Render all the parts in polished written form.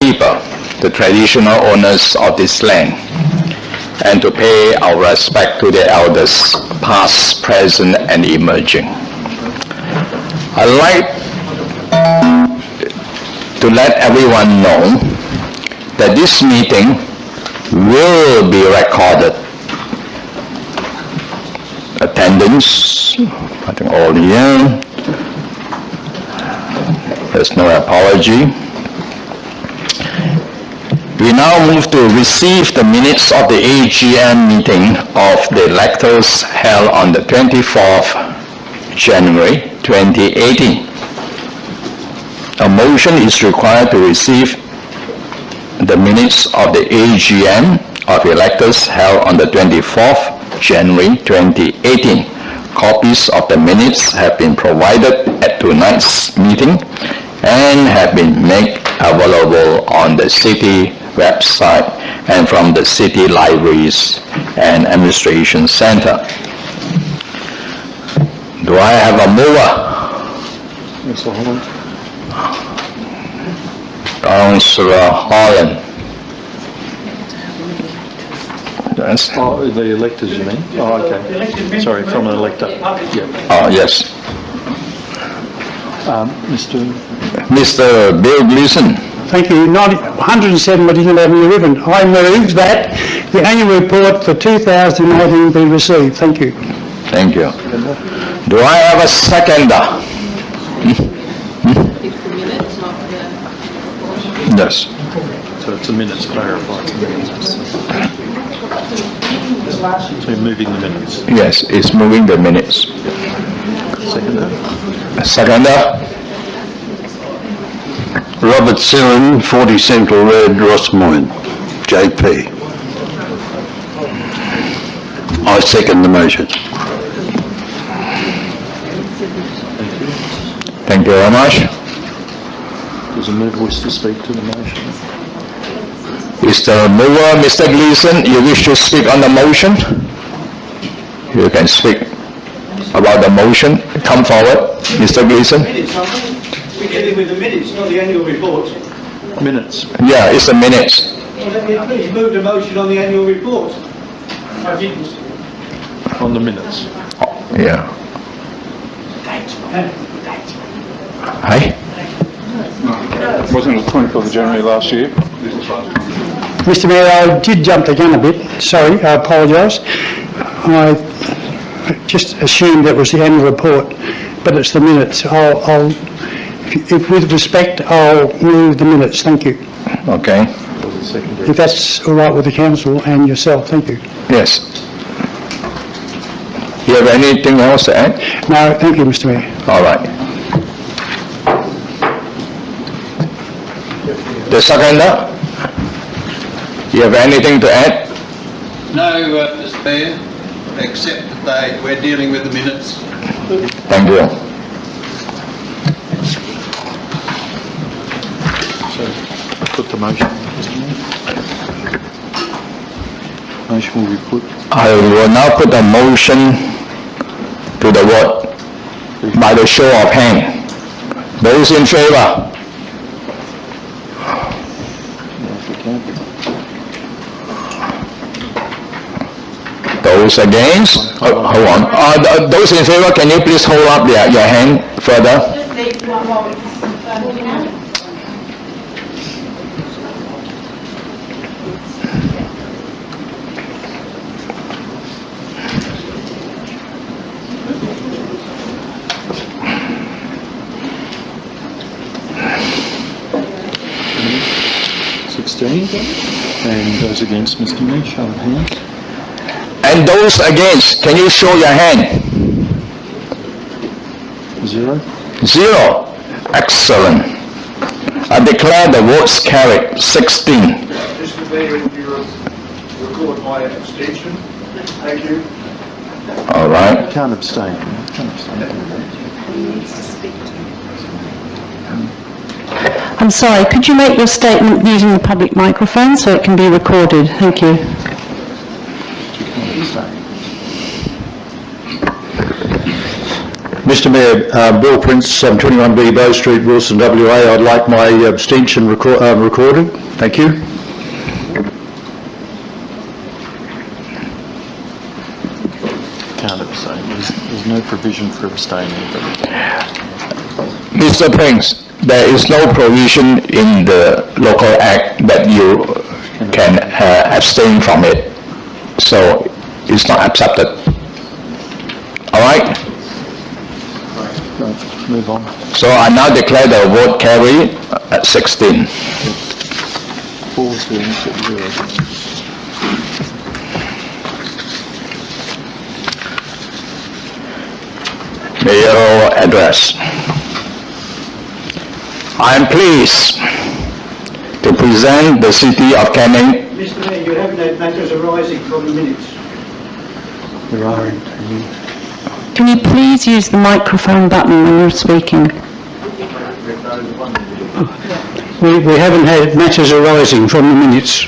people, the traditional owners of this land, and to pay our respect to the elders, past, present, and emerging. I'd like to let everyone know that this meeting will be recorded. Attendance, I think all here. There's no apology. We now move to receive the minutes of the AGM meeting of the Electors held on the 24th January 2018. A motion is required to receive the minutes of the AGM of Electors held on the 24th January 2018. Copies of the minutes have been provided at tonight's meeting and have been made available on the city website and from the city libraries and administration center. Do I have a mover? Mr. Holland. Councillor Holland. Yes. Oh, the electors, you mean? Oh, okay. Sorry, from an elector. Yeah. Oh, yes. Mr. Bill Gleeson. Thank you. 107 Medina Avenue, Ribbon. I move that the annual report for 2018 be received. Thank you. Thank you. Do I have a seconder? Yes. So it's the minutes, clarify. It's the minutes. So you're moving the minutes. Yes, it's moving the minutes. Seconder? Seconder? Robert Siren, 40 Central Road, Rossmoyne, JP. I second the motion. Thank you very much. Does the mover wish to speak to the motion? Is the mover, Mr. Gleeson, you wish to speak on the motion? You can speak about the motion. Come forward, Mr. Gleeson. We're dealing with the minutes, not the annual report. Minutes. Yeah, it's the minutes. Well, let me please move the motion on the annual report. I didn't. On the minutes. Yeah. Hey? Wasn't it the 24th of January last year? Mr. Mayor, I did jump the gun a bit. Sorry, I apologise. I just assumed that was the annual report, but it's the minutes. If with respect, I'll move the minutes. Thank you. Okay. If that's all right with the council and yourself, thank you. Yes. You have anything else to add? No, thank you, Mr. Mayor. All right. The seconder, you have anything to add? No, Mr. Mayor, except that we're dealing with the minutes. Thank you. So, put the motion, Mr. Mayor. Motion will be put. I will now put a motion to the vote by the show of hand. Those in favor? Those against? Oh, hold on. Those in favor, can you please hold up your hand further? And those against, Mr. Mayor, show of hands. And those against, can you show your hand? 0. 0. Excellent. I declare the votes carried. 16. Mr. Mayor, you record my abstention. Thank you. All right. Can't abstain. Can't abstain. I'm sorry, could you make your statement using the public microphone so it can be recorded? Thank you. Mr Mayor, Bill Prince, 21B Bow Street, Wilson, WA. I'd like my abstention recorded. Thank you. Can't abstain. There's no provision for abstaining. Mr. Prince, there is no provision in the local act that you can abstain from it. So it's not accepted. All right? Move on. So I now declare the vote carried at 16. 4-0. Mayoral address. I am pleased to present the City of Canning. Mr Mayor, you haven't had matters arising from the minutes. There are. Can you please use the microphone button when you're speaking? We haven't had matters arising from the minutes.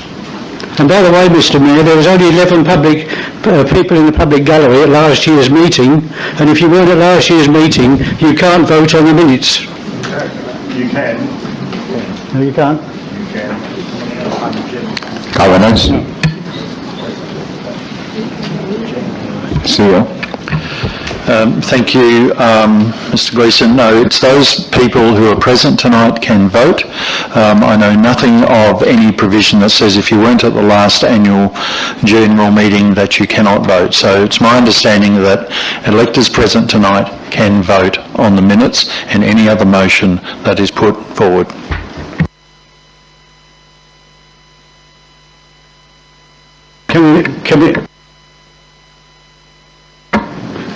And by the way, Mr Mayor, there was only 11 people in the public gallery at last year's meeting, and if you weren't at last year's meeting, you can't vote on the minutes. You can. No, you can't. You can. Governance. See you. Thank you, Mr Gleeson. No, it's those people who are present tonight can vote. I know nothing of any provision that says if you weren't at the last annual general meeting that you cannot vote. So it's my understanding that electors present tonight can vote on the minutes and any other motion that is put forward.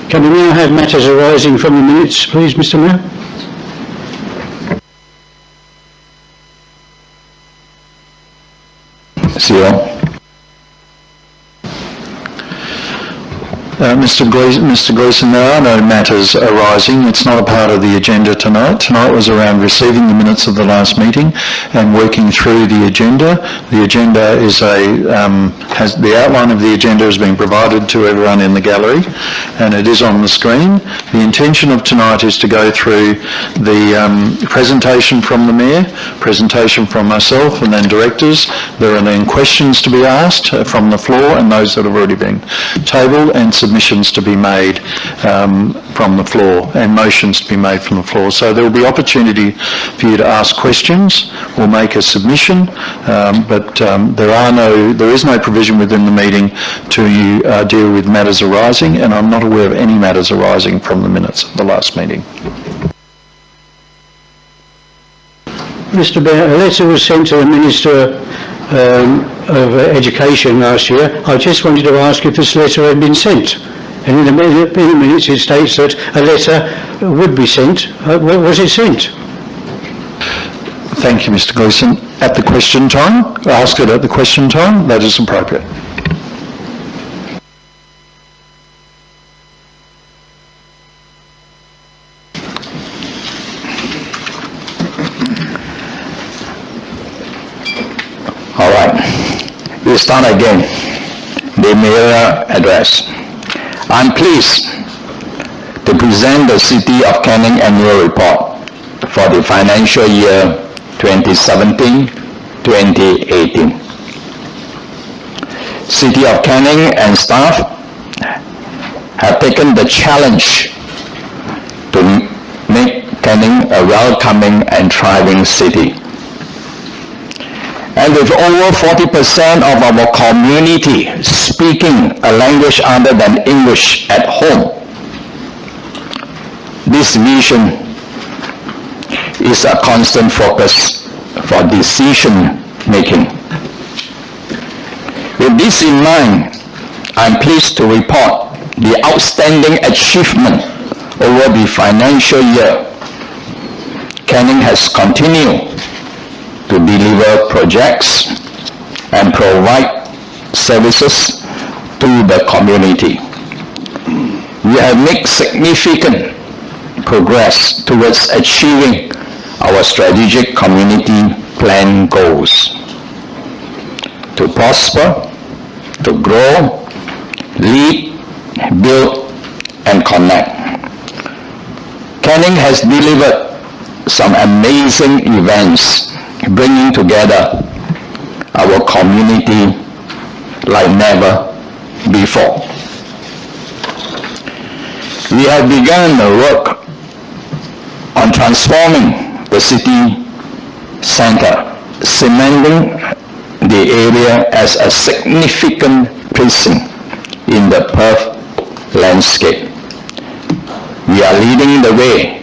Can we now have matters arising from the minutes, please, Mr Mayor? See you. Mr Gleeson, there are no matters arising. It's not a part of the agenda tonight. Tonight was around receiving the minutes of the last meeting and working through the agenda. The agenda is the outline of the agenda has been provided to everyone in the gallery and it is on the screen. The intention of tonight is to go through the presentation from the Mayor, presentation from myself and then directors. There are then questions to be asked from the floor and those that have already been tabled and submissions to be made from the floor and motions to be made from the floor. So there will be opportunity for you to ask questions or make a submission, but there is no provision within the meeting to deal with matters arising, and I'm not aware of any matters arising from the minutes of the last meeting. Mr Mayor, a letter was sent to the Minister of Education last year. I just wanted to ask if this letter had been sent. And in the minutes it states that a letter would be sent. Was it sent? Thank you, Mr Gleeson. At the question time, ask it at the question time, that is appropriate. All right. We start again. The mayoral address. I'm pleased to present the City of Canning Annual Report for the financial year 2017-2018. City of Canning and staff have taken the challenge to make Canning a welcoming and thriving city. And with over 40% of our community speaking a language other than English at home, this vision is a constant focus for decision making. With this in mind, I'm pleased to report the outstanding achievement over the financial year. Canning has continued to deliver projects and provide services to the community. We have made significant progress towards achieving our strategic community plan goals: to prosper, to grow, lead, build, and connect. Planning has delivered some amazing events, bringing together our community like never before. We have begun the work on transforming the city center, cementing the area as a significant precinct in the Perth landscape. We are leading the way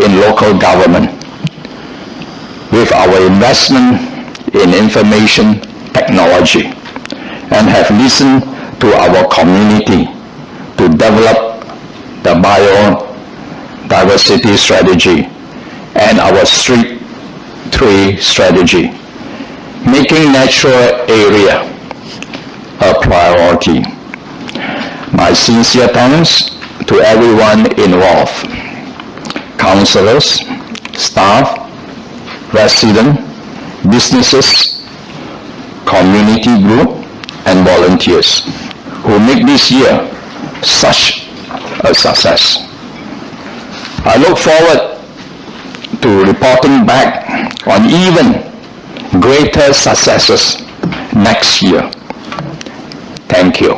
in local government with our investment in information technology and have listened to our community to develop the biodiversity strategy and our street tree strategy, making natural area a priority. My sincere thanks to everyone involved, councillors, staff, residents, businesses, community group, and volunteers who make this year such a success. I look forward to reporting back on even greater successes next year. Thank you.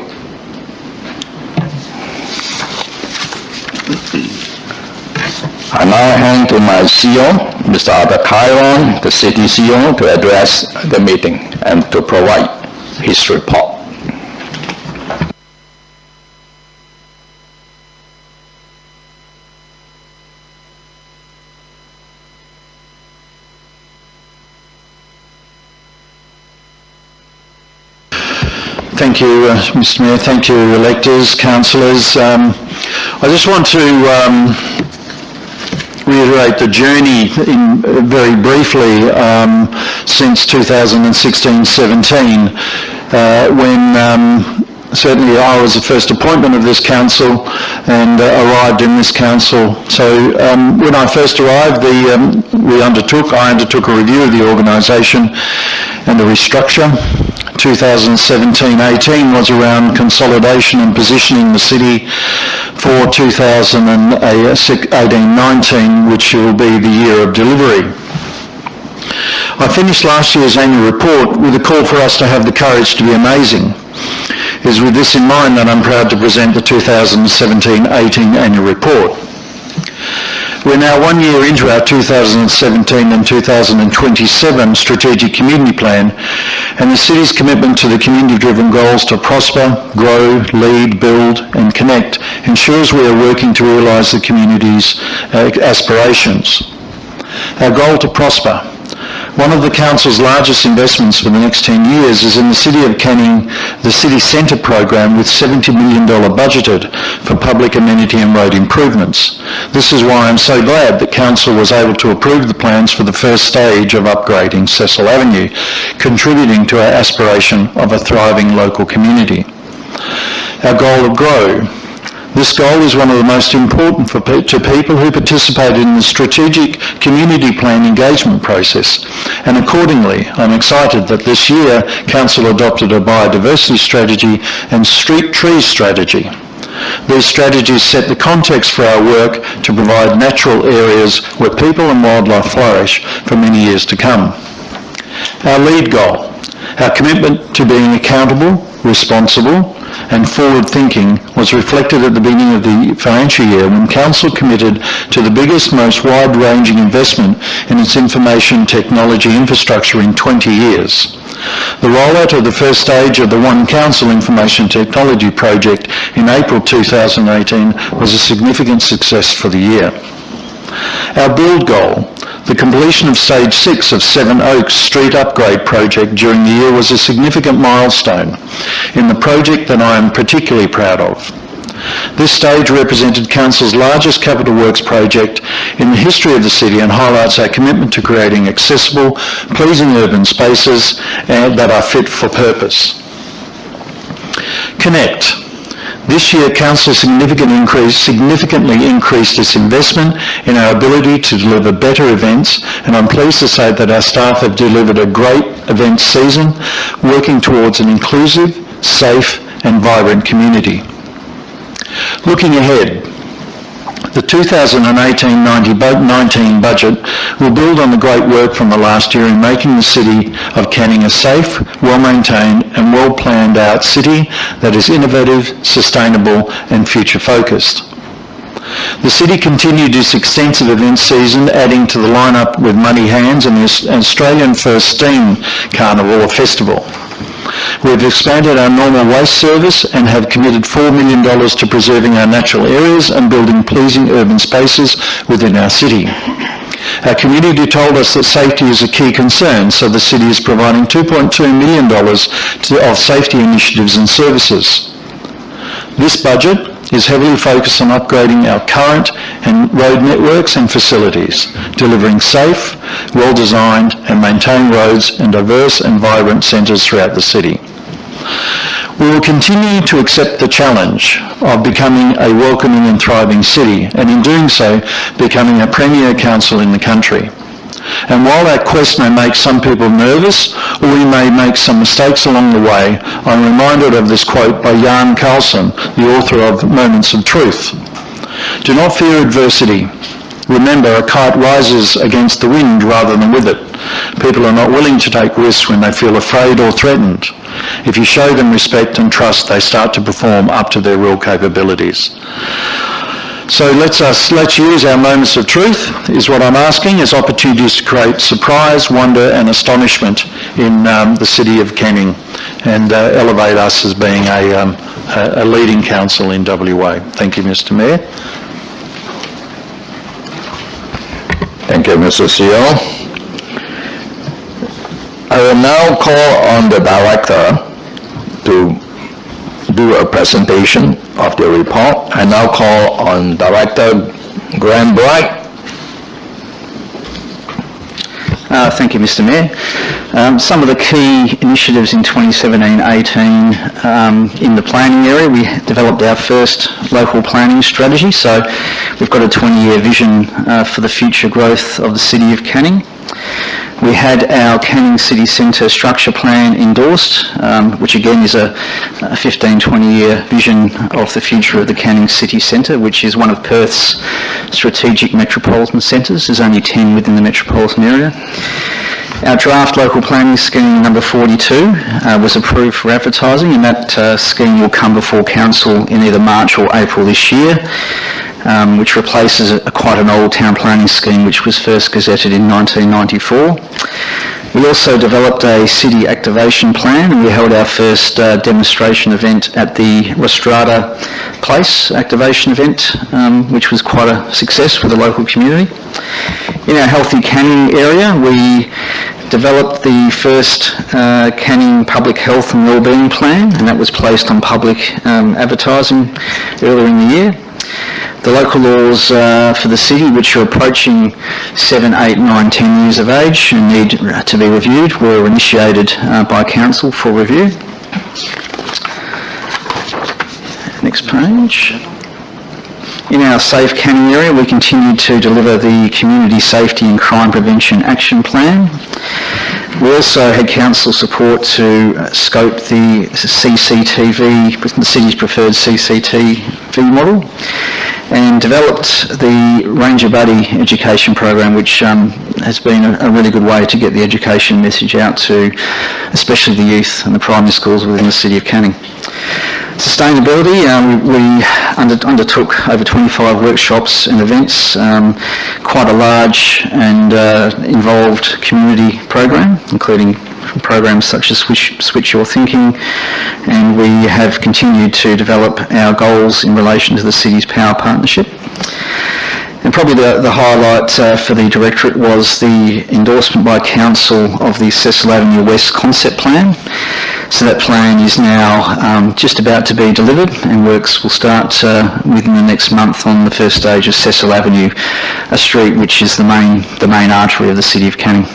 I now hand to my CEO, Mr. Albert Chiron, the city CEO, to address the meeting and to provide his report. Thank you, Mr. Mayor. Thank you, electors, councillors. I just want to reiterate the journey very briefly since 2016-17 when certainly I was the first appointment of this council and arrived in this council. So when I first arrived, I undertook a review of the organisation and a restructure. 2017-18 was around consolidation and positioning the city for 2018-19, which will be the year of delivery. I finished last year's annual report with a call for us to have the courage to be amazing. It is with this in mind that I'm proud to present the 2017-18 annual report. We're now 1 year into our 2017 and 2027 strategic community plan, and the city's commitment to the community-driven goals to prosper, grow, lead, build and connect ensures we are working to realise the community's aspirations. Our goal to prosper. One of the Council's largest investments for the next 10 years is in the City of Canning, the City Centre program with $70 million budgeted for public amenity and road improvements. This is why I'm so glad that Council was able to approve the plans for the first stage of upgrading Cecil Avenue, contributing to our aspiration of a thriving local community. Our goal of grow. This goal is one of the most important to people who participated in the strategic community plan engagement process, and accordingly I'm excited that this year Council adopted a biodiversity strategy and street tree strategy. These strategies set the context for our work to provide natural areas where people and wildlife flourish for many years to come. Our lead goal. Our commitment to being accountable, responsible and forward-thinking was reflected at the beginning of the financial year when Council committed to the biggest, most wide-ranging investment in its information technology infrastructure in 20 years. The rollout of the first stage of the One Council Information Technology project in April 2018 was a significant success for the year. Our build goal. The completion of Stage 6 of Seven Oaks Street Upgrade project during the year was a significant milestone in the project that I am particularly proud of. This stage represented Council's largest capital works project in the history of the city and highlights our commitment to creating accessible, pleasing urban spaces that are fit for purpose. Connect. This year, Council significantly increased its investment in our ability to deliver better events, and I'm pleased to say that our staff have delivered a great event season, working towards an inclusive, safe and vibrant community. Looking ahead, The 2018-19 budget will build on the great work from the last year in making the City of Canning a safe, well-maintained and well-planned out city that is innovative, sustainable and future-focused. The City continued its extensive events season, adding to the lineup with Muddy Hands and the Australian First Steam Carnival or Festival. We've expanded our normal waste service and have committed $4 million to preserving our natural areas and building pleasing urban spaces within our city. Our community told us that safety is a key concern, so the City is providing $2.2 million of safety initiatives and services. This budget is heavily focused on upgrading our current and road networks and facilities, delivering safe, well-designed and maintained roads and diverse and vibrant centres throughout the city. We will continue to accept the challenge of becoming a welcoming and thriving city, and in doing so, becoming a premier council in the country. And while our quest may make some people nervous, or we may make some mistakes along the way, I'm reminded of this quote by Jan Carlson, the author of Moments of Truth. Do not fear adversity. Remember, a kite rises against the wind rather than with it. People are not willing to take risks when they feel afraid or threatened. If you show them respect and trust, they start to perform up to their real capabilities. So let's use our moments of truth, is what I'm asking, as opportunities to create surprise, wonder and astonishment in the City of Canning and elevate us as being a leading council in WA. Thank you, Mr. Mayor. Thank you, Mr. CEO. I will now call on the Director to do a presentation of the report. I now call on Director Graham Bright. Thank you, Mr. Mayor. Some of the key initiatives in 2017-18 in the planning area, we developed our first local planning strategy. So we've got a 20-year vision for the future growth of the City of Canning. We had our Canning City Centre structure plan endorsed, which again is a 15-20-year vision of the future of the Canning City Centre, which is one of Perth's strategic metropolitan centres. There's only 10 within the metropolitan area. Our draft local planning scheme number 42 was approved for advertising, and that scheme will come before Council in either March or April this year. Which replaces quite an old town planning scheme which was first gazetted in 1994. We also developed a city activation plan, and we held our first demonstration event at the Rostrada Place activation event, which was quite a success for the local community. In our Healthy Canning area, we developed the first Canning Public Health and Wellbeing Plan, and that was placed on public advertising earlier in the year. The local laws for the city, which are approaching 7, 8, 9, 10 years of age and need to be reviewed, were initiated by Council for review. Next page. In our Safe Canning area, we continue to deliver the Community Safety and Crime Prevention Action Plan. We also had council support to scope the CCTV, the city's preferred CCTV model, and developed the Ranger Buddy education program, which has been a really good way to get the education message out to especially the youth and the primary schools within the City of Canning. Sustainability, we undertook over 25 workshops and events, quite a large and involved community program, including programs such as Switch Your Thinking, and we have continued to develop our goals in relation to the City's Power Partnership. And probably the highlight for the Directorate was the endorsement by Council of the Cecil Avenue West Concept Plan. So that plan is now just about to be delivered, and works will start within the next month on the first stage of Cecil Avenue, a street which is the main artery of the City of Canning.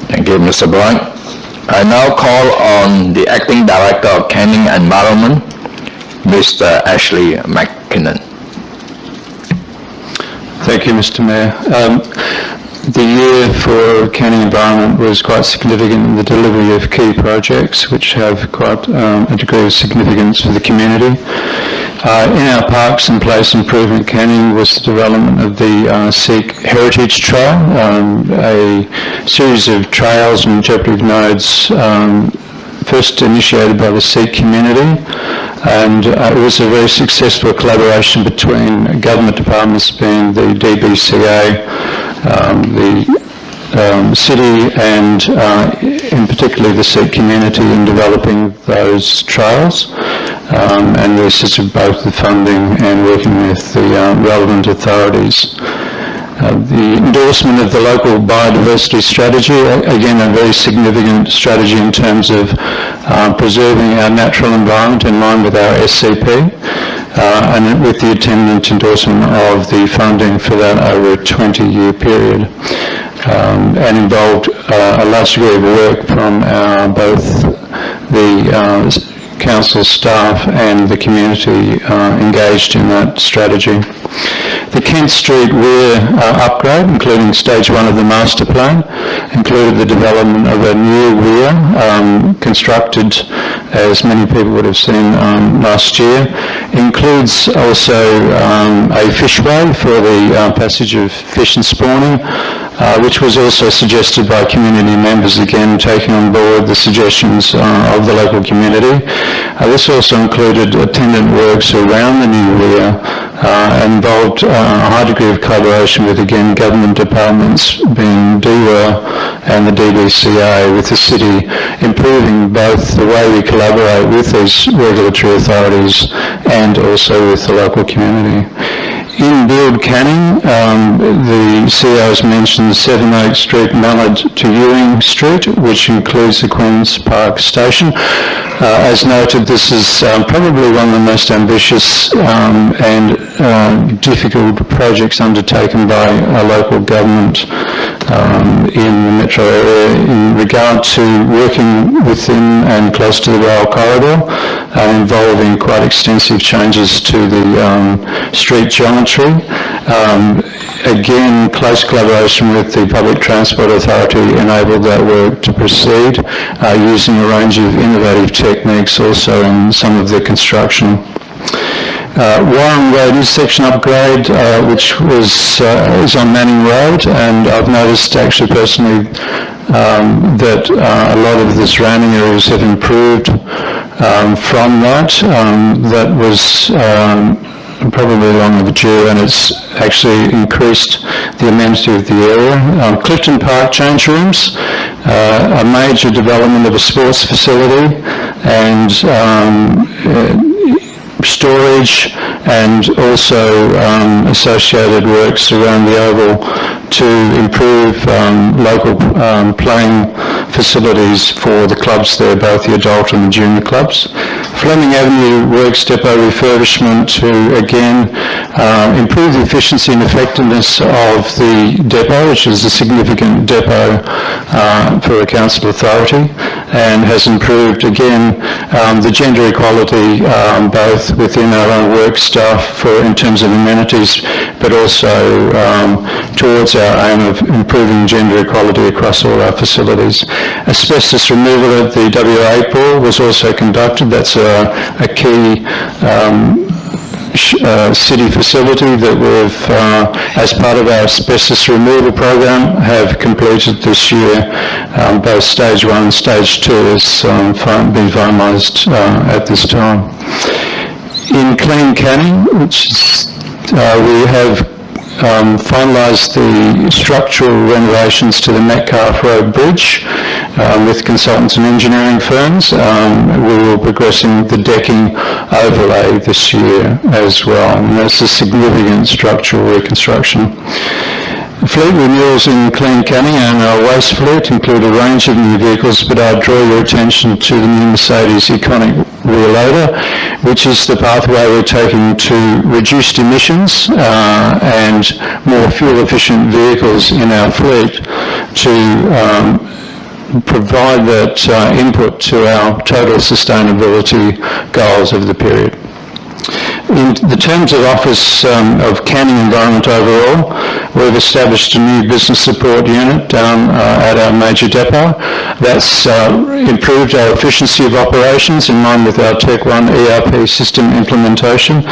Thank you, Mr. Bright. I now call on the Acting Director of Canning Environment, Mr. Ashley McKinnon. Thank you, Mr. Mayor. The year for Canning Environment was quite significant in the delivery of key projects which have quite a degree of significance for the community. In our Parks and Place Improvement Canning was the development of the Sikh Heritage Trail, a series of trails and interpretive nodes first initiated by the Sikh community, and it was a very successful collaboration between government departments being the DBCA, the city and in particular the Sikh community in developing those trails, and we assisted both the funding and working with the relevant authorities. The endorsement of the local biodiversity strategy, again a very significant strategy in terms of preserving our natural environment in line with our SCP, and with the attendant endorsement of the funding for that over a 20-year period, and involved a large degree of work from both the council staff and the community engaged in that strategy. The Kent Street Weir upgrade, including stage 1 of the master plan, included the development of a new weir constructed, as many people would have seen last year. Includes also a fishway for the passage of fish and spawning, which was also suggested by community members, again taking on board the suggestions of the local community. This also included attendant works around the new weir, involved a high degree of collaboration with, again, government departments being DWER and the DBCA, with the city improving both the way we collaborate with these regulatory authorities and also with the local community. In Build Canning, the CEO has mentioned 7 Oak Street, Mallard to Ewing Street, which includes the Queen's Park Station. As noted, this is probably one of the most ambitious and difficult projects undertaken by a local government in the metro area in regard to working within and close to the rail corridor, involving quite extensive changes to the street geometry. Again, close collaboration with the Public Transport Authority enabled that work to proceed, using a range of innovative techniques also in some of the construction. Warren Road intersection upgrade, which is on Manning Road, and I've noticed actually personally that a lot of the surrounding areas have improved from that. That was probably long overdue, and it's actually increased the amenity of the area. Clifton Park change rooms, a major development of a sports facility and storage, and also associated works around the Oval to improve local playing facilities for the clubs there, both the adult and the junior clubs. Fleming Avenue Works depot refurbishment to again improve the efficiency and effectiveness of the depot, which is a significant depot for a council authority, and has improved again the gender equality both within our own work staff in terms of amenities, but also towards our aim of improving gender equality across all our facilities. Asbestos removal at the WA pool was also conducted. That's a key city facility that we've, as part of our asbestos removal program, have completed this year. Both stage 1 and stage 2 has been finalised at this time. In Clean Canning, which is, we have finalised the structural renovations to the Metcalfe Road Bridge with consultants and engineering firms. We will be progressing the decking overlay this year as well, and that's a significant structural reconstruction. Fleet renewals in Clean Canning and our waste fleet include a range of new vehicles, but I draw your attention to the new Mercedes Iconic rear loader, which is the pathway we're taking to reduced emissions and more fuel-efficient vehicles in our fleet to provide that input to our total sustainability goals of the period. In the terms of Office of Canning Environment overall, We've established a new business support unit down at our major depot. That's improved our efficiency of operations in line with our Tech One ERP system implementation,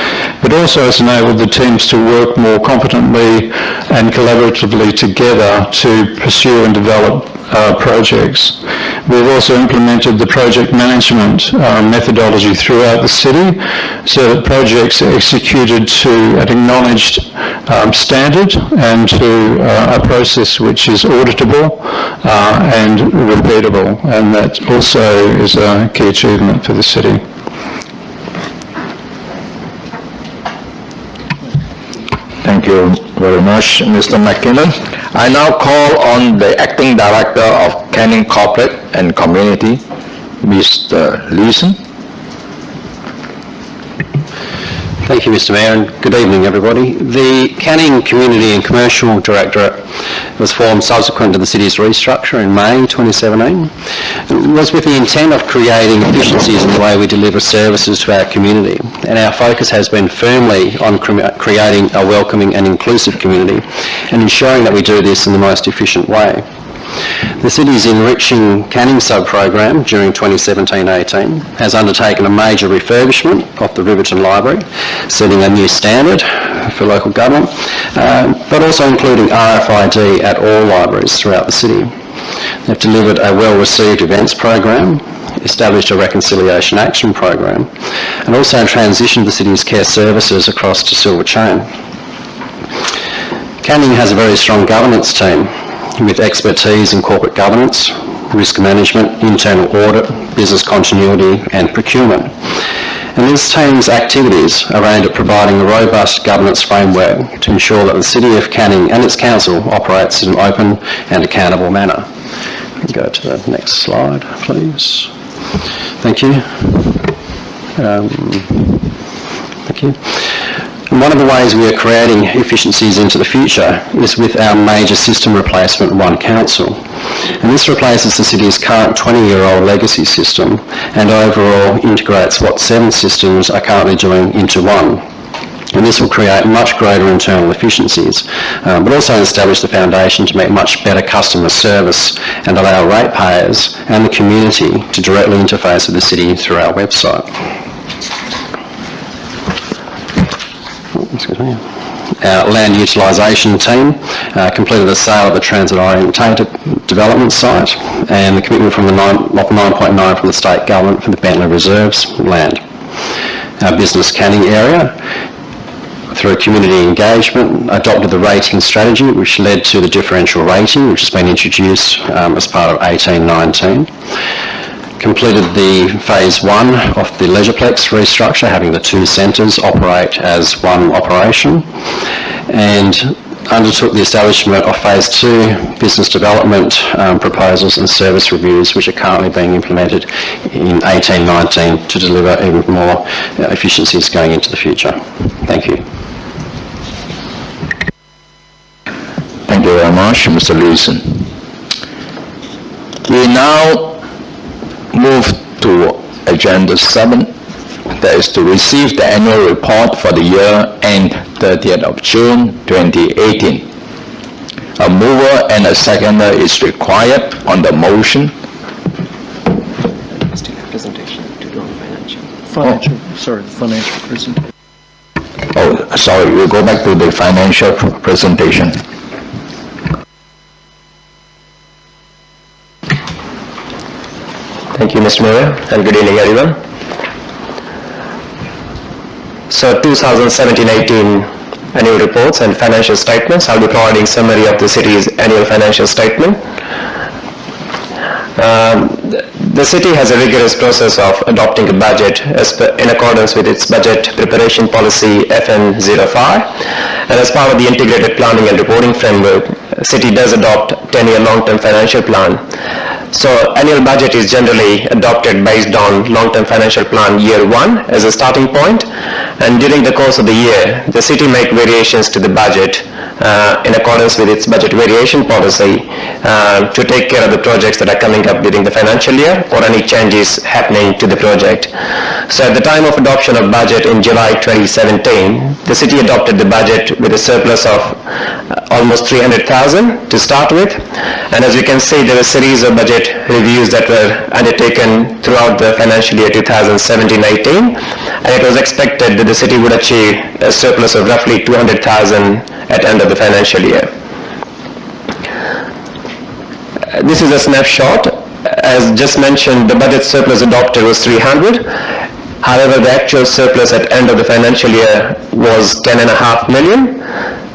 but also has enabled the teams to work more competently and collaboratively together to pursue and develop projects. We've also implemented the project management methodology throughout the city so that projects are executed to an acknowledged standard and to a process which is auditable and repeatable, and that also is a key achievement for the city. Thank you very much, Mr. McKinnon. I now call on the Acting Director of Canning Corporate and Community, Mr. Leeson. Thank you, Mr. Mayor, and good evening, everybody. The Canning Community and Commercial Directorate was formed subsequent to the city's restructure in May 2017. It was with the intent of creating efficiencies in the way we deliver services to our community, and our focus has been firmly on creating a welcoming and inclusive community and ensuring that we do this in the most efficient way. The city's Enriching Canning sub-program during 2017-18 has undertaken a major refurbishment of the Riverton Library, setting a new standard for local government, but also including RFID at all libraries throughout the city. They've delivered a well-received events program, established a reconciliation action program, and also transitioned the city's care services across to Silver Chain. Canning has a very strong governance team with expertise in corporate governance, risk management, internal audit, business continuity and procurement. And this team's activities are aimed at providing a robust governance framework to ensure that the City of Canning and its council operates in an open and accountable manner. Go to the next slide, please. Thank you. Thank you. And one of the ways we are creating efficiencies into the future is with our major system replacement, One Council. And this replaces the city's current 20-year-old legacy system and overall integrates what 7 systems are currently doing into one. And this will create much greater internal efficiencies, but also establish the foundation to make much better customer service and allow ratepayers and the community to directly interface with the city through our website. Our land utilisation team completed the sale of the transit-orientated development site and the commitment from the 9.9 from the state government for the Bentley Reserves land. Our business Canning area, through community engagement, adopted the rating strategy which led to the differential rating which has been introduced as part of 1819. Completed the phase 1 of the Leisureplex restructure, having the 2 centres operate as one operation, and undertook the establishment of phase 2 business development proposals and service reviews which are currently being implemented in 1819 to deliver even more efficiencies going into the future. Thank you. Thank you very much, Mr. Leeson. We now move to Agenda 7, that is to receive the annual report for the year end 30th of June 2018. A mover and a seconder is required on the motion. Still have presentation to do on financial. Financial presentation. Oh, sorry, we'll go back to the financial presentation. Thank you, Mr. Mayor, and good evening, everyone. So 2017-18 annual reports and financial statements. I'll be providing summary of the city's annual financial statement. The city has a rigorous process of adopting a budget in accordance with its budget preparation policy FN05, and as part of the integrated planning and reporting framework, the city does adopt 10-year long-term financial plan. So annual budget is generally adopted based on long-term financial plan year 1 as a starting point, and during the course of the year the city make variations to the budget in accordance with its budget variation policy to take care of the projects that are coming up during the financial year or any changes happening to the project. So at the time of adoption of budget in July 2017, the city adopted the budget with a surplus of almost 300,000 to start with. And as you can see, there were a series of budget reviews that were undertaken throughout the financial year 2017-18, and it was expected that the city would achieve a surplus of roughly 200,000 at the end of the financial year. This is a snapshot. As just mentioned, the budget surplus adopted was 300. However, the actual surplus at the end of the financial year was 10.5 million.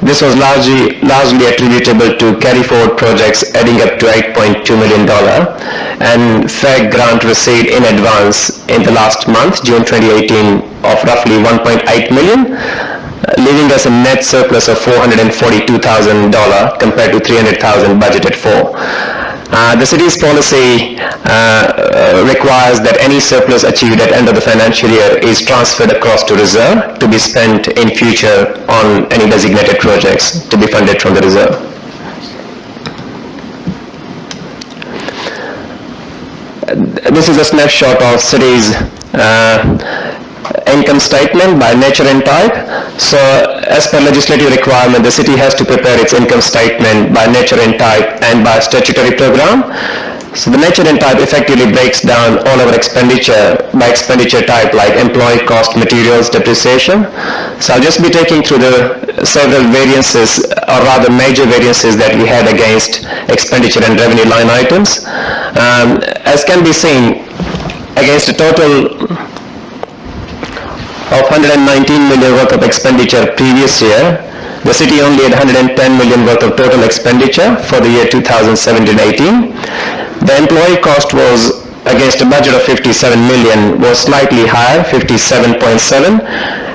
This was largely attributable to carry-forward projects adding up to $8.2 million and FEG grant received in advance in the last month, June 2018, of roughly 1.8 million, leaving us a net surplus of $442,000 compared to 300,000 budgeted for. The city's policy requires that any surplus achieved at the end of the financial year is transferred across to reserve to be spent in future on any designated projects to be funded from the reserve. This is a snapshot of city's income statement by nature and type. So as per legislative requirement, the city has to prepare its income statement by nature and type and by statutory program. So the nature and type effectively breaks down all our expenditure by expenditure type, like employee cost, materials, depreciation. So I'll just be taking through the several variances, or rather major variances that we had against expenditure and revenue line items. As can be seen, against a total of 119 million worth of expenditure previous year, the city only had 110 million worth of total expenditure for the year 2017-18. The employee cost was, against a budget of 57 million, was slightly higher, 57.7,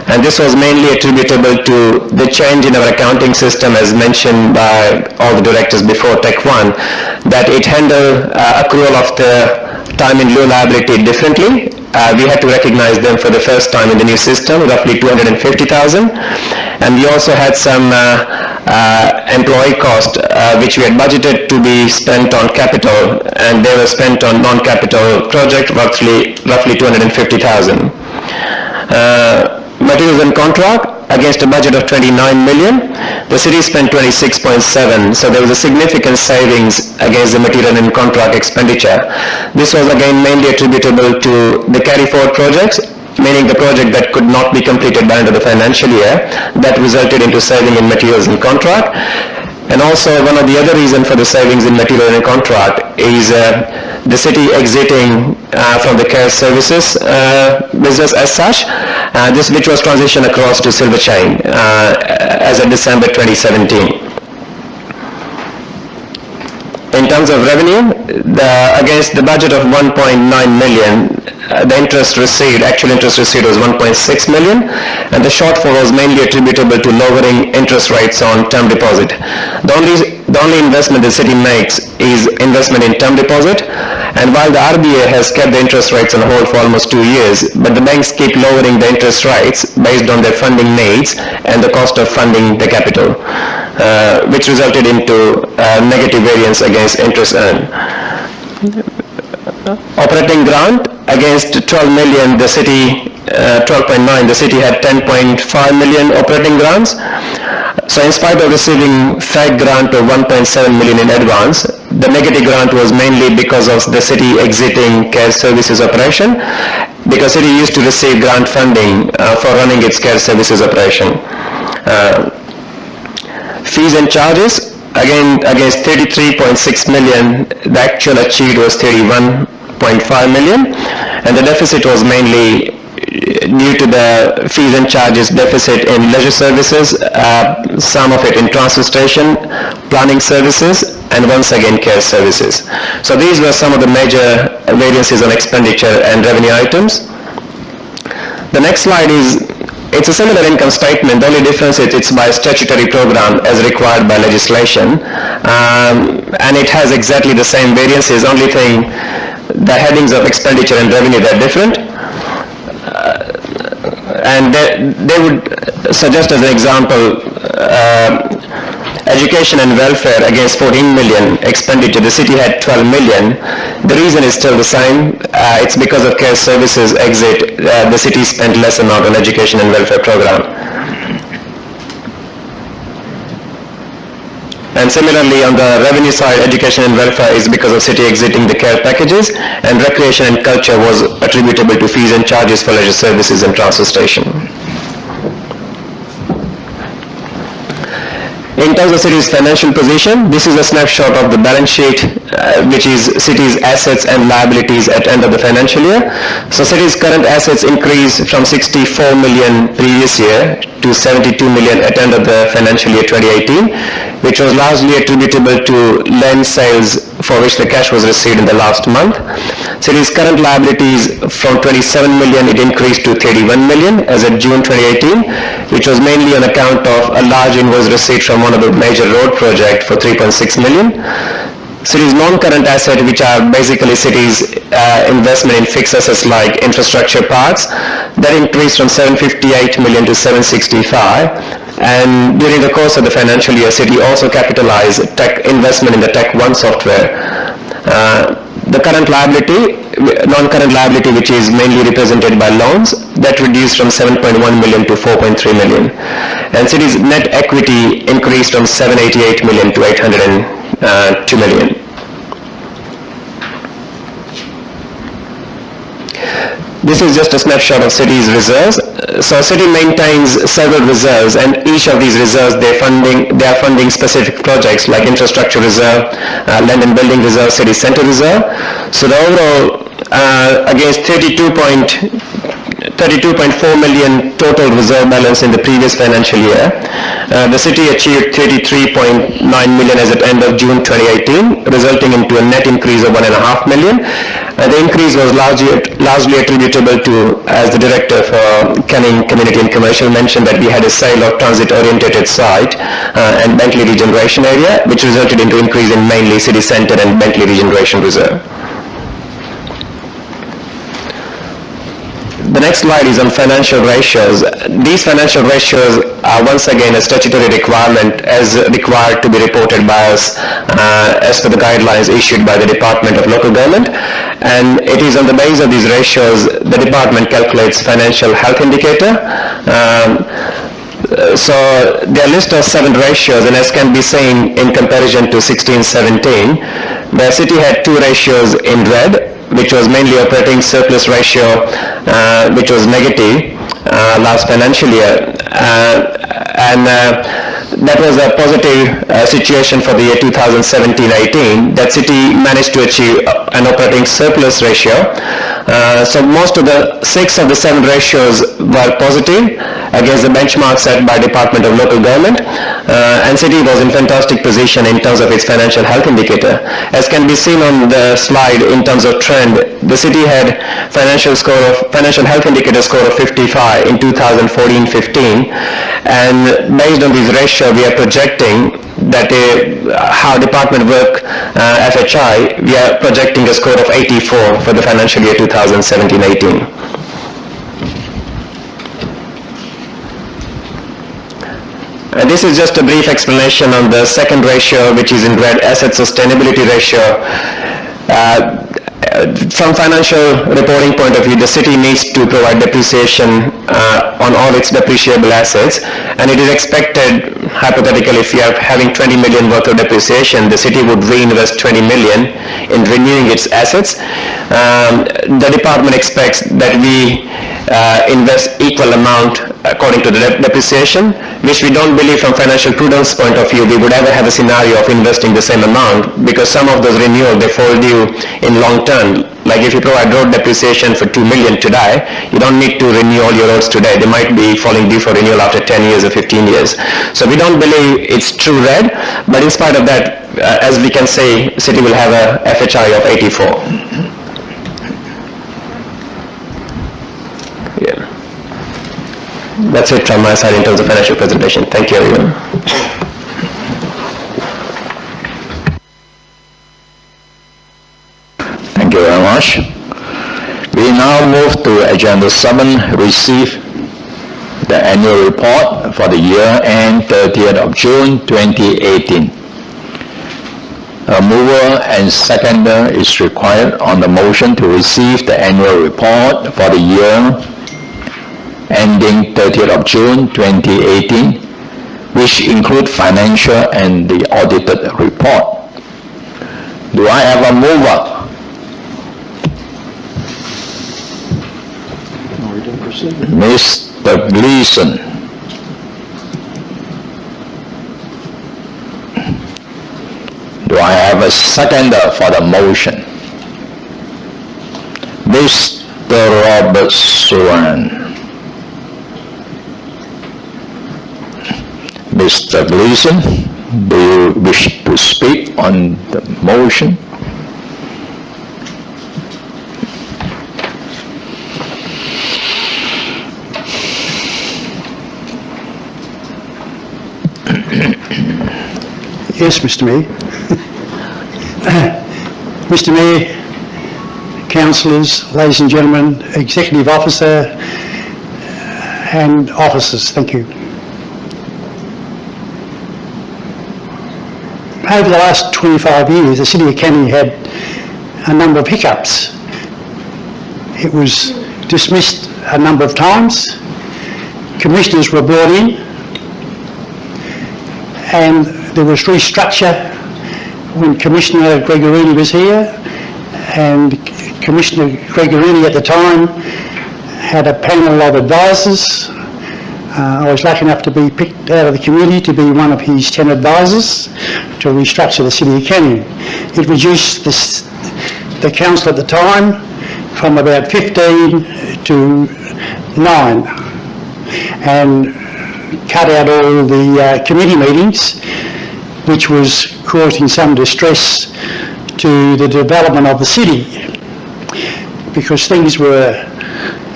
and this was mainly attributable to the change in our accounting system, as mentioned by all the directors before Tech 1, that it handled accrual of the time in lieu liability differently. We had to recognize them for the first time in the new system, roughly 250,000. And we also had some employee cost, which we had budgeted to be spent on capital, and they were spent on non-capital project, roughly 250,000. Materials and contract, against a budget of 29 million, the city spent 26.7, so there was a significant savings against the material and contract expenditure. This was again mainly attributable to the carry-forward projects, meaning the project that could not be completed by the end of the financial year, that resulted into saving in materials and contract. And also one of the other reasons for the savings in material and contract is the city exiting from the care services business as such, this which was transitioned across to Silver Chain as of December 2017. In terms of revenue, against the budget of 1.9 million, the actual interest received was 1.6 million, and the shortfall was mainly attributable to lowering interest rates on term deposit. The only investment the city makes is investment in term deposit, and while the RBA has kept the interest rates on hold for almost 2 years, but the banks keep lowering the interest rates based on their funding needs and the cost of funding the capital, which resulted into negative variance against interest earned. Operating grant, against 12 million, the city, 12.9, the city had 10.5 million operating grants. So in spite of receiving FEG grant of 1.7 million in advance, the negative grant was mainly because of the city exiting care services operation, because city used to receive grant funding for running its care services operation. Fees and charges, again against 33.6 million, the actual achieved was 31.5 million, and the deficit was mainly due to the fees and charges deficit in leisure services, some of it in transfer station, planning services, and once again care services. So these were some of the major variances on expenditure and revenue items. The next slide it's a similar income statement. The only difference is it's by statutory program as required by legislation, and it has exactly the same variances. Only thing, the headings of expenditure and revenue, they're different. And they would suggest as an example, education and welfare against 14 million expenditure, the city had 12 million. The reason is still the same. It's because of care services exit, the city spent less amount on education and welfare program. And similarly, on the revenue side, education and welfare is because of city exiting the care packages, and recreation and culture was attributable to fees and charges for leisure services and transfer station. In terms of city's financial position, this is a snapshot of the balance sheet, which is city's assets and liabilities at end of the financial year. So city's current assets increased from 64 million previous year to 72 million at end of the financial year 2018, which was largely attributable to land sales for which the cash was received in the last month. City's current liabilities from 27 million, it increased to 31 million as of June 2018, which was mainly on account of a large invoice received from one of the major road project for 3.6 million. City's non-current asset, which are basically city's investment in fixed assets like infrastructure parks, that increased from 758 million to 765. And during the course of the financial year, city also capitalized tech investment in the Tech One software. The current liability, non-current liability, which is mainly represented by loans, that reduced from 7.1 million to 4.3 million. And city's net equity increased from 788 million to 802 million. This is just a snapshot of city's reserves. So city maintains several reserves, and each of these reserves they are funding specific projects like infrastructure reserve, land and building reserve, city center reserve. So the overall against 32.4 million total reserve balance in the previous financial year, the city achieved 33.9 million as at end of June 2018, resulting into a net increase of 1.5 million. The increase was largely attributable to, as the Director for Canning Community and Commercial mentioned, that we had a sale of transit-oriented site and Bentley Regeneration area, which resulted into increase in mainly city centre and Bentley Regeneration Reserve. The next slide is on financial ratios. These financial ratios are once again a statutory requirement as required to be reported by us as per the guidelines issued by the Department of Local Government. And it is on the basis of these ratios the department calculates financial health indicator. So there are a list of 7 ratios, and as can be seen in comparison to 16-17, the city had 2 ratios in red, which was mainly operating surplus ratio, which was negative last financial year, and that was a positive situation for the year 2017-18. That city managed to achieve an operating surplus ratio. So most of the 6 of the 7 ratios were positive against the benchmark set by Department of Local Government, and city was in fantastic position in terms of its financial health indicator. As can be seen on the slide in terms of trend, the city had financial health indicator score of 55 in 2014-15, and based on this ratio we are projecting that how department work FHI, we are projecting a score of 84 for the financial year 2017-18. And this is just a brief explanation on the second ratio, which is in red, asset sustainability ratio. From financial reporting point of view, the city needs to provide depreciation on all its depreciable assets, and it is expected, hypothetically, if we are having 20 million worth of depreciation, the city would reinvest 20 million in renewing its assets. The department expects that we invest equal amount according to the depreciation, which we don't believe from financial prudence point of view we would ever have a scenario of investing the same amount, because some of those renewals they fall due in long term. Like if you provide road depreciation for 2 million today, you don't need to renew all your roads today. They might be falling due for renewal after 10 years or 15 years. So we don't believe it's true red, but in spite of that, as we can say, city will have a FHI of 84. Yeah. That's it from my side in terms of financial presentation. Thank you, everyone. Thank you very much. We now move to Agenda 7, receive the annual report for the year end 30th of June 2018. A mover and seconder is required on the motion to receive the annual report for the year ending 30th of June 2018, which include financial and the audited report. Do I have a mover? Mr. Gleason. Do I have a seconder for the motion? Mr. Robert Swan. Mr. Gleason, do you wish to speak on the motion? Yes, Mr. Mayor. Mr. Mayor, councillors, ladies and gentlemen, executive officer and officers, thank you. Over the last 25 years, the City of Canning had a number of hiccups. It was dismissed a number of times, commissioners were brought in, and there was restructure when Commissioner Gregorini was here, and Commissioner Gregorini at the time had a panel of advisors. I was lucky enough to be picked out of the committee to be one of his 10 advisors to restructure the City of Canning. It reduced the council at the time from about 15 to 9 and cut out all the committee meetings, which was causing some distress to the development of the city, because things were,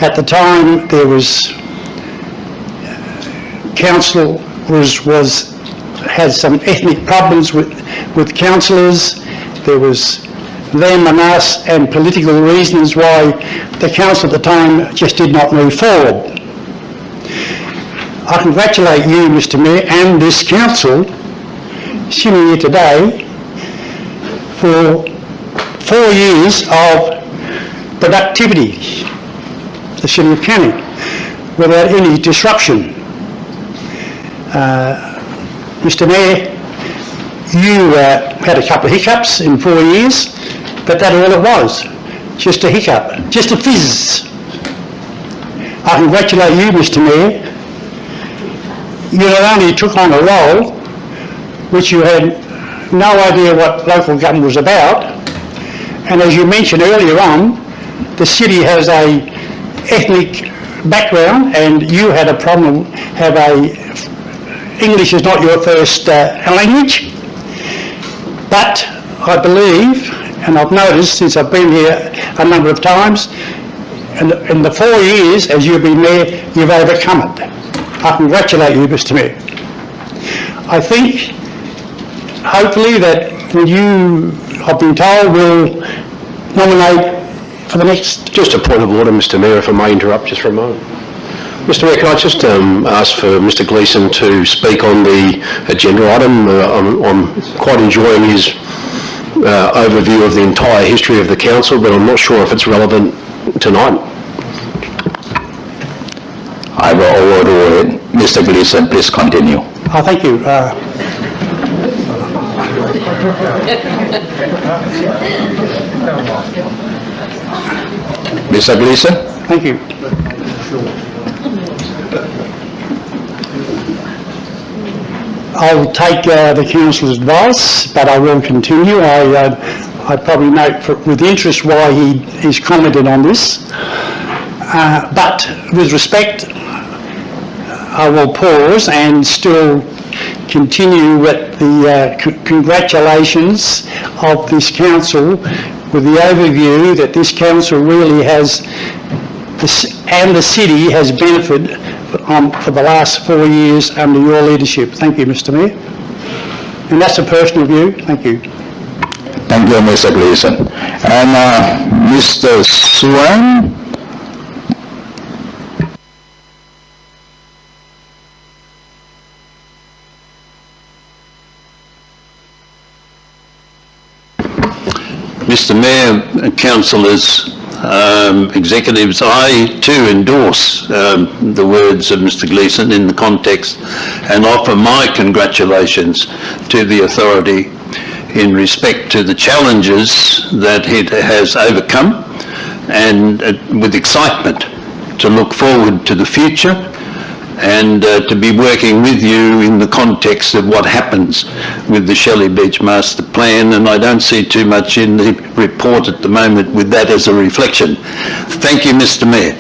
at the time, there was council had some ethnic problems with councillors. There was them and us and political reasons why the council at the time just did not move forward. I congratulate you, Mr. Mayor, and this council sitting here today for 4 years of productivity, the City of Canning, without any disruption. Mr. Mayor, you had a couple of hiccups in 4 years, but that's all it was, just a hiccup, just a fizz. I congratulate you, Mr. Mayor. You not only took on a role which you had no idea what local government was about, and as you mentioned earlier on, the city has a ethnic background, and you had a problem, English is not your first language, but I believe, and I've noticed since I've been here a number of times, in the 4 years as you've been there, you've overcome it. I congratulate you, Mr. Mayor. I think, hopefully, that when you, I've been told, will nominate for the next... Just a point of order, Mr. Mayor, if I may interrupt just for a moment. Mr. Mayor, can I just ask for Mr. Gleason to speak on the agenda item? I'm quite enjoying his overview of the entire history of the council, but I'm not sure if it's relevant tonight. I will overrule it. Mr. Gleason, please continue. Oh, thank you. Mr. Gleason? Thank you. I'll take the councillor's advice, but I will continue. I probably note with interest why he's commented on this. But with respect, I will pause and still continue with the congratulations of this council with the overview that this council really has, and the city has benefited for the last 4 years under your leadership. Thank you, Mr. Mayor. And that's a personal view. Thank you. Thank you, Mr. Gleason. And Mr. Swan? Mr. Mayor, councillors, executives, I too endorse the words of Mr Gleeson in the context and offer my congratulations to the authority in respect to the challenges that it has overcome, and with excitement to look forward to the future and to be working with you in the context of what happens with the Shelley Beach Master Plan, and I don't see too much in the report at the moment with that as a reflection. Thank you, Mr Mayor.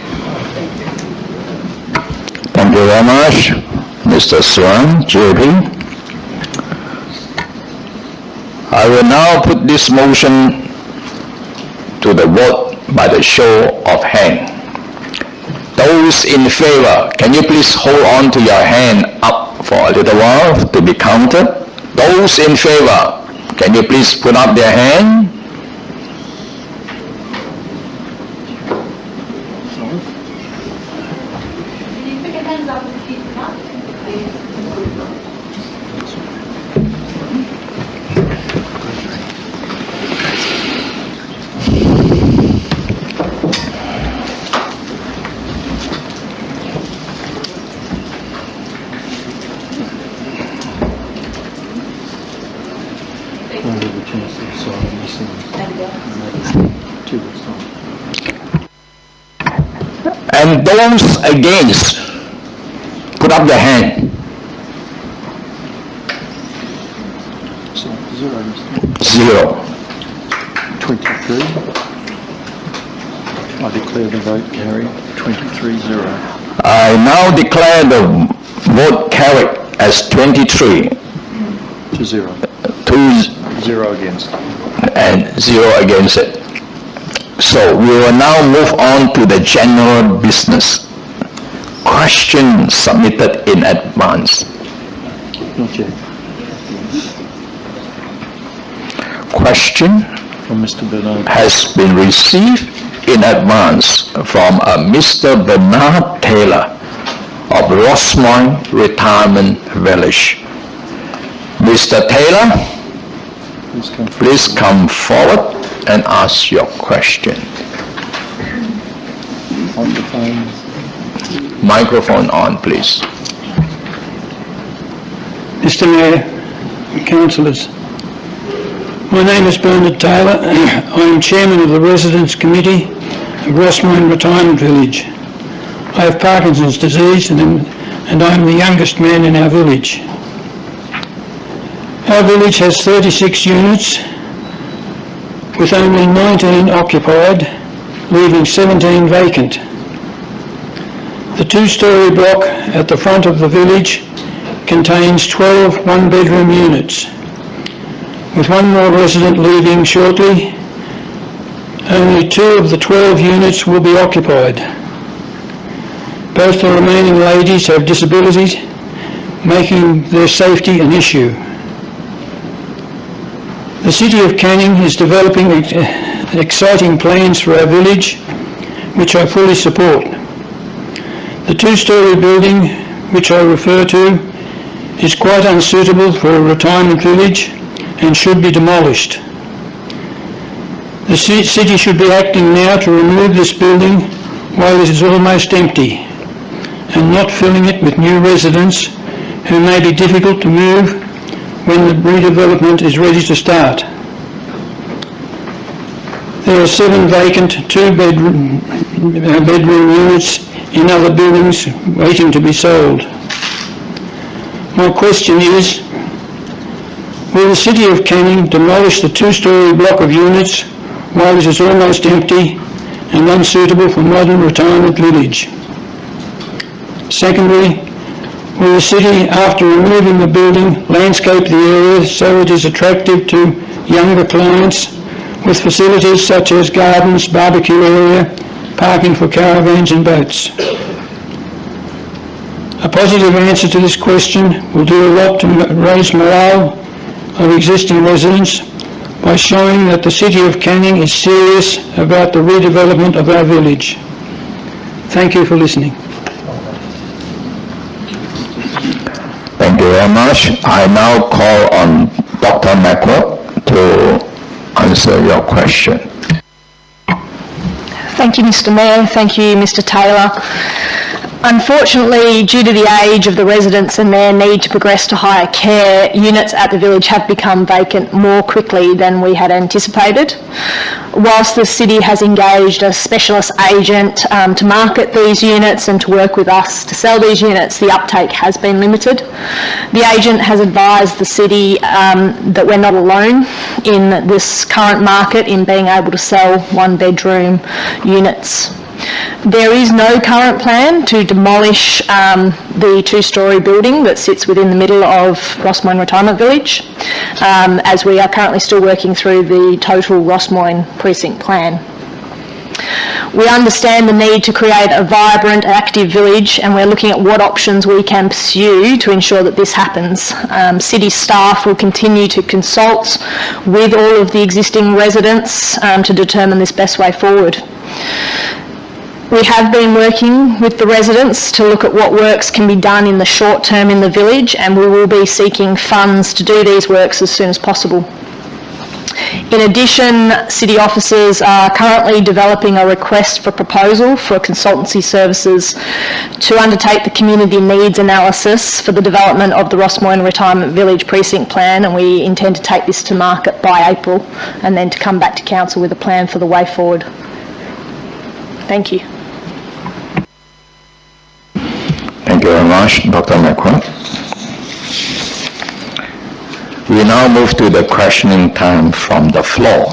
Thank you very much. Mr. Swan, JP. I will now put this motion to the vote by the show of hand. Those in favor, can you please hold on to your hand up for a little while to be counted? Those in favor, can you please put up their hand? And those against, put up their hand. Zero. 23. I declare the vote carried. 23-0. I now declare the vote carried as 23 to 0. To 0 against. And 0 against it. So we will now move on to the general business. Questions submitted in advance. Not yet. Question from Mr. Bernard has been received in advance from Mr. Bernard Taylor of Rossmoyne Retirement Village. Mr. Taylor, please come forward and ask your question. Microphone on, please. Mr. Mayor, Councillors, my name is Bernard Taylor. I am Chairman of the Residents Committee of Rossmoyne Retirement Village. I have Parkinson's disease and I am the youngest man in our village. Our village has 36 units with only 19 occupied, leaving 17 vacant. The two-storey block at the front of the village contains 12 one-bedroom units. With one more resident leaving shortly, only 2 of the 12 units will be occupied. Both the remaining ladies have disabilities, making their safety an issue. The City of Canning is developing exciting plans for our village, which I fully support. The two-storey building, which I refer to, is quite unsuitable for a retirement village and should be demolished. The city should be acting now to remove this building while it is almost empty and not filling it with new residents who may be difficult to move when the redevelopment is ready to start. There are 7 vacant 2-bedroom units in other buildings waiting to be sold. My question is, will the City of Canning demolish the 2-storey block of units while it is almost empty and unsuitable for modern retirement village? Secondly, will the City, after removing the building, landscape the area so it is attractive to younger clients with facilities such as gardens, barbecue area, parking for caravans and boats? A positive answer to this question will do a lot to raise morale of existing residents by showing that the City of Canning is serious about the redevelopment of our village. Thank you for listening. Thank you very much. I now call on Dr. McWorth to answer your question. Thank you, Mr Mayor. Thank you, Mr Taylor. Unfortunately, due to the age of the residents and their need to progress to higher care, units at the village have become vacant more quickly than we had anticipated. Whilst the city has engaged a specialist agent to market these units and to work with us to sell these units, the uptake has been limited. The agent has advised the city that we're not alone in this current market in being able to sell one-bedroom units. There is no current plan to demolish the two-storey building that sits within the middle of Rossmoyne Retirement Village, as we are currently still working through the total Rossmoyne precinct plan. We understand the need to create a vibrant, active village, and we're looking at what options we can pursue to ensure that this happens. City staff will continue to consult with all of the existing residents to determine this best way forward. We have been working with the residents to look at what works can be done in the short term in the village, and we will be seeking funds to do these works as soon as possible. In addition, city officers are currently developing a request for proposal for consultancy services to undertake the community needs analysis for the development of the Rossmoyne Retirement Village Precinct Plan, and we intend to take this to market by April and then to come back to Council with a plan for the way forward. Thank you. Thank you very much, Dr. McQueen. We now move to the questioning time from the floor.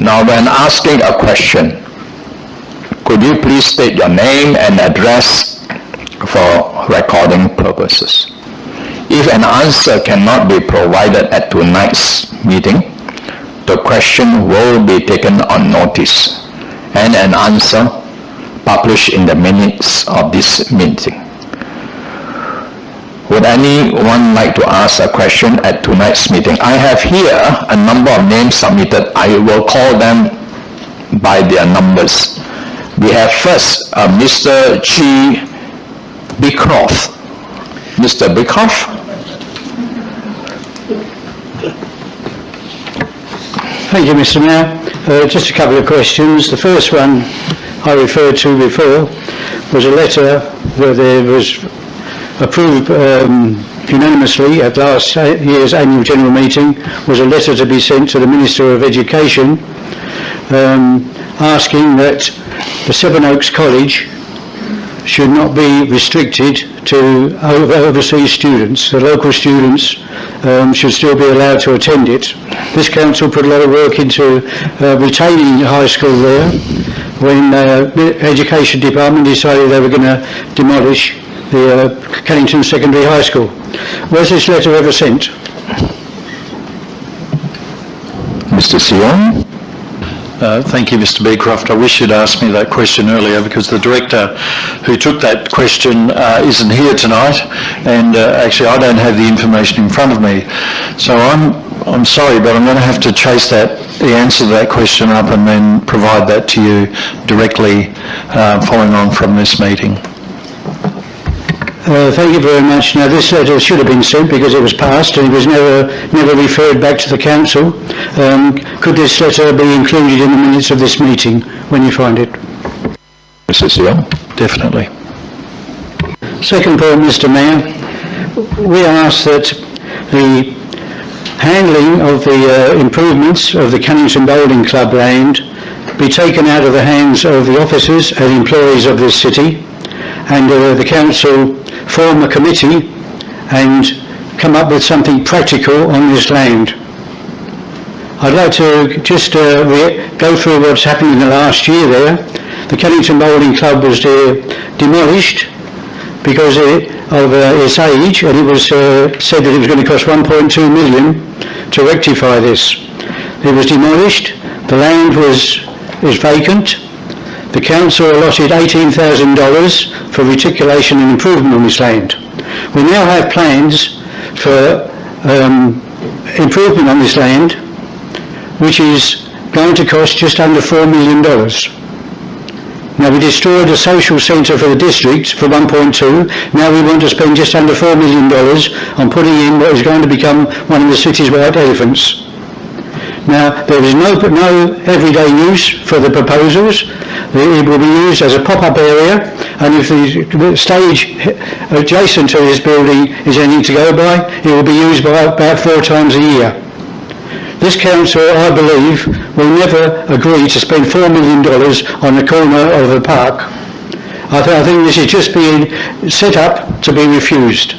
Now, when asking a question, could you please state your name and address for recording purposes? If an answer cannot be provided at tonight's meeting, the question will be taken on notice and an answer published in the minutes of this meeting. Would anyone like to ask a question at tonight's meeting? I have here a number of names submitted. I will call them by their numbers. We have first Mr. G. Beecroft. Mr. Beecroft? Thank you, Mr Mayor. Just a couple of questions. The first one I referred to before was a letter where there was approved unanimously at last year's annual general meeting, was a letter to be sent to the Minister of Education asking that the Sevenoaks College should not be restricted to overseas students. The local students should still be allowed to attend it. This council put a lot of work into retaining high school there when the Education Department decided they were going to demolish the Cannington Secondary High School. Was this letter ever sent? Mr. Sion? Thank you, Mr. Beecroft. I wish you'd asked me that question earlier because the director who took that question isn't here tonight, and actually I don't have the information in front of me. So I'm sorry, but I'm going to have to chase the answer to that question up and then provide that to you directly following on from this meeting. Thank you very much. Now, this letter should have been sent because it was passed and it was never referred back to the council. Could this letter be included in the minutes of this meeting when you find it? Mr. Sion? Definitely. Second point, Mr Mayor, we ask that the handling of the improvements of the Cannington Bowling Club land be taken out of the hands of the officers and employees of this city, and the council form a committee and come up with something practical on this land. I'd like to just go through what's happened in the last year there. The Cannington Bowling Club was demolished because of its age, and it was said that it was going to cost 1.2 million to rectify this. It was demolished, the land was vacant. The council allotted $18,000 for reticulation and improvement on this land. We now have plans for improvement on this land, which is going to cost just under $4 million. Now, we destroyed a social centre for the district for 1.2. Now we want to spend just under $4 million on putting in what is going to become one of the city's white elephants. Now, there is no everyday use for the proposals. It will be used as a pop-up area, and if the stage adjacent to this building is anything to go by, it will be used by about 4 times a year. This council, I believe, will never agree to spend $4 million on the corner of a park. I think this is just being set up to be refused.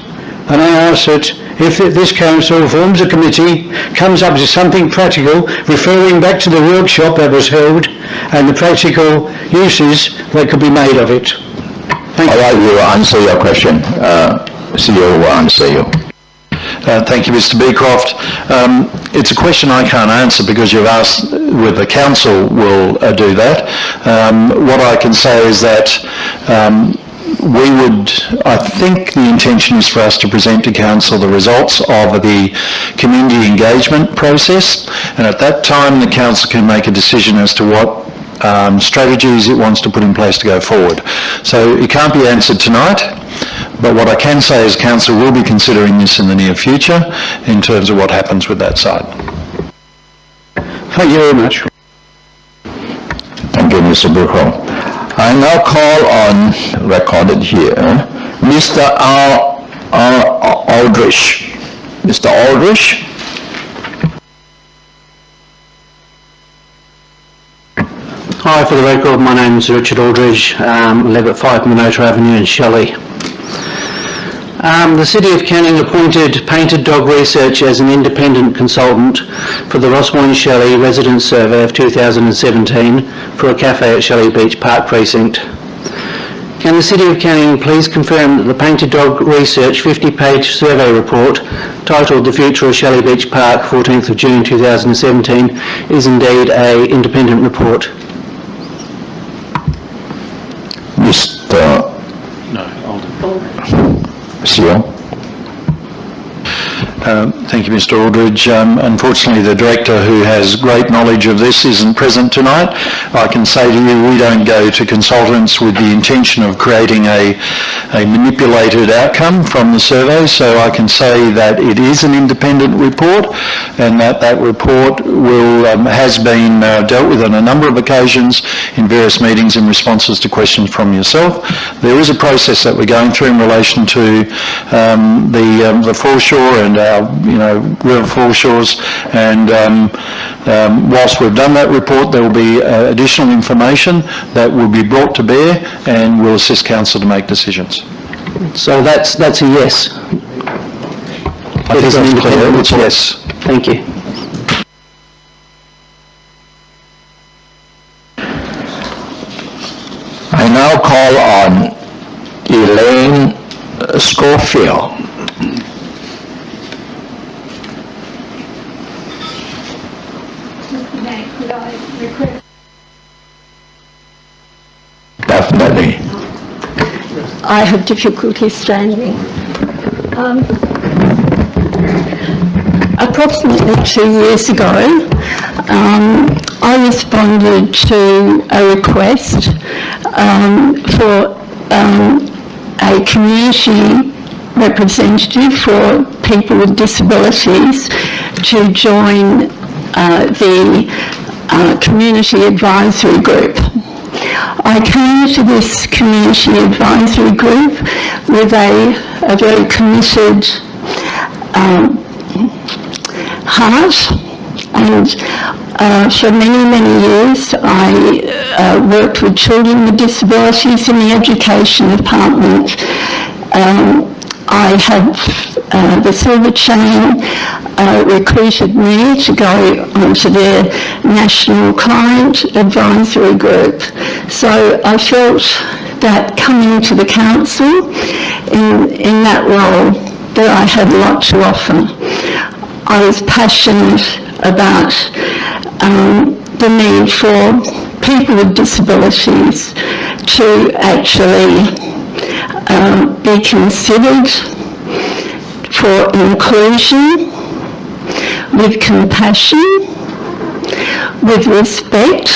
And I ask that if this council forms a committee, comes up with something practical, referring back to the workshop that was held and the practical uses that could be made of it. Thank you. All right, we will answer your question. CEO will answer you. Thank you, Mr. Beecroft. It's a question I can't answer because you've asked whether the council will do that. What I can say is that I think the intention is for us to present to council the results of the community engagement process, and at that time the council can make a decision as to what strategies it wants to put in place to go forward. So it can't be answered tonight, but what I can say is council will be considering this in the near future in terms of what happens with that site. Thank you very much. Thank you, Mr. Beecroft. I now call on, recorded here, Mr. Aldrich. Mr. Aldrich? Hi, for the record, my name is Richard Aldridge. I live at 5 Minota Avenue in Shelley. The City of Canning appointed Painted Dog Research as an independent consultant for the Rossmoyne Shelley Residence Survey of 2017 for a cafe at Shelley Beach Park Precinct. Can the City of Canning please confirm that the Painted Dog Research 50-page survey report titled The Future of Shelley Beach Park, 14th of June 2017 is indeed an independent report? Mr. CEO. Thank you, Mr. Aldridge. Unfortunately, the director, who has great knowledge of this, isn't present tonight. I can say to you, we don't go to consultants with the intention of creating a manipulated outcome from the survey, so I can say that it is an independent report, and that report has been dealt with on a number of occasions in various meetings in responses to questions from yourself. There is a process that we're going through in relation to the foreshore and our river foreshores, and whilst we've done that report, there will be additional information that will be brought to bear and will assist council to make decisions. So that's a yes. I think that's clear. It's yes. Thank you. I now call on Elaine Schofield. Definitely. I have difficulty standing. Approximately 2 years ago, I responded to a request for a community representative for people with disabilities to join the community advisory group. I came to this community advisory group with a very committed heart, and for many years I worked with children with disabilities in the education department. I have the Silver Chain recruited me to go onto their national client advisory group. So I felt that coming to the council in that role, that I had a lot to offer. I was passionate about the need for people with disabilities to actually be considered for inclusion, with compassion, with respect,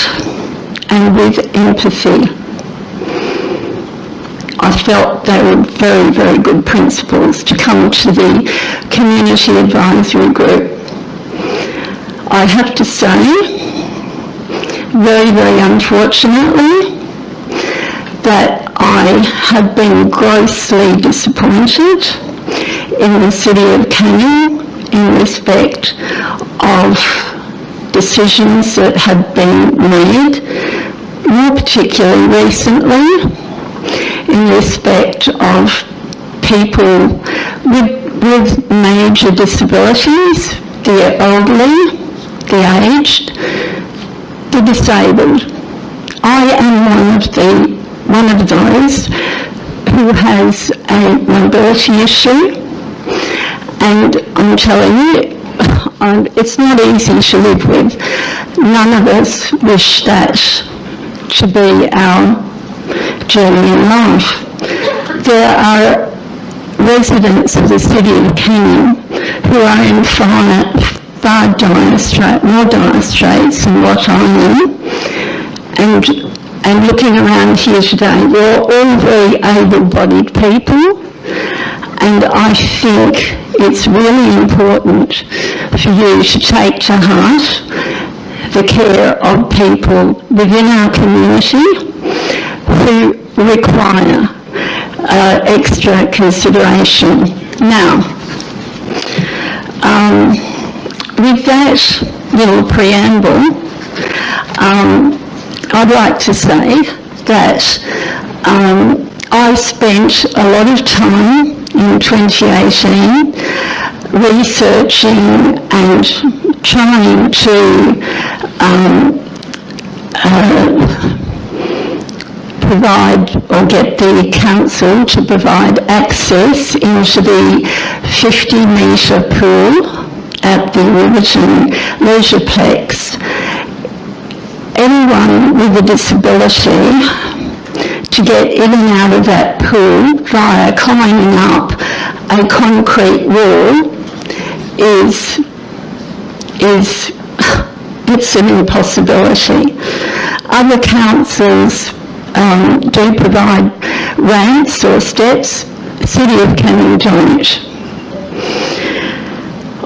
and with empathy. I felt they were very good principles to come to the community advisory group. I have to say, very, very unfortunately, that I have been grossly disappointed in the City of Canning in respect of decisions that have been made, more particularly recently, in respect of people with major disabilities, the elderly, the aged, the disabled. I am one of those who has a mobility issue, and I'm telling you, it's not easy to live with. None of us wish that to be our journey in life. There are residents of the City of Canning who are in far more dire straits than what I am. And looking around here today, we're all very able-bodied people, and I think it's really important for you to take to heart the care of people within our community who require extra consideration. Now, with that little preamble, I'd like to say that I spent a lot of time in 2018 researching and trying to provide or get the council to provide access into the 50-metre pool at the Riverton Leisureplex. Anyone with a disability to get in and out of that pool via climbing up a concrete wall it's an impossibility. Other councils do provide ramps or steps. City of Canning don't.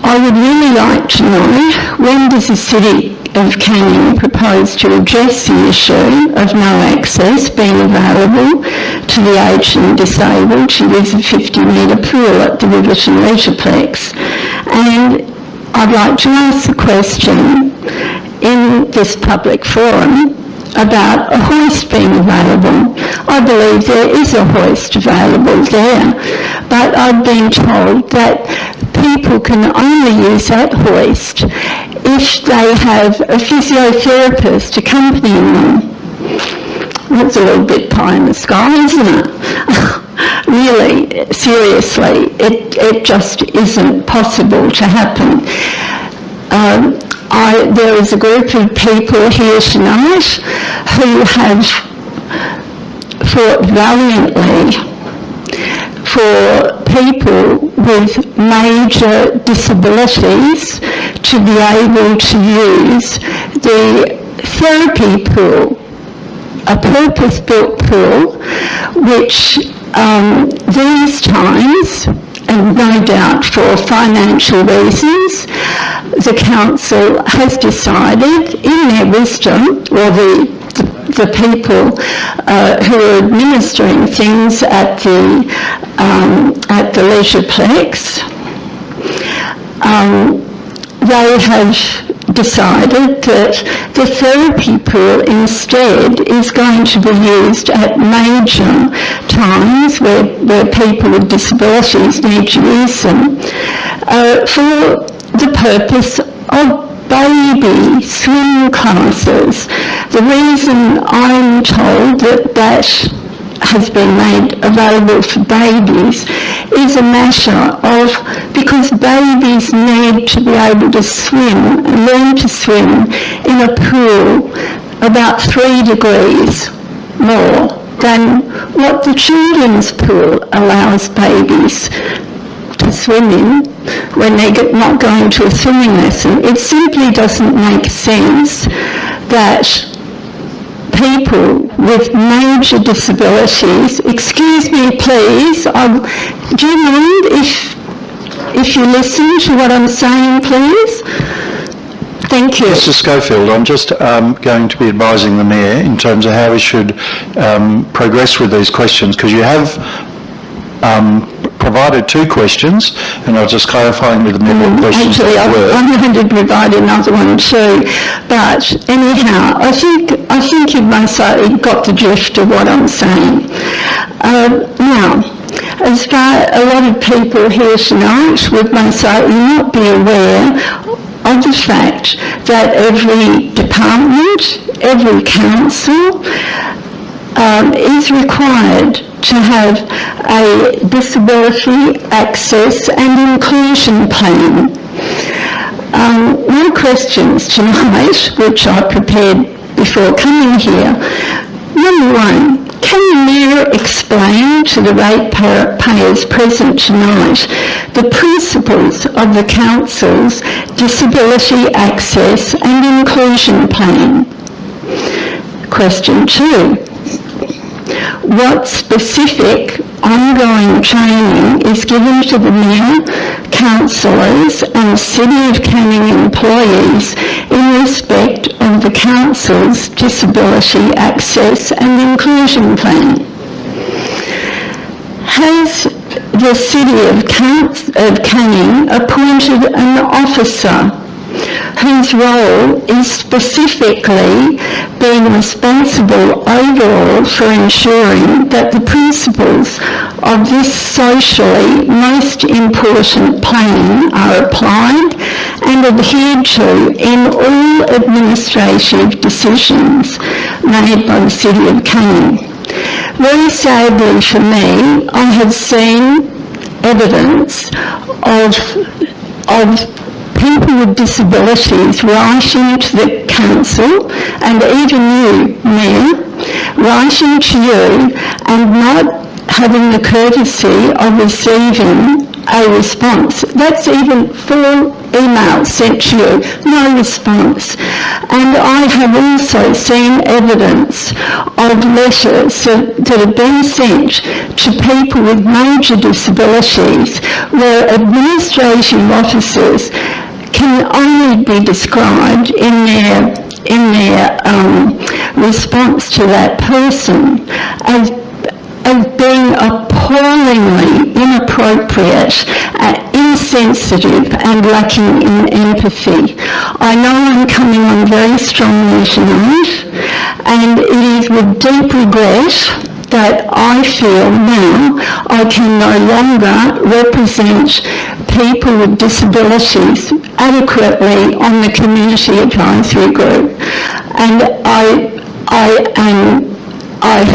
I would really like to know, when does the City of Canning propose to address the issue of no access being available to the aged and disabled to use a 50-metre pool at the Riverton Leisureplex? And I'd like to ask the question in this public forum about a hoist being available. I believe there is a hoist available there, but I've been told that people can only use that hoist if they have a physiotherapist accompanying them. That's a little bit pie in the sky, isn't it? Really, seriously, it just isn't possible to happen. There is a group of people here tonight who have fought valiantly for people with major disabilities to be able to use the therapy pool, a purpose-built pool, which these times, and no doubt for financial reasons, the council has decided in their wisdom, or the people who are administering things at the Leisureplex, they have decided that the therapy pool instead is going to be used at major times where people with disabilities need to use them for the purpose of baby swim classes. The reason I'm told that has been made available for babies is a matter of because babies need to be able to swim, learn to swim in a pool about 3 degrees more than what the children's pool allows babies to swim in when they're not going to a swimming lesson. It simply doesn't make sense that people with major disabilities, excuse me please, do you mind if you listen to what I'm saying please? Thank you. Mr Schofield, I'm just going to be advising the Mayor in terms of how we should progress with these questions, because you have provided 2 questions, and I was just clarifying with the Mayor what questions Actually, were. I'm going to provide another one too, but anyhow, I think you've most likely got the drift of what I'm saying. Now, as far a lot of people here tonight would most likely not be aware of the fact that every department, every council is required to have a disability access and inclusion plan. My questions tonight, which I prepared before coming here, number 1, can the Mayor explain to the ratepayers present tonight the principles of the Council's Disability Access and Inclusion Plan? Question 2. What specific ongoing training is given to the Mayor, councillors and City of Canning employees in respect of the Council's Disability Access and Inclusion Plan? Has the City of Canning appointed an officer whose role is specifically being responsible overall for ensuring that the principles of this socially most important plan are applied and adhered to in all administrative decisions made by the City of Canning? Very sadly for me, I have seen evidence of people with disabilities writing to the council, and even you, Mayor, writing to you and not having the courtesy of receiving a response. That's even 4 emails sent to you, no response. And I have also seen evidence of letters that have been sent to people with major disabilities where administrative officers can only be described in their response to that person as being appallingly inappropriate, insensitive and lacking in empathy. I know I'm coming on very strongly tonight, and it is with deep regret that I feel now I can no longer represent people with disabilities adequately on the Community Advisory Group. And I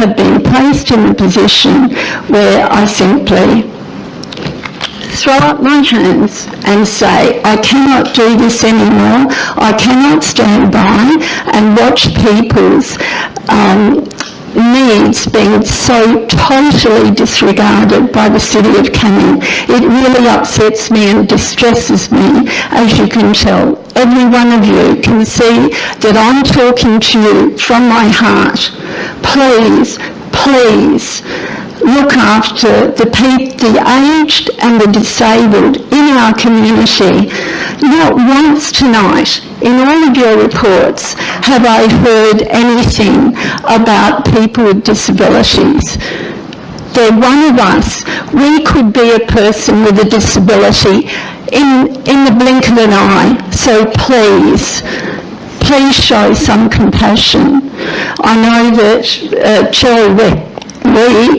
have been placed in a position where I simply throw up my hands and say, I cannot do this anymore. I cannot stand by and watch people's needs being so totally disregarded by the City of Canning. It really upsets me and distresses me, as you can tell. Every one of you can see that I'm talking to you from my heart. Please, please, look after the aged and the disabled in our community. Not once tonight in all of your reports have I heard anything about people with disabilities. They're one of us. We could be a person with a disability in the blink of an eye. So please show some compassion. I know that Cherry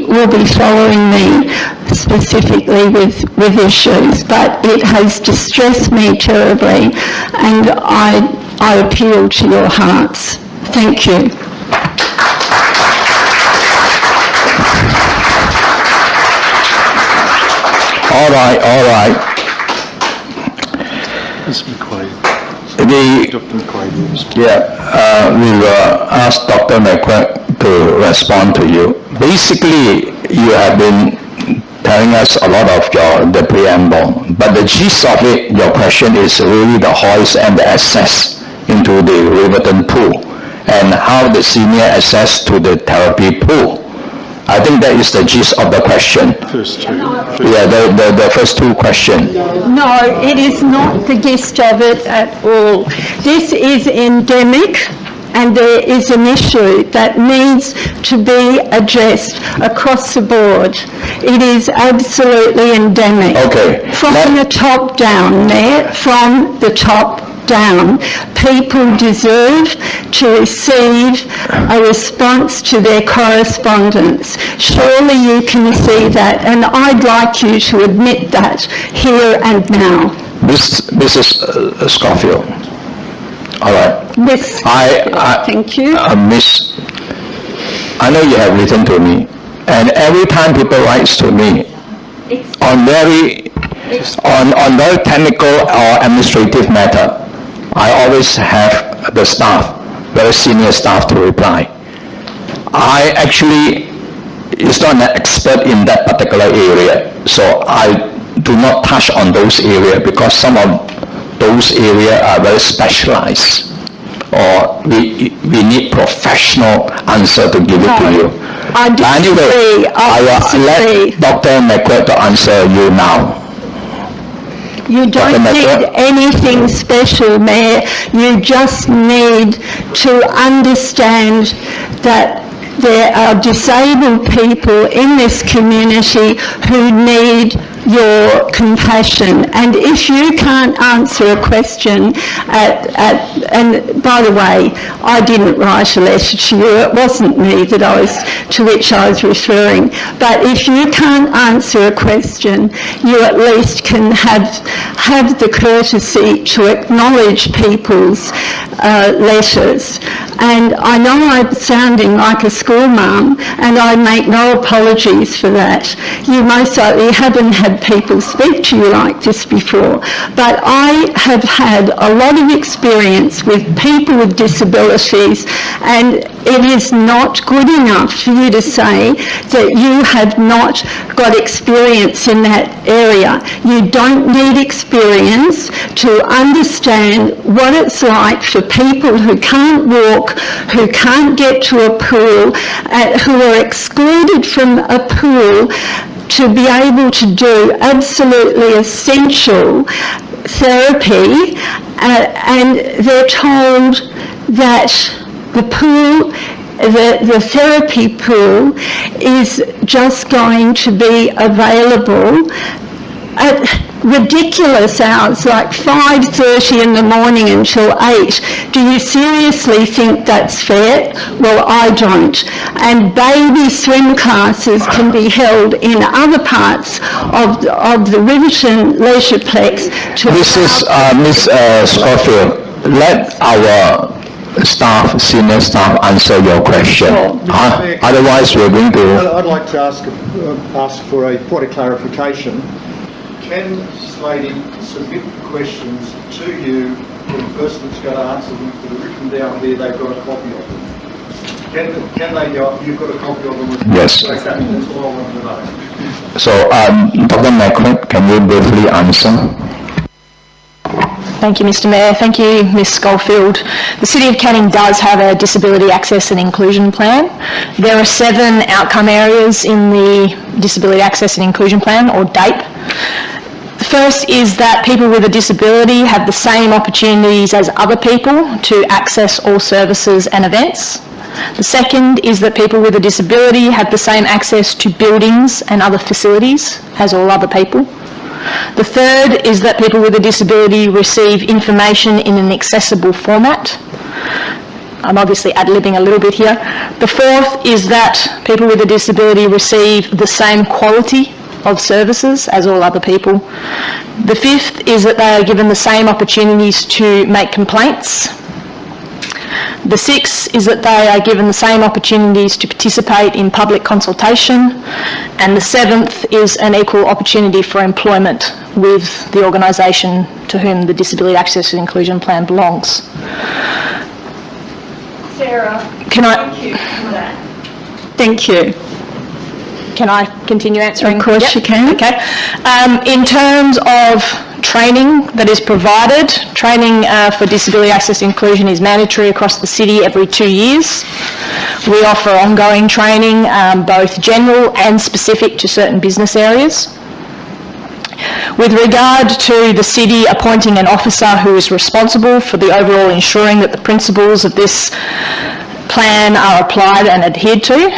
will be following me specifically with issues, but it has distressed me terribly, and I appeal to your hearts. Thank you. All right. Ms. McQuaid. We will ask Dr. McQuaid to respond to you. Basically, you have been telling us a lot of the preamble, but the gist of it, your question is really the hoist and the access into the Riverton pool and how the senior access to the therapy pool. I think that is the gist of the question. First two. Yeah, the first two questions. No, it is not the gist of it at all. This is endemic, and there is an issue that needs to be addressed across the board. It is absolutely endemic. Okay. From the top down, Mayor, from the top down. People deserve to receive a response to their correspondence. Surely you can see that, and I'd like you to admit that here and now. Mrs. Schofield. All right. Miss, thank you. Miss, I know you have written to me, and every time people write to me on very technical or administrative matter, I always have the staff, very senior staff, to reply. I actually is not an expert in that particular area, so I do not touch on those areas because some of those areas are very specialized, or we need professional answer to give it to you. I disagree. Anyway, I will let Dr. McQuaid to answer you now. You don't need anything special, Mayor. You just need to understand that there are disabled people in this community who need your compassion. And if you can't answer a question and by the way, I didn't write a letter to you, it wasn't me to which I was referring, but if you can't answer a question, you at least can have the courtesy to acknowledge people's letters. And I know I'm sounding like a school mum, and I make no apologies for that. You most likely haven't had people speak to you like this before, but I have had a lot of experience with people with disabilities, and it is not good enough for you to say that you have not got experience in that area. You don't need experience to understand what it's like for people who can't walk, who can't get to a pool, who are excluded from a pool, to be able to do absolutely essential therapy, and they're told that the pool, the therapy pool is just going to be available at ridiculous hours, like 5:30 in the morning until 8. Do you seriously think that's fair? Well, I don't. And baby swim classes can be held in other parts of the Riverton Leisureplex. Miss Schofield, let our senior staff answer your question. Otherwise, we're going to... I'd like to ask for a point of clarification. Can this lady submit questions to you, the person that's going to answer them, that are written down here, they've got a copy of them? Can they go, you've got a copy of them? Yes. Okay, that's all I wanted to know. So, Dr. McQuaid, can you briefly answer? Thank you, Mr. Mayor. Thank you, Ms. Schofield. The City of Canning does have a Disability Access and Inclusion Plan. There are 7 outcome areas in the Disability Access and Inclusion Plan, or DAPE. The first is that people with a disability have the same opportunities as other people to access all services and events. The second is that people with a disability have the same access to buildings and other facilities as all other people. The third is that people with a disability receive information in an accessible format. I'm obviously ad-libbing a little bit here. The fourth is that people with a disability receive the same quality of services as all other people. The fifth is that they are given the same opportunities to make complaints. The sixth is that they are given the same opportunities to participate in public consultation. And the seventh is an equal opportunity for employment with the organisation to whom the Disability Access and Inclusion Plan belongs. Sarah, can I... thank you for that. Thank you. Can I continue answering? Of course you can. Okay. In terms of training that is provided. Training for disability access inclusion is mandatory across the city every 2 years. We offer ongoing training, both general and specific to certain business areas. With regard to the city appointing an officer who is responsible for the overall ensuring that the principles of this plan are applied and adhered to,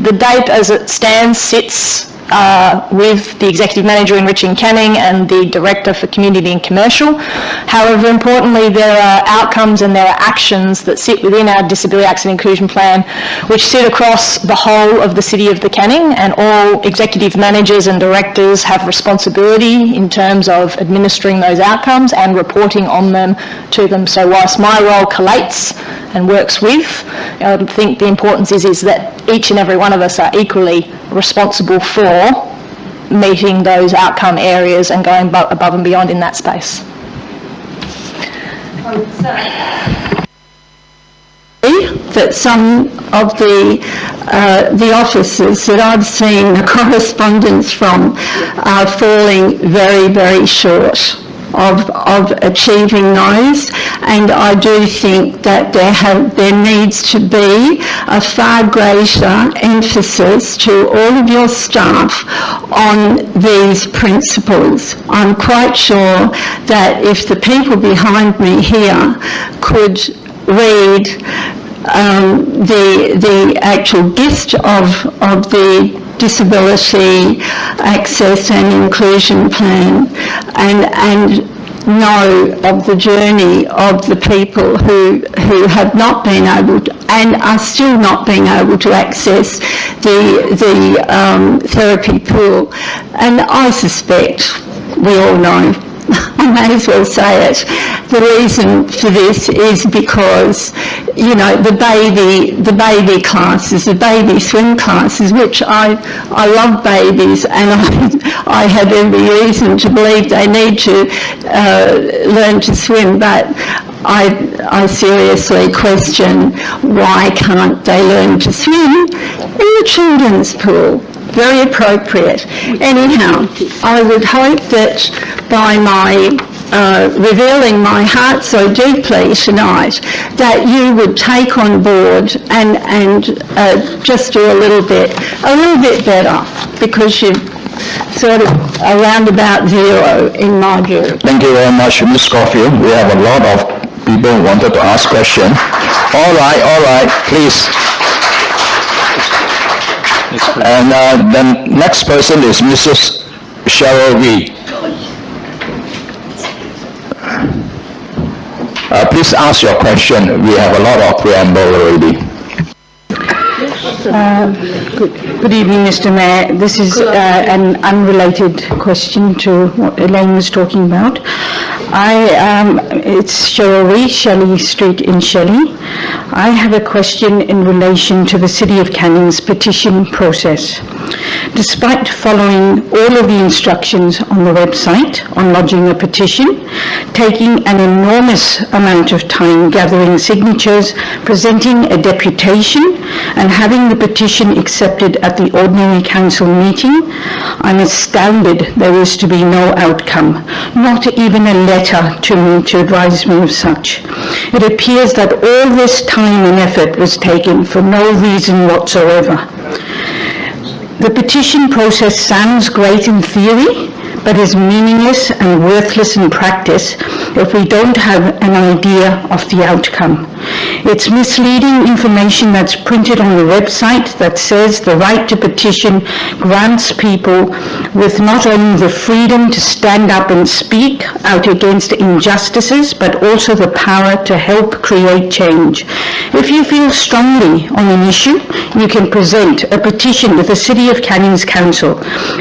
the DAPE as it stands sits with the Executive Manager in Richard Canning and the Director for Community and Commercial. However, importantly, there are outcomes and there are actions that sit within our Disability Access and Inclusion Plan which sit across the whole of the City of the Canning, and all Executive Managers and Directors have responsibility in terms of administering those outcomes and reporting on them to them. So whilst my role collates and works with, I think the importance is that each and every one of us are equally responsible for meeting those outcome areas and going above and beyond in that space. I would say that some of the officers that I've seen the correspondence from are falling very, very short of achieving those, and I do think that there needs to be a far greater emphasis to all of your staff on these principles. I'm quite sure that if the people behind me here could read the actual gist of the Disability Access and Inclusion Plan and know of the journey of the people who have not been able to and are still not being able to access the therapy pool. And I suspect, we all know, I may as well say it, the reason for this is because, you know, the baby classes, the baby swim classes, which I love babies, and I have every reason to believe they need to learn to swim, but I seriously question why can't they learn to swim in the children's pool. Very appropriate. Anyhow, I would hope that by my revealing my heart so deeply tonight, that you would take on board and just do a little bit better, because you're sort of around about zero in my view. Thank you very much, Ms. Scofield. We have a lot of people who wanted to ask questions. All right, please. And the next person is Mrs. Cheryl Wee. Please ask your question. We have a lot of preamble already. Good evening, Mr. Mayor. This is an unrelated question to what Elaine was talking about. It's Cheryl Wee, Shelley Street in Shelley. I have a question in relation to the City of Canning's petition process. Despite following all of the instructions on the website on lodging a petition, taking an enormous amount of time gathering signatures, presenting a deputation, and having the petition accepted at the ordinary council meeting, I'm astounded there is to be no outcome, not even a letter to me to advise me of such. It appears that all this time and effort was taken for no reason whatsoever. The petition process sounds great in theory, but is meaningless and worthless in practice if we don't have an idea of the outcome. It's misleading information that's printed on the website that says the right to petition grants people with not only the freedom to stand up and speak out against injustices, but also the power to help create change. If you feel strongly on an issue, you can present a petition with the City of Canning's Council.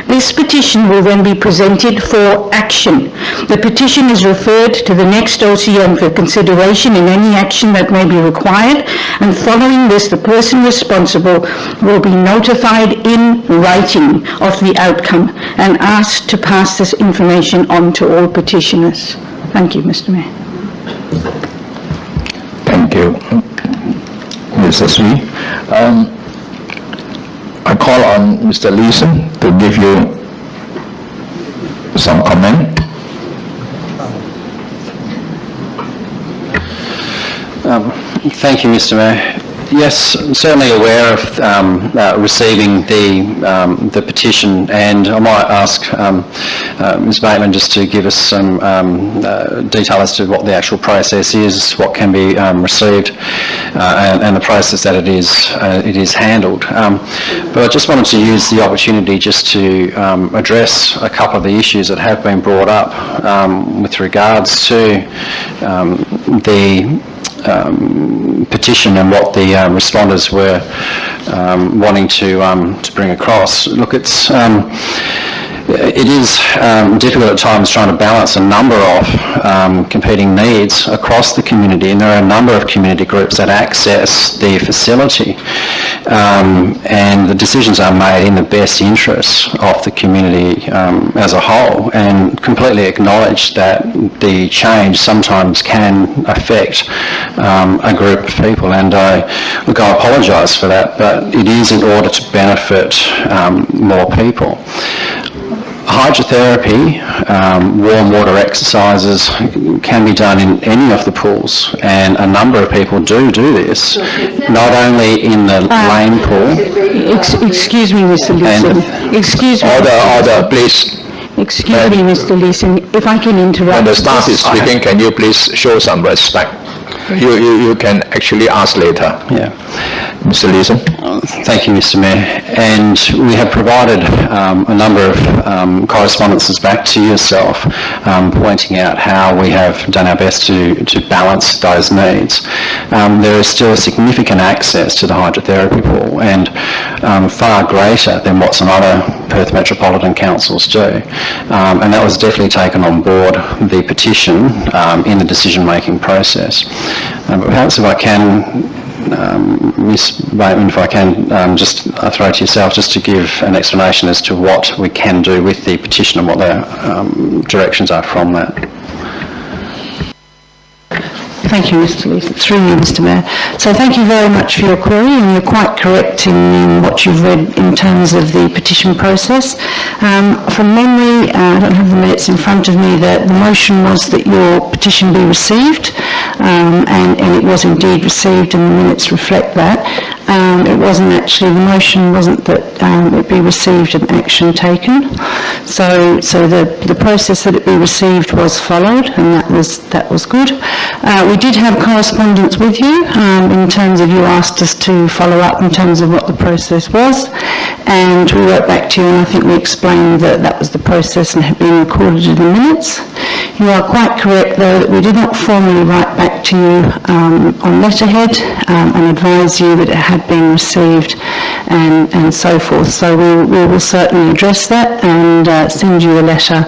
This petition will then be presented for action. The petition is referred to the next OCM for consideration in any action that may be required, and following this, the person responsible will be notified in writing of the outcome and asked to pass this information on to all petitioners. Thank you, Mr. Mayor. Thank you, Mrs. Wee. I call on Mr. Leeson to give you some comment. Thank you, Mr. Mayor. Yes, certainly aware of receiving the petition, and I might ask Ms. Bateman just to give us some detail as to what the actual process is, what can be received, and the process that it is handled. But I just wanted to use the opportunity just to address a couple of the issues that have been brought up with regards to the petition and what the responders were wanting to bring across. Look, it is difficult at times trying to balance a number of competing needs across the community, and there are a number of community groups that access the facility, and the decisions are made in the best interests of the community as a whole, and completely acknowledge that the change sometimes can affect a group of people, and I apologise for that, but it is in order to benefit more people. Hydrotherapy, warm water exercises can be done in any of the pools, and a number of people do this, not only in the lane pool. Excuse me, Mr. Leeson. Excuse me. Order, please. Excuse me, Mr. Leeson, if I can interrupt. When the staff is speaking, can you please show some respect? You can actually ask later. Yeah. Mr. Leeson. Thank you, Mr. Mayor. And we have provided a number of correspondences back to yourself pointing out how we have done our best to balance those needs. There is still significant access to the hydrotherapy pool, and far greater than what some other Perth Metropolitan Councils do. And that was definitely taken on board, the petition, in the decision-making process. Perhaps if I can, Ms. Bateman, if I can just throw to yourself just to give an explanation as to what we can do with the petition and what the directions are from that. Thank you, Mr. Leeson. Through you, Mr. Mayor. So thank you very much for your query, and you're quite correct in what you've read in terms of the petition process. From memory, I don't have the minutes in front of me, the motion was that your petition be received, and it was indeed received, and the minutes reflect that. It wasn't actually, the motion wasn't that it be received and action taken. So the process that it be received was followed, and that was good. We did have correspondence with you in terms of you asked us to follow up in terms of what the process was, and we wrote back to you, and I think we explained that that was the process and had been recorded in the minutes. You are quite correct, though, that we did not formally write back to you on letterhead and advise you that it had been received and so forth. So we will certainly address that and send you a letter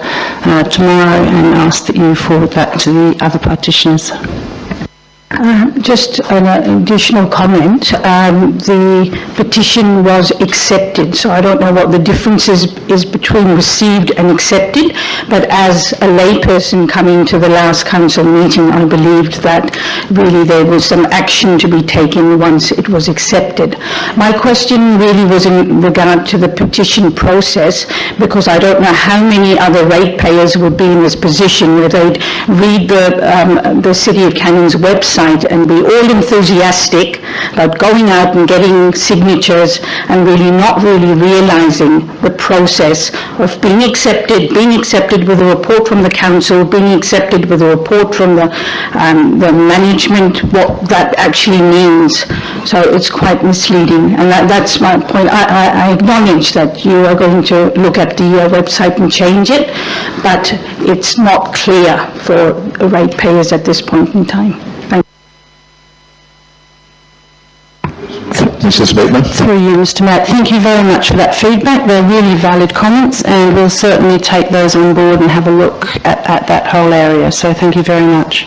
tomorrow and ask that you forward that to the other practitioners. Just an additional comment. The petition was accepted, so I don't know what the difference is between received and accepted, but as a layperson coming to the last council meeting, I believed that really there was some action to be taken once it was accepted. My question really was in regard to the petition process, because I don't know how many other ratepayers would be in this position where they'd read the City of Canning's website and be all enthusiastic about going out and getting signatures and really not really realising the process of being accepted with a report from the council, being accepted with a report from the management, what that actually means. So it's quite misleading, and that's my point. I acknowledge that you are going to look at the website and change it, but it's not clear for ratepayers at this point in time. Thank you. Mrs. Bateman. Through you, Mr. Mayor. Thank you very much for that feedback. They're really valid comments, and we'll certainly take those on board and have a look at that whole area. So thank you very much.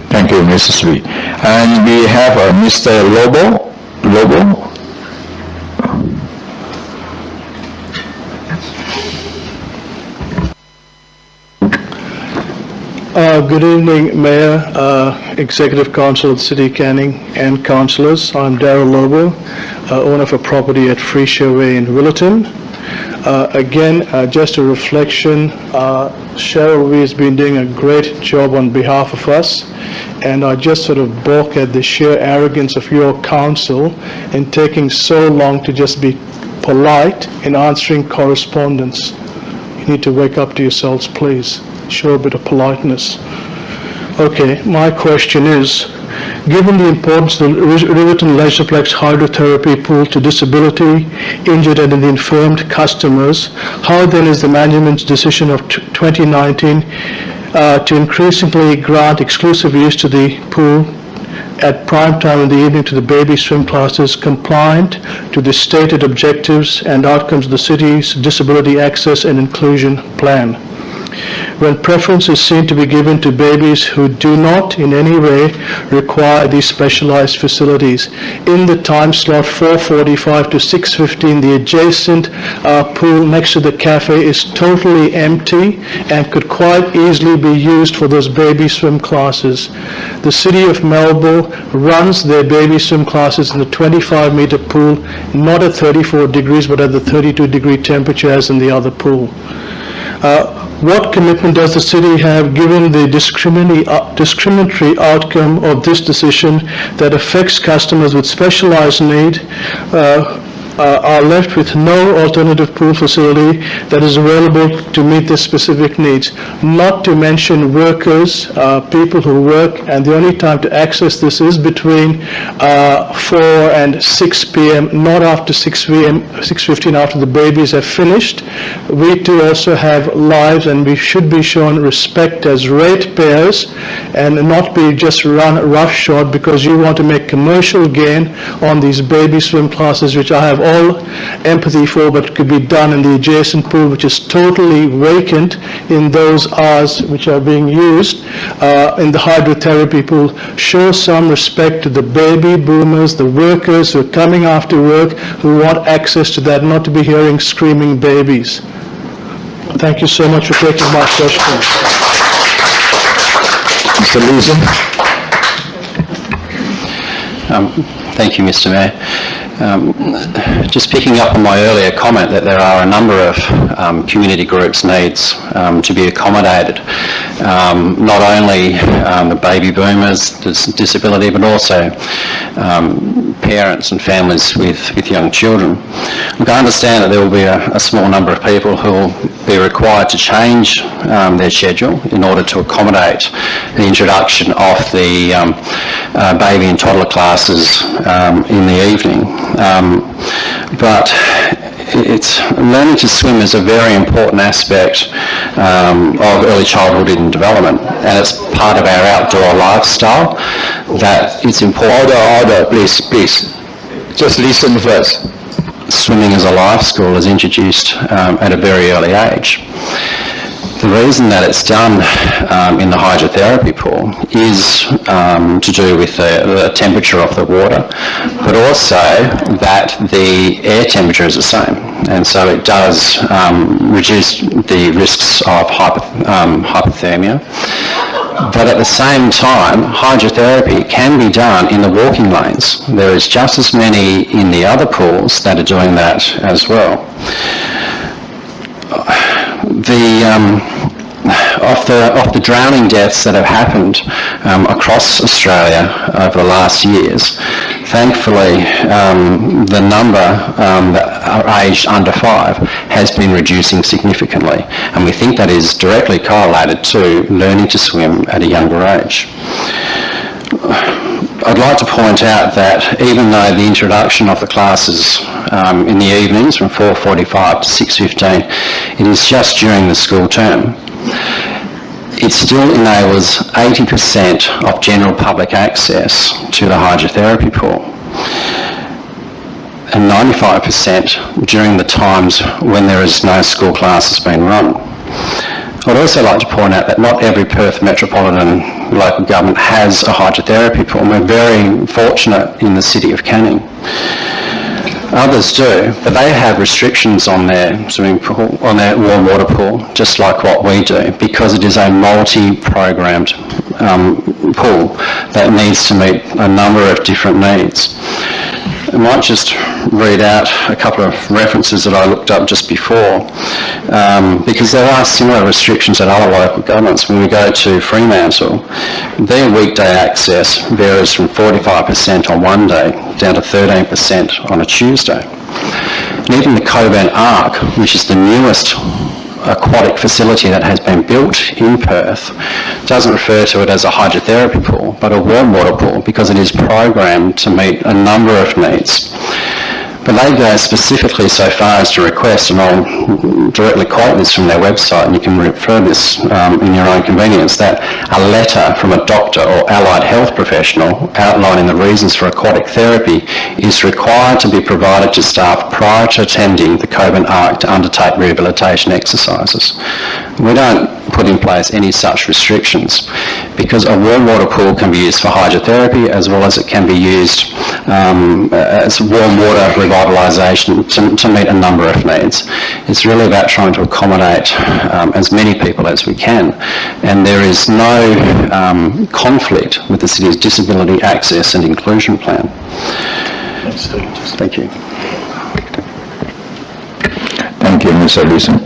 Thank you, Mrs. Lee. And we have Mr. Lobo. Good evening, Mayor, Executive Council of the City of Canning, and councillors. I'm Darryl Lobo, owner of a property at Freesia Way in Willerton. Again, just a reflection, Cheryl has been doing a great job on behalf of us, and I just sort of balk at the sheer arrogance of your council in taking so long to just be polite in answering correspondence. You need to wake up to yourselves, please. Show a bit of politeness. Okay, my question is, given the importance of the Riverton Laserplex hydrotherapy pool to disability, injured and infirmed customers, how then is the management's decision of 2019 to increasingly grant exclusive use to the pool at prime time in the evening to the baby swim classes compliant to the stated objectives and outcomes of the city's disability access and inclusion plan? When preference is seen to be given to babies who do not in any way require these specialized facilities. In the time slot 4:45 to 6:15, the adjacent pool next to the cafe is totally empty and could quite easily be used for those baby swim classes. The City of Melbourne runs their baby swim classes in the 25-meter pool, not at 34 degrees, but at the 32-degree temperature as in the other pool. What commitment does the city have given the discriminatory outcome of this decision that affects customers with specialized need are left with no alternative pool facility that is available to meet their specific needs? Not to mention workers, people who work, and the only time to access this is between 4 and 6 p.m., not after 6:15 after the babies have finished. We too also have lives, and we should be shown respect as ratepayers and not be just run roughshod because you want to make commercial gain on these baby swim classes, which I have all empathy for, but could be done in the adjacent pool, which is totally vacant in those hours which are being used in the hydrotherapy pool. Show some respect to the baby boomers, the workers who are coming after work, who want access to that, not to be hearing screaming babies. Thank you so much for taking my question. Mr. Leeson. Thank you, Mr. Mayor. Just picking up on my earlier comment that there are a number of community groups' needs to be accommodated. Not only the baby boomers, disability, but also parents and families with young children. Look, I understand that there will be a small number of people who will be required to change their schedule in order to accommodate the introduction of the baby and toddler classes in the evening. But it's learning to swim is a very important aspect of early childhood and development, and it's part of our outdoor lifestyle that it's important. Order, please. Just listen first. Swimming as a life skill is introduced at a very early age. The reason that it's done in the hydrotherapy pool is to do with the temperature of the water, but also that the air temperature is the same, and so it does reduce the risks of hypothermia. But at the same time, hydrotherapy can be done in the walking lanes. There is just as many in the other pools that are doing that as well. Of the drowning deaths that have happened across Australia over the last years, thankfully the number that are aged under 5 has been reducing significantly, and we think that is directly correlated to learning to swim at a younger age. I'd like to point out that even though the introduction of the classes in the evenings from 4:45 to 6:15, it is just during the school term, it still enables 80% of general public access to the hydrotherapy pool, and 95% during the times when there is no school classes being run. I'd also like to point out that not every Perth metropolitan local government has a hydrotherapy pool. We're very fortunate in the City of Canning. Others do, but they have restrictions on their swimming pool, on their warm water pool, just like what we do, because it is a multi-programmed pool that needs to meet a number of different needs. I might just read out a couple of references that I looked up just before, because there are similar restrictions at other local governments. When we go to Fremantle, their weekday access varies from 45% on one day down to 13% on a Tuesday. And even the Coburn Arc, which is the newest aquatic facility that has been built in Perth, doesn't refer to it as a hydrotherapy pool, but a warm water pool, because it is programmed to meet a number of needs. But they go specifically so far as to request, and I'll directly quote this from their website, and you can refer this in your own convenience, that a letter from a doctor or allied health professional outlining the reasons for aquatic therapy is required to be provided to staff prior to attending the Coburn Arc to undertake rehabilitation exercises. We don't put in place any such restrictions, because a warm water pool can be used for hydrotherapy as well as it can be used as warm water revitalisation to meet a number of needs. It's really about trying to accommodate as many people as we can, and there is no conflict with the city's disability access and inclusion plan. Thank you. Thank you, Mr. Leeson.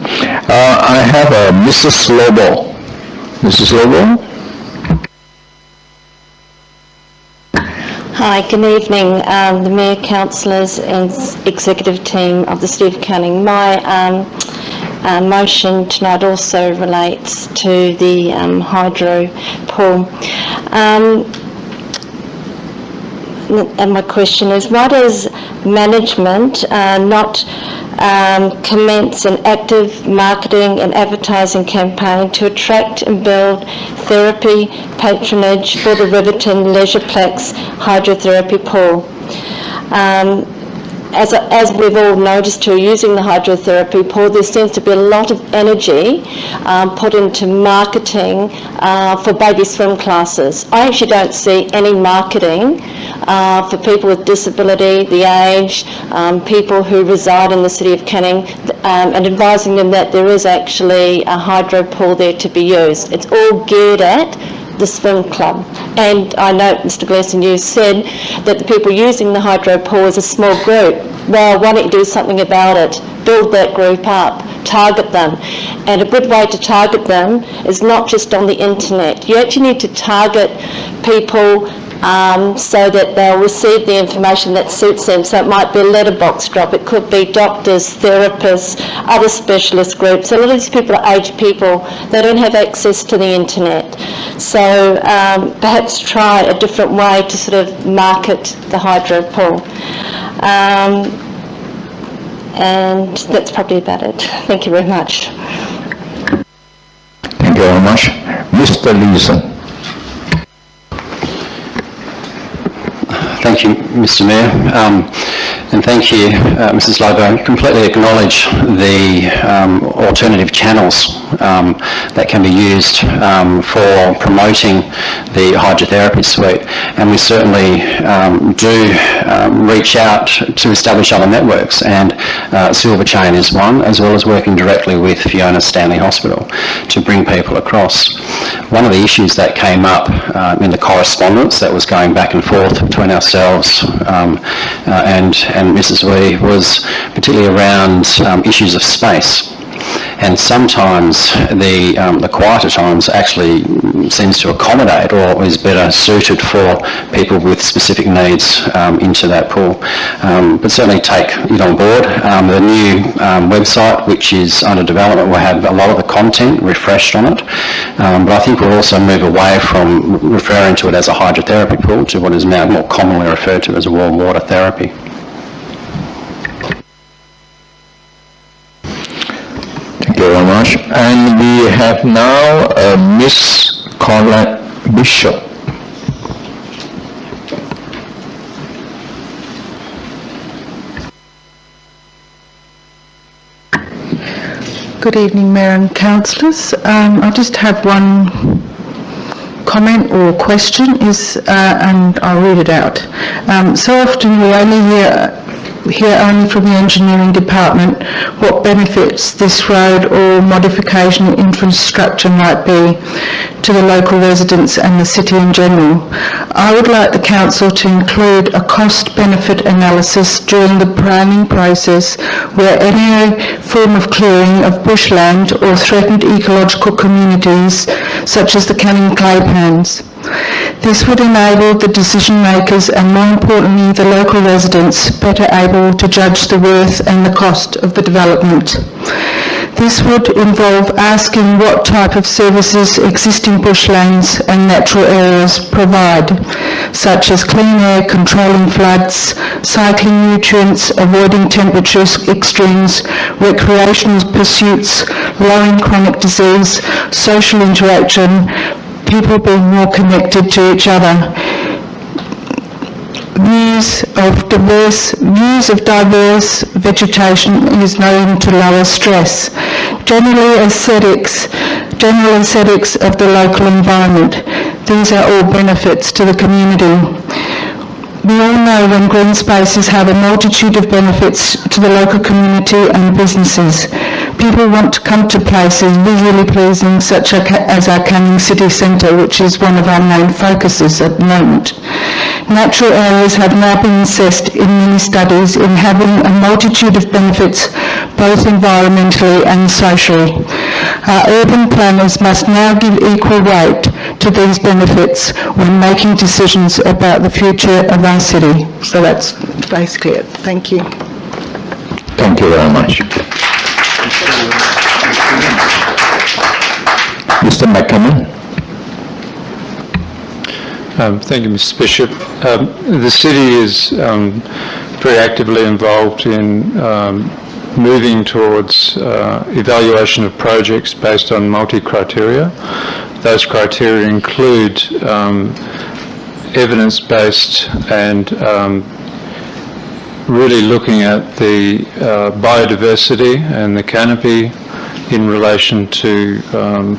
I have Mrs. Lobo. Mrs. Lobo? Hi, good evening, the Mayor, Councillors and Executive Team of the City of Canning. My motion tonight also relates to the hydro pool. And my question is, why does management not commence an active marketing and advertising campaign to attract and build therapy patronage for the Riverton Leisureplex hydrotherapy pool? As we've all noticed who are using the hydrotherapy pool, there seems to be a lot of energy put into marketing for baby swim classes. I actually don't see any marketing for people with disability, the age, people who reside in the City of Canning, and advising them that there is actually a hydro pool there to be used. It's all geared at the swim club. And I know, Mr. Gleeson, you said that the people using the hydro pool is a small group. Well, why don't you do something about it? Build that group up, target them. And a good way to target them is not just on the internet. You actually need to target people so that they'll receive the information that suits them. So it might be a letterbox drop, it could be doctors, therapists, other specialist groups. A lot of these people are aged people, they don't have access to the internet. So perhaps try a different way to sort of market the hydro pool. And that's probably about it. Thank you very much. Thank you very much. Mr. Leeson. Thank you, Mr. Mayor, and thank you, Mrs. Lobo. I completely acknowledge the alternative channels that can be used for promoting the hydrotherapy suite, and we certainly do reach out to establish other networks, and Silver Chain is one, as well as working directly with Fiona Stanley Hospital to bring people across. One of the issues that came up in the correspondence that was going back and forth between ourselves and Mrs. Wee was particularly around issues of space. And sometimes the quieter times actually seems to accommodate or is better suited for people with specific needs into that pool. But certainly take it on board. The new website, which is under development, will have a lot of the content refreshed on it. But I think we'll also move away from referring to it as a hydrotherapy pool to what is now more commonly referred to as a warm water therapy. Thank you very much. And we have now Miss Colette Bishop. Good evening, Mayor and Councillors. I just have one comment or question, and I'll read it out. So often we only hear hear only from the engineering department what benefits this road or modification of infrastructure might be to the local residents and the city in general. I would like the council to include a cost-benefit analysis during the planning process where any form of clearing of bushland or threatened ecological communities, such as the Canning clay pans. This would enable the decision makers and, more importantly, the local residents better able to judge the worth and the cost of the development. This would involve asking what type of services existing bushlands and natural areas provide, such as clean air, controlling floods, cycling nutrients, avoiding temperature extremes, recreational pursuits, lowering chronic disease, social interaction, people being more connected to each other. Views of diverse vegetation is known to lower stress. General aesthetics of the local environment. These are all benefits to the community. We all know when green spaces have a multitude of benefits to the local community and businesses. People want to come to places visually pleasing such as our Canning City Centre, which is one of our main focuses at the moment. Natural areas have now been assessed in many studies in having a multitude of benefits both environmentally and socially. Our urban planners must now give equal weight to these benefits when making decisions about the future of our city. So that's basically it. Thank you. Thank you very much. Mr. McKinnon. Thank you, Mr. Bishop. The city is very actively involved in moving towards evaluation of projects based on multi-criteria. Those criteria include evidence-based and really looking at the biodiversity and the canopy in relation to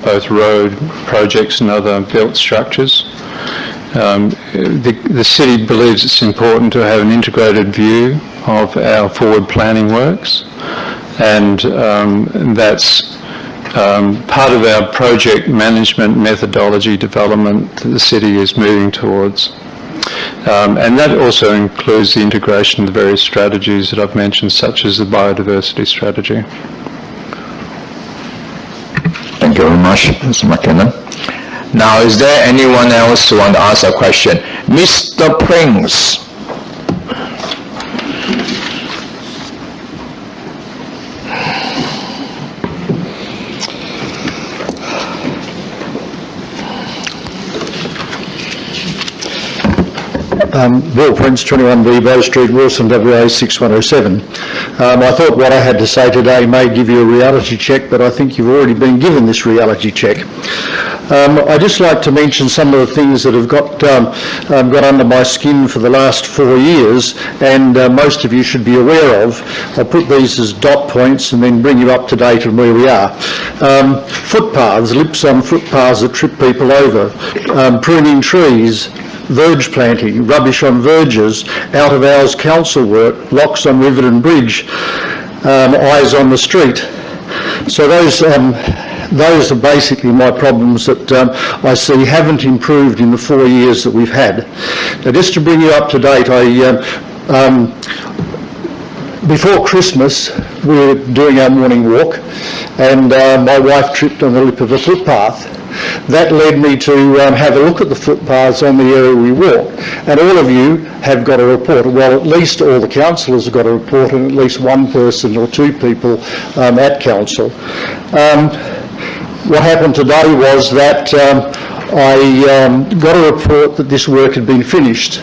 both road projects and other built structures. The city believes it's important to have an integrated view of our forward planning works, and that's part of our project management methodology development that the city is moving towards. And that also includes the integration of the various strategies that I've mentioned, such as the biodiversity strategy. Thank you very much, Mr. McKinnon. Now, is there anyone else who want to ask a question? Mr. Prince. Bill Prince, 21B Bow Street, Wilson, WA 6107. I thought what I had to say today may give you a reality check, but I think you've already been given this reality check. I'd just like to mention some of the things that have got under my skin for the last 4 years, and most of you should be aware of. I'll put these as dot points and then bring you up to date on where we are. Footpaths, lips on footpaths that trip people over, pruning trees, verge planting, rubbish on verges, out of hours council work, locks on Riverton Bridge, eyes on the street. So those are basically my problems that I see haven't improved in the 4 years that we've had. Now, just to bring you up to date, before Christmas we were doing our morning walk, and my wife tripped on the lip of a footpath. That led me to have a look at the footpaths on the area we walk, and all of you have got a report. Well, at least all the councillors have got a report, and at least one person or two people at council. What happened today was that I got a report that this work had been finished,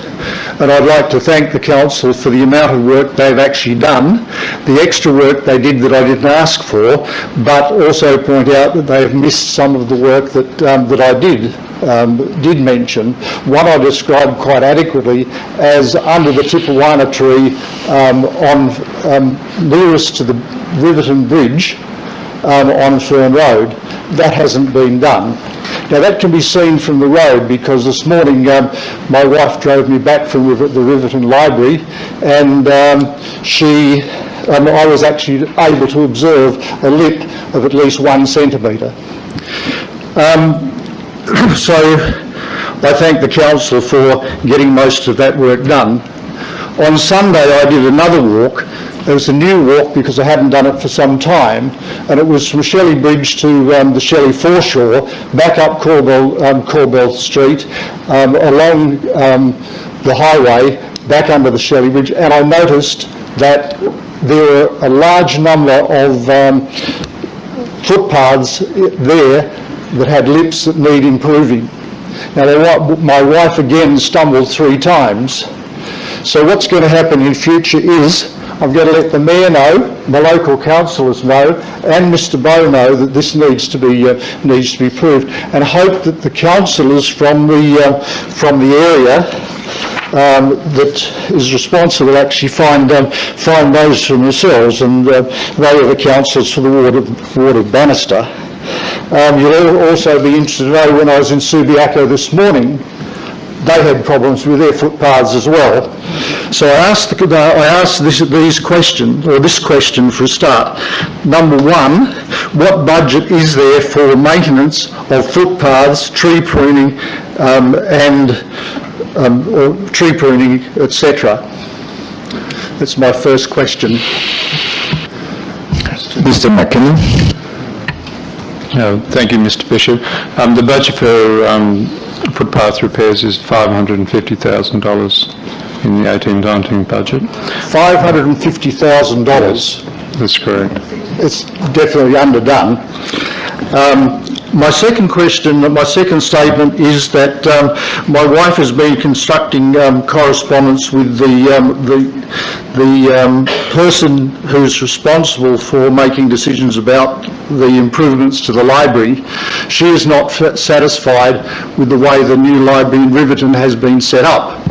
and I'd like to thank the council for the amount of work they've actually done, the extra work they did that I didn't ask for, but also point out that they have missed some of the work that I did mention. One I described quite adequately as under the Tippewana tree nearest to the Riverton Bridge. on Fern Road. That hasn't been done. Now that can be seen from the road because this morning my wife drove me back from the Riverton Library, and I was actually able to observe a lip of at least 1 centimetre. So I thank the council for getting most of that work done. On Sunday I did another walk. It was a new walk because I hadn't done it for some time, and it was from Shelley Bridge to the Shelley foreshore, back up Corbell Street, along the highway, back under the Shelley Bridge, and I noticed that there were a large number of footpaths there that had lips that need improving. Now my wife again stumbled 3 times. So what's going to happen in future is I'm going to let the Mayor know, the local councillors know, and Mr Bowe know that this needs to be approved, and hope that the councillors from the area that is responsible actually find those for themselves, and they are the councillors for the ward of Bannister. You'll also be interested to know when I was in Subiaco this morning, they had problems with their footpaths as well. So I asked this question for a start. Number 1, what budget is there for maintenance of footpaths, tree pruning, etc.? That's my first question. Mr. McKinnon. Thank you, Mr. Bishop. The budget for footpath repairs is $550,000 in the 18-19 budget. $550,000? Yes, that's correct. It's definitely underdone. My second statement is that my wife has been constructing correspondence with the person who's responsible for making decisions about the improvements to the library. She is not satisfied with the way the new library in Riverton has been set up,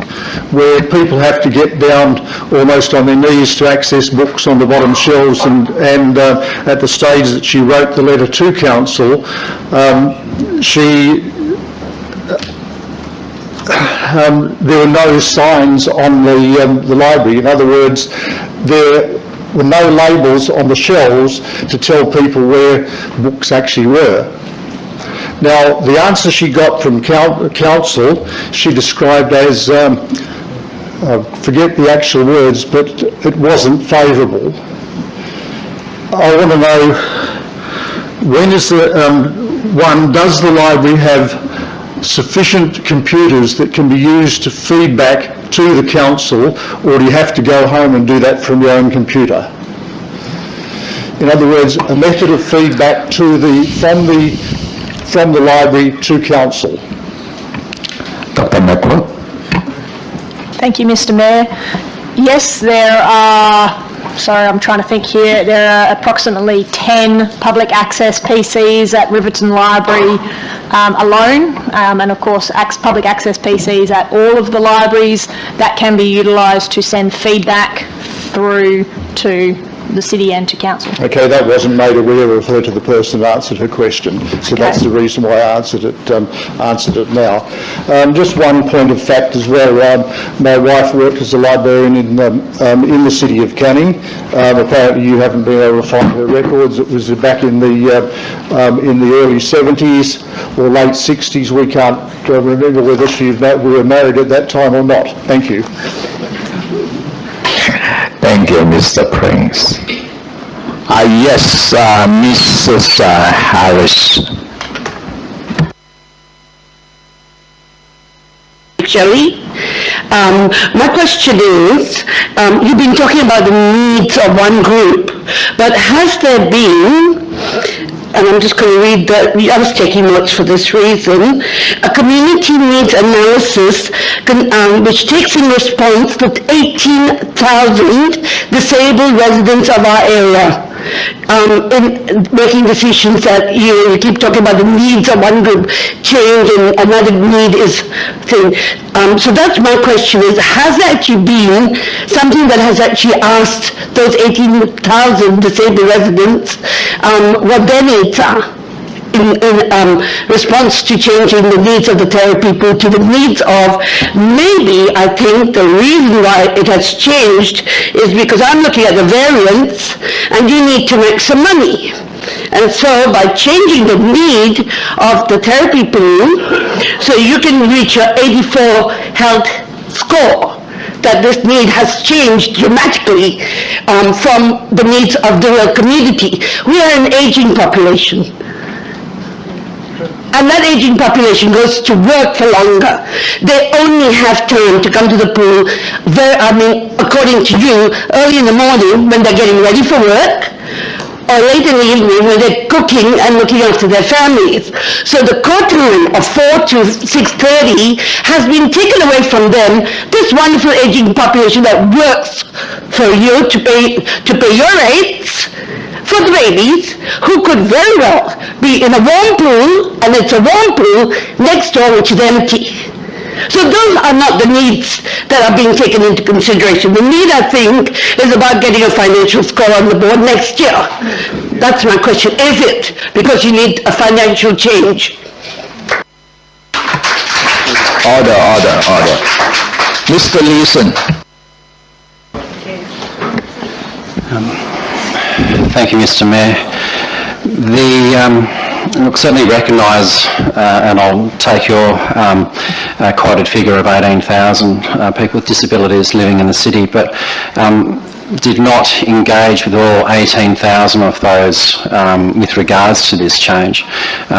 where people have to get down almost on their knees to access books on the bottom shelves, and at the stage that she wrote the letter to council, there were no signs on the library. In other words, there were no labels on the shelves to tell people where books actually were. Now, the answer she got from council, she described as, forget the actual words, but it wasn't favourable. I want to know, when is does the library have sufficient computers that can be used to feed back to the council, or do you have to go home and do that from your own computer? In other words, a method of feedback from the library to council. Dr. McLeod. Thank you, Mr Mayor. Yes, there are, I'm trying to think here, there are approximately 10 public access PCs at Riverton Library alone, and of course public access PCs at all of the libraries that can be utilised to send feedback through to the city and to council. Okay, that wasn't made aware of her to the person that answered her question, so okay. That's the reason why I answered it now. Just one point of fact as well. My wife worked as a librarian in the city of Canning. Apparently, you haven't been able to find her records. It was back in the early 70s or late 60s. We can't remember whether we were married at that time or not. Thank you. Thank you, Mr. Prince. Yes, Mrs. Harris. Shelley, my question is, you've been talking about the needs of one group, but has there been, and I'm just going to read I was taking notes for this reason, a community needs analysis which takes in response to 18,000 disabled residents of our area. in making decisions that you keep talking about the needs of one group change and another need is thing. So that's my question is, has there actually been something that has actually asked those 18,000 disabled residents what their needs are? In response to changing the needs of the therapy pool to the needs of, maybe I think the reason why it has changed is because I'm looking at the variance and you need to make some money. And so by changing the need of the therapy pool so you can reach your 84 health score, that this need has changed dramatically from the needs of the rural community. We are an aging population. And that aging population goes to work for longer. They only have time to come to the pool, according to you, early in the morning when they're getting ready for work, or late in the evening when they're cooking and looking after their families. So the core time of 4 to 6:30 has been taken away from them, this wonderful aging population that works for you to pay your rates, for the babies, who could very well be in a warm pool, and it's a warm pool next door which is empty. So those are not the needs that are being taken into consideration. The need, I think, is about getting a financial score on the board next year. That's my question. Is it because you need a financial change? Order. Mr. Leeson. Thank you, Mr. Mayor. Look, certainly recognise, and I'll take your quoted figure of 18,000 people with disabilities living in the city, but did not engage with all 18,000 of those with regards to this change.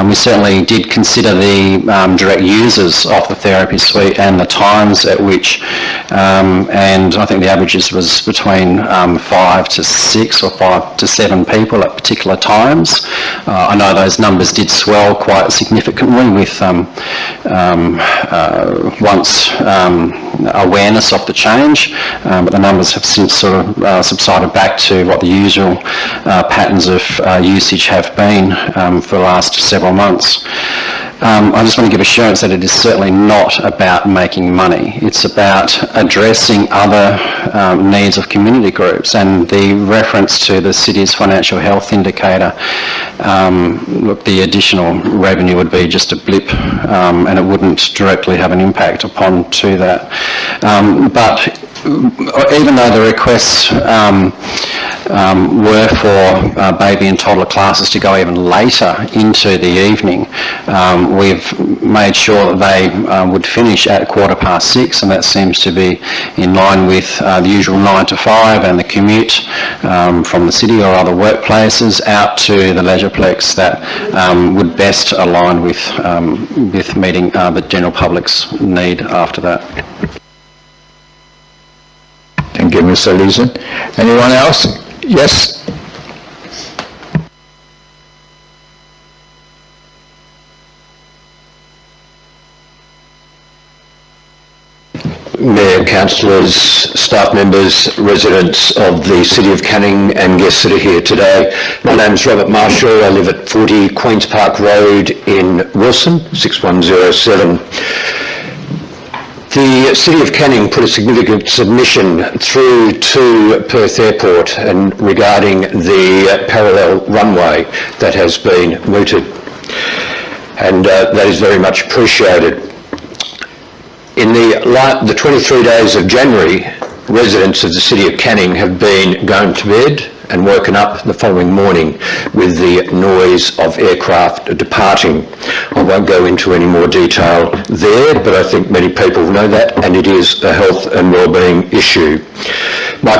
We certainly did consider the direct users of the therapy suite and the times at which, and I think the averages was between 5 to 6 or 5 to 7 people at particular times. I know those numbers did swell quite significantly with once awareness of the change, but the numbers have since sort of subsided back to what the usual patterns of usage have been for the last several months. I just want to give assurance that it is certainly not about making money. It's about addressing other needs of community groups, and the reference to the city's financial health indicator, look, the additional revenue would be just a blip, and it wouldn't directly have an impact upon to that. But even though the requests were for baby and toddler classes to go even later into the evening, we've made sure that they would finish at 6:15, and that seems to be in line with the usual 9 to 5 and the commute from the city or other workplaces out to the Leisureplex that would best align with meeting the general public's need after that. Thank you, Mr. Leeson. Anyone else? Yes. Mayor, councillors, staff members, residents of the City of Canning and guests that are here today. My name is Robert Marshall. I live at 40 Queen's Park Road in Wilson, 6107. The City of Canning put a significant submission through to Perth Airport and regarding the parallel runway that has been mooted, and that is very much appreciated. In the 23 days of January, residents of the City of Canning have been going to bed and woken up the following morning with the noise of aircraft departing. I won't go into any more detail there, but I think many people know that, and it is a health and wellbeing issue. My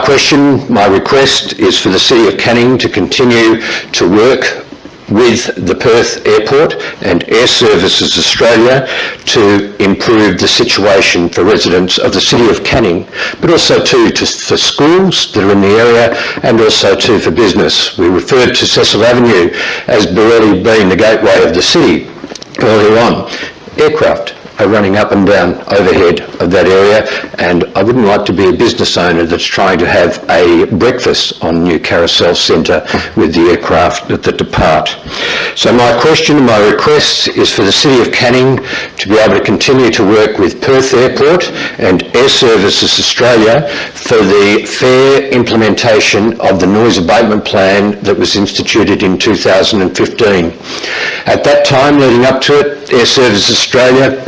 request is for the City of Canning to continue to work with the Perth Airport and Air Services Australia to improve the situation for residents of the City of Canning, but also for schools that are in the area, and also for business. We referred to Cecil Avenue as really being the gateway of the city earlier on. Aircraft running up and down overhead of that area, and I wouldn't like to be a business owner that's trying to have a breakfast on New Carousel Centre with the aircraft that depart. So my question and my request is for the City of Canning to be able to continue to work with Perth Airport and Air Services Australia for the fair implementation of the noise abatement plan that was instituted in 2015. At that time, leading up to it, Air Services Australia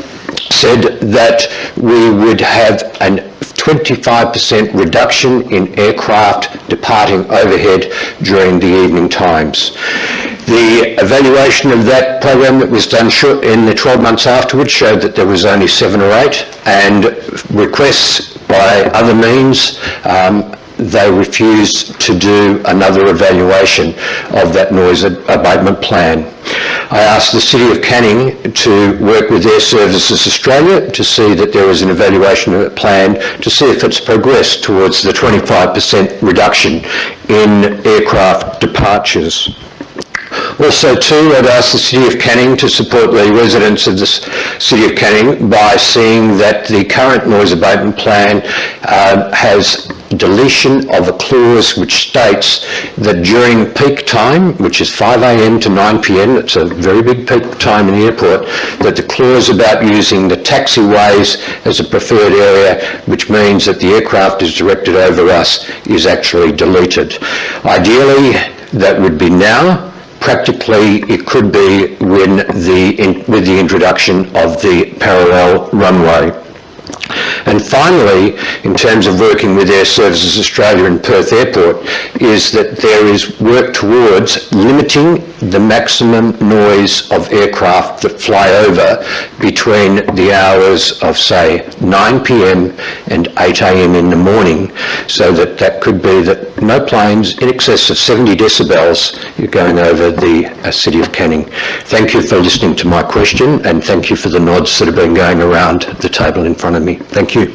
said that we would have a 25% reduction in aircraft departing overhead during the evening times. The evaluation of that program that was done in the 12 months afterwards showed that there was only 7 or 8, and requests by other means, they refused to do another evaluation of that noise abatement plan. I asked the City of Canning to work with Air Services Australia to see that there is an evaluation of a plan to see if it's progressed towards the 25% reduction in aircraft departures. Also too, I'd ask the City of Canning to support the residents of the City of Canning by seeing that the current noise abatement plan has deletion of a clause which states that during peak time, which is 5 a.m. to 9 p.m, it's a very big peak time in the airport, that the clause about using the taxiways as a preferred area, which means that the aircraft is directed over us, is actually deleted. Ideally, that would be now. Practically, it could be with the introduction of the parallel runway. And finally, in terms of working with Air Services Australia and Perth Airport, is that there is work towards limiting the maximum noise of aircraft that fly over between the hours of, say, 9 p.m. and 8 a.m. in the morning, so that could be that no planes in excess of 70 decibels are going over the City of Canning. Thank you for listening to my question, and thank you for the nods that have been going around the table in front of me. Thank you.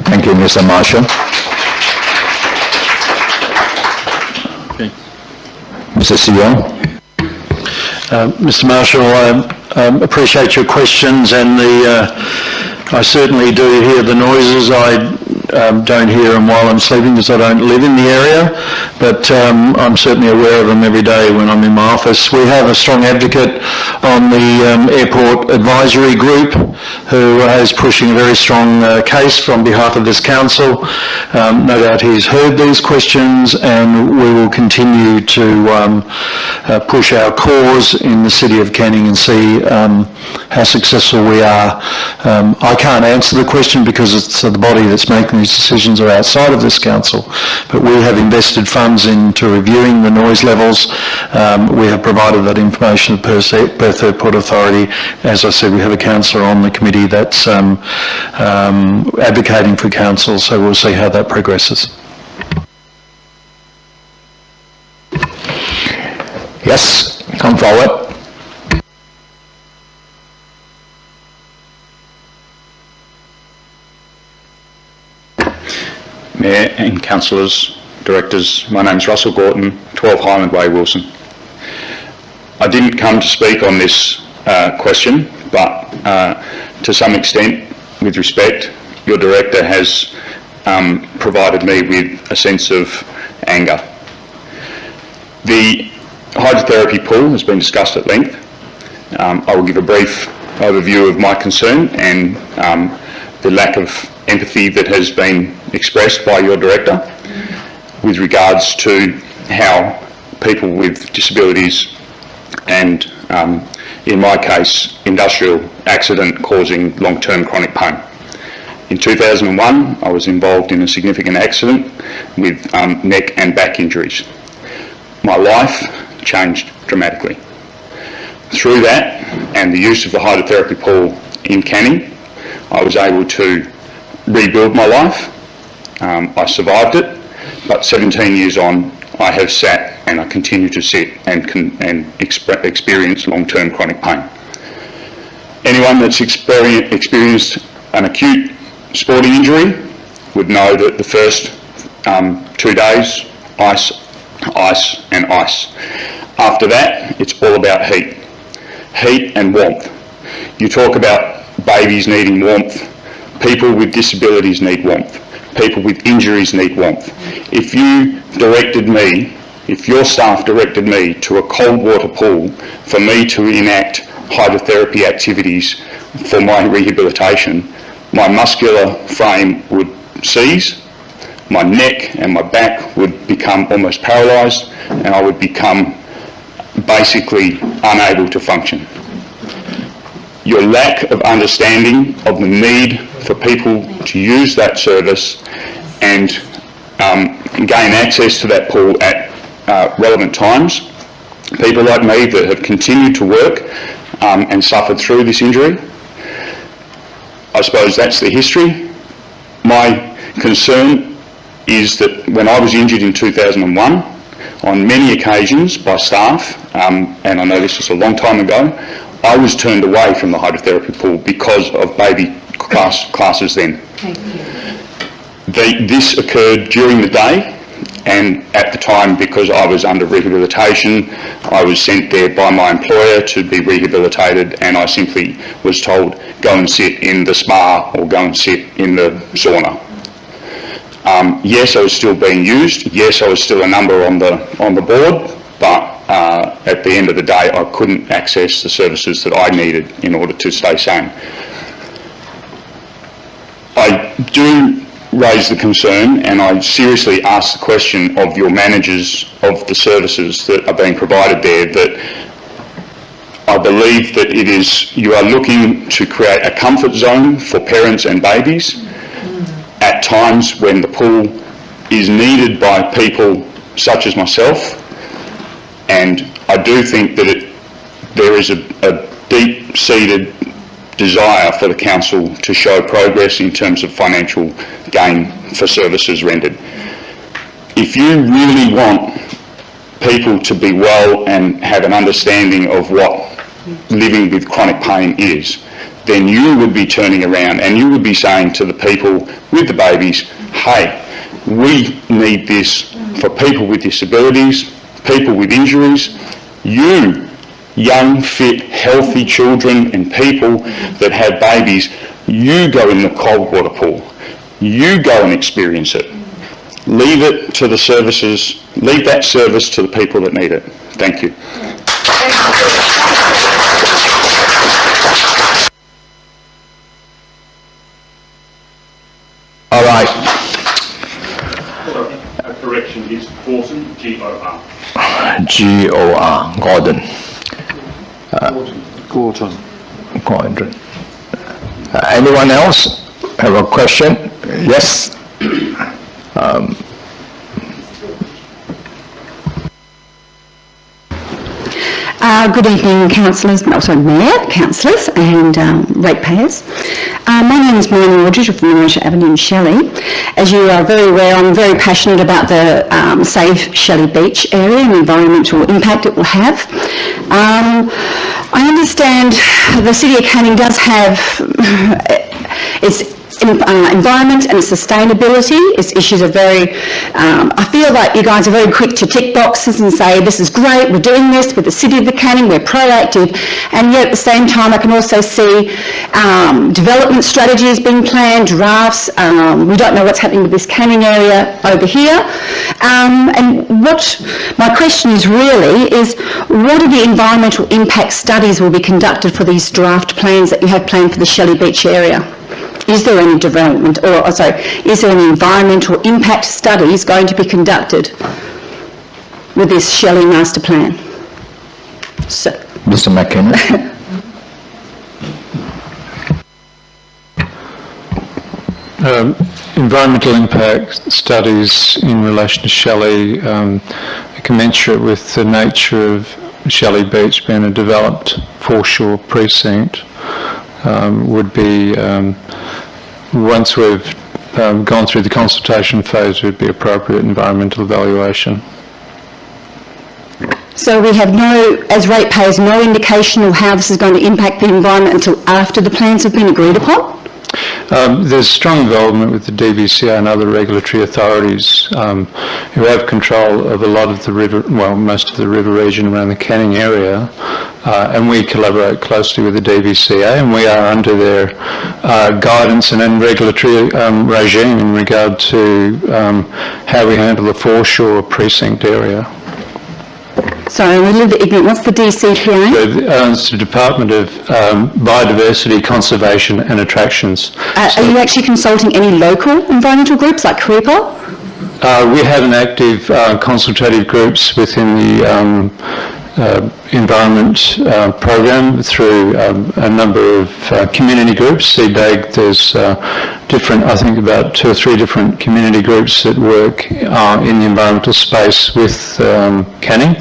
Thank you, Mr. Marshall. Okay. Mr. CEO. Mr. Marshall, I appreciate your questions, and I certainly do hear the noises. I don't hear them while I'm sleeping because I don't live in the area, but I'm certainly aware of them every day when I'm in my office. We have a strong advocate on the Airport Advisory Group who is pushing a very strong case on behalf of this council. No doubt he's heard these questions, and we will continue to push our cause in the City of Canning and see how successful we are. I can't answer the question because it's the body that's making these decisions are outside of this council, but we have invested funds into reviewing the noise levels. We have provided that information to Perth Airport Authority. As I said, we have a councillor on the committee that's advocating for council, so we'll see how that progresses. Yes, come forward. Mayor and councillors, directors, my name is Russell Gorton, 12 Highland Way, Wilson. I didn't come to speak on this question, but to some extent, with respect, your director has provided me with a sense of anger. The hydrotherapy pool has been discussed at length. I will give a brief overview of my concern and the lack of empathy that has been expressed by your director with regards to how people with disabilities and, in my case, industrial accident causing long-term chronic pain. In 2001, I was involved in a significant accident with neck and back injuries. My life changed dramatically. Through that and the use of the hydrotherapy pool in Canning, I was able to rebuild my life. I survived it, but 17 years on, I have sat and I continue to sit and experience long-term chronic pain. Anyone that's experienced an acute sporting injury would know that the first 2 days, ice, ice and ice. After that, it's all about heat and warmth. You talk about babies needing warmth. People with disabilities need warmth. People with injuries need warmth. If your staff directed me to a cold water pool for me to enact hydrotherapy activities for my rehabilitation, my muscular frame would seize, my neck and my back would become almost paralysed, and I would become basically unable to function. Your lack of understanding of the need for people to use that service and gain access to that pool at relevant times, people like me that have continued to work and suffered through this injury, I suppose that's the history. My concern is that when I was injured in 2001, on many occasions by staff, and I know this was a long time ago, I was turned away from the hydrotherapy pool because of baby classes then. Thank you. This occurred during the day, and at the time, because I was under rehabilitation, I was sent there by my employer to be rehabilitated, and I simply was told, go and sit in the spa or go and sit in the sauna. Yes, I was still being used. Yes, I was still a number on the board, but at the end of the day, I couldn't access the services that I needed in order to stay sane. I do raise the concern, and I seriously ask the question of your managers of the services that are being provided there, that I believe that you are looking to create a comfort zone for parents and babies at times when the pool is needed by people such as myself, and I do think that there is a deep-seated desire for the council to show progress in terms of financial gain for services rendered. If you really want people to be well and have an understanding of what living with chronic pain is, then you would be turning around and you would be saying to the people with the babies, hey, we need this for people with disabilities, people with injuries, you young, fit, healthy children and people that have babies, you go in the cold water pool. You go and experience it. Leave it to the services, leave that service to the people that need it. Thank you. All right. A correction is Gorton, G-O-R. G-O-R, Gordon. Gorton. Gordon. Anyone else have a question? Yes. Good evening, councillors, Mayor, councillors and ratepayers. My name is Maureen Aldridge of Marisha Avenue in Shelley. As you are very aware, I'm very passionate about the Save Shelley Beach area and the environmental impact it will have. I understand the City of Canning does have its environment and sustainability. Its issues are very, I feel like you guys are very quick to tick boxes and say, this is great, we're doing this with the City of Canning, we're proactive, and yet at the same time I can also see development strategies being planned, drafts, we don't know what's happening with this Canning area over here, and what my question is really is, what are the environmental impact studies will be conducted for these draft plans that you have planned for the Shelley Beach area? Is there any development, is there any environmental impact studies going to be conducted with this Shelley Master Plan? So, Mr. McKenna. Environmental impact studies in relation to Shelley are commensurate with the nature of Shelley Beach being a developed foreshore precinct. Would be, once we've gone through the consultation phase, would be appropriate environmental evaluation. So we have no, as ratepayers, no indication of how this is going to impact the environment until after the plans have been agreed upon? There's strong involvement with the DVCA and other regulatory authorities who have control of a lot of the river, well, most of the river region around the Canning area, and we collaborate closely with the DVCA, and we are under their guidance and regulatory regime in regard to how we handle the foreshore precinct area. Sorry, I'm a little bit ignorant. What's the DCPA? It's the Department of Biodiversity, Conservation and Attractions. Are you actually consulting any local environmental groups like Creeper? We have an active consultative groups within the environment program through a number of community groups. CBAG, there's different, I think about 2 or 3 different community groups that work in the environmental space with Canning.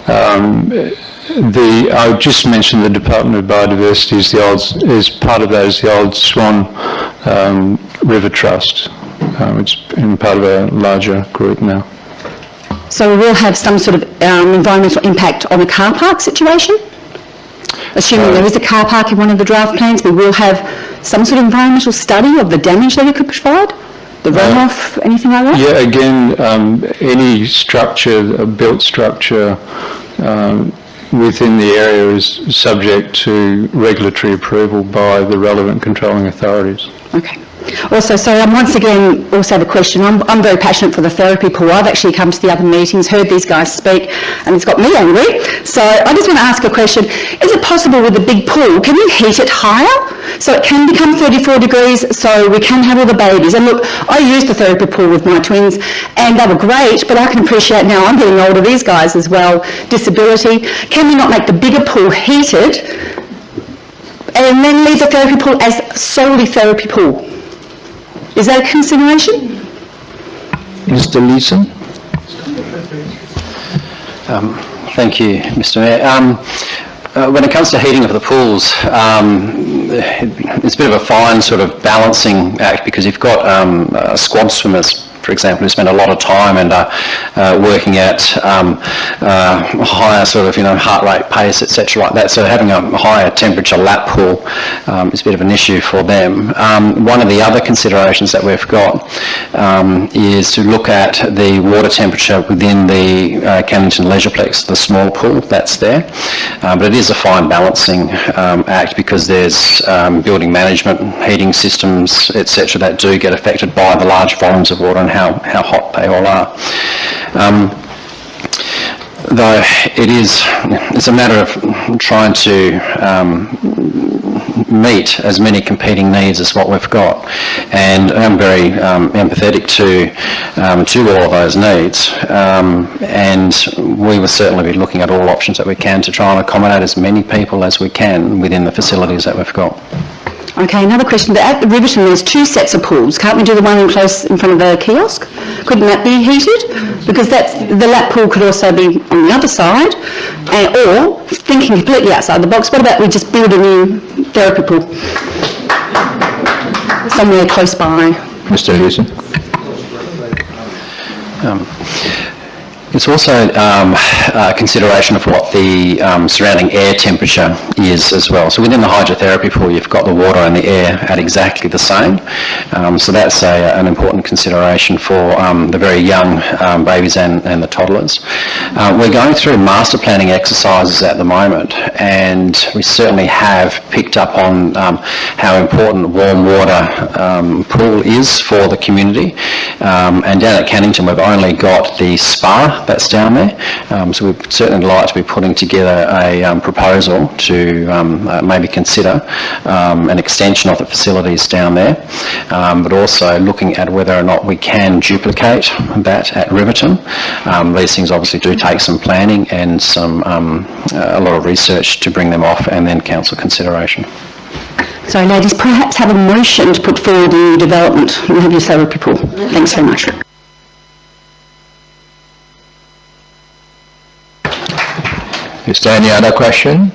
I just mentioned the Department of Biodiversity is part of that is the old Swan River Trust. It's in part of a larger group now. So we will have some sort of environmental impact on the car park situation? Assuming there is a car park in one of the draft plans, we will have some sort of environmental study of the damage that it could provide? The runoff, anything like that? Yeah, again, any structure, built structure within the area is subject to regulatory approval by the relevant controlling authorities. Okay. Also, so once again, also have a question. I'm very passionate for the therapy pool. I've actually come to the other meetings, heard these guys speak, and it's got me angry. So I just want to ask a question. Is it possible with the big pool, can you heat it higher so it can become 34 degrees so we can have all the babies? And look, I used the therapy pool with my twins and they were great, but I can appreciate now I'm getting older, these guys as well, disability. Can we not make the bigger pool heated and then leave the therapy pool as solely therapy pool? Is that a consideration? Mr. Leeson? Thank you, Mr. Mayor. When it comes to heating of the pools, it's a bit of a fine sort of balancing act because you've got squad swimmers, for example, who spend a lot of time and working at higher sort of, heart rate, pace, etc. like that. So having a higher temperature lap pool is a bit of an issue for them. One of the other considerations that we've got is to look at the water temperature within the Cannington Leisureplex, the small pool that's there. But it is a fine balancing act because there's building management, heating systems, etc. that do get affected by the large volumes of water and how hot they all are. Though it's a matter of trying to meet as many competing needs as what we've got, and I'm very empathetic to all of those needs, and we will certainly be looking at all options that we can to try and accommodate as many people as we can within the facilities that we've got. Okay, another question. At the Riverton, there's 2 sets of pools. Can't we do the one in close in front of the kiosk? Couldn't that be heated? Because the lap pool could also be on the other side. Or, thinking completely outside the box, what about we just build a new therapy pool somewhere close by? Mr. Leeson? It's also a consideration of what the surrounding air temperature is as well. So within the hydrotherapy pool, you've got the water and the air at exactly the same. So that's an important consideration for the very young babies and the toddlers. We're going through master planning exercises at the moment, and we certainly have picked up on how important warm water pool is for the community. And down at Cannington, we've only got the spa that's down there. So we'd certainly like to be putting together a proposal to maybe consider an extension of the facilities down there, but also looking at whether or not we can duplicate that at Riverton. These things obviously do take some planning and a lot of research to bring them off, and then council consideration. So ladies, perhaps have a motion to put forward a new development and have your therapy pool. Thanks very much. Is there any other question?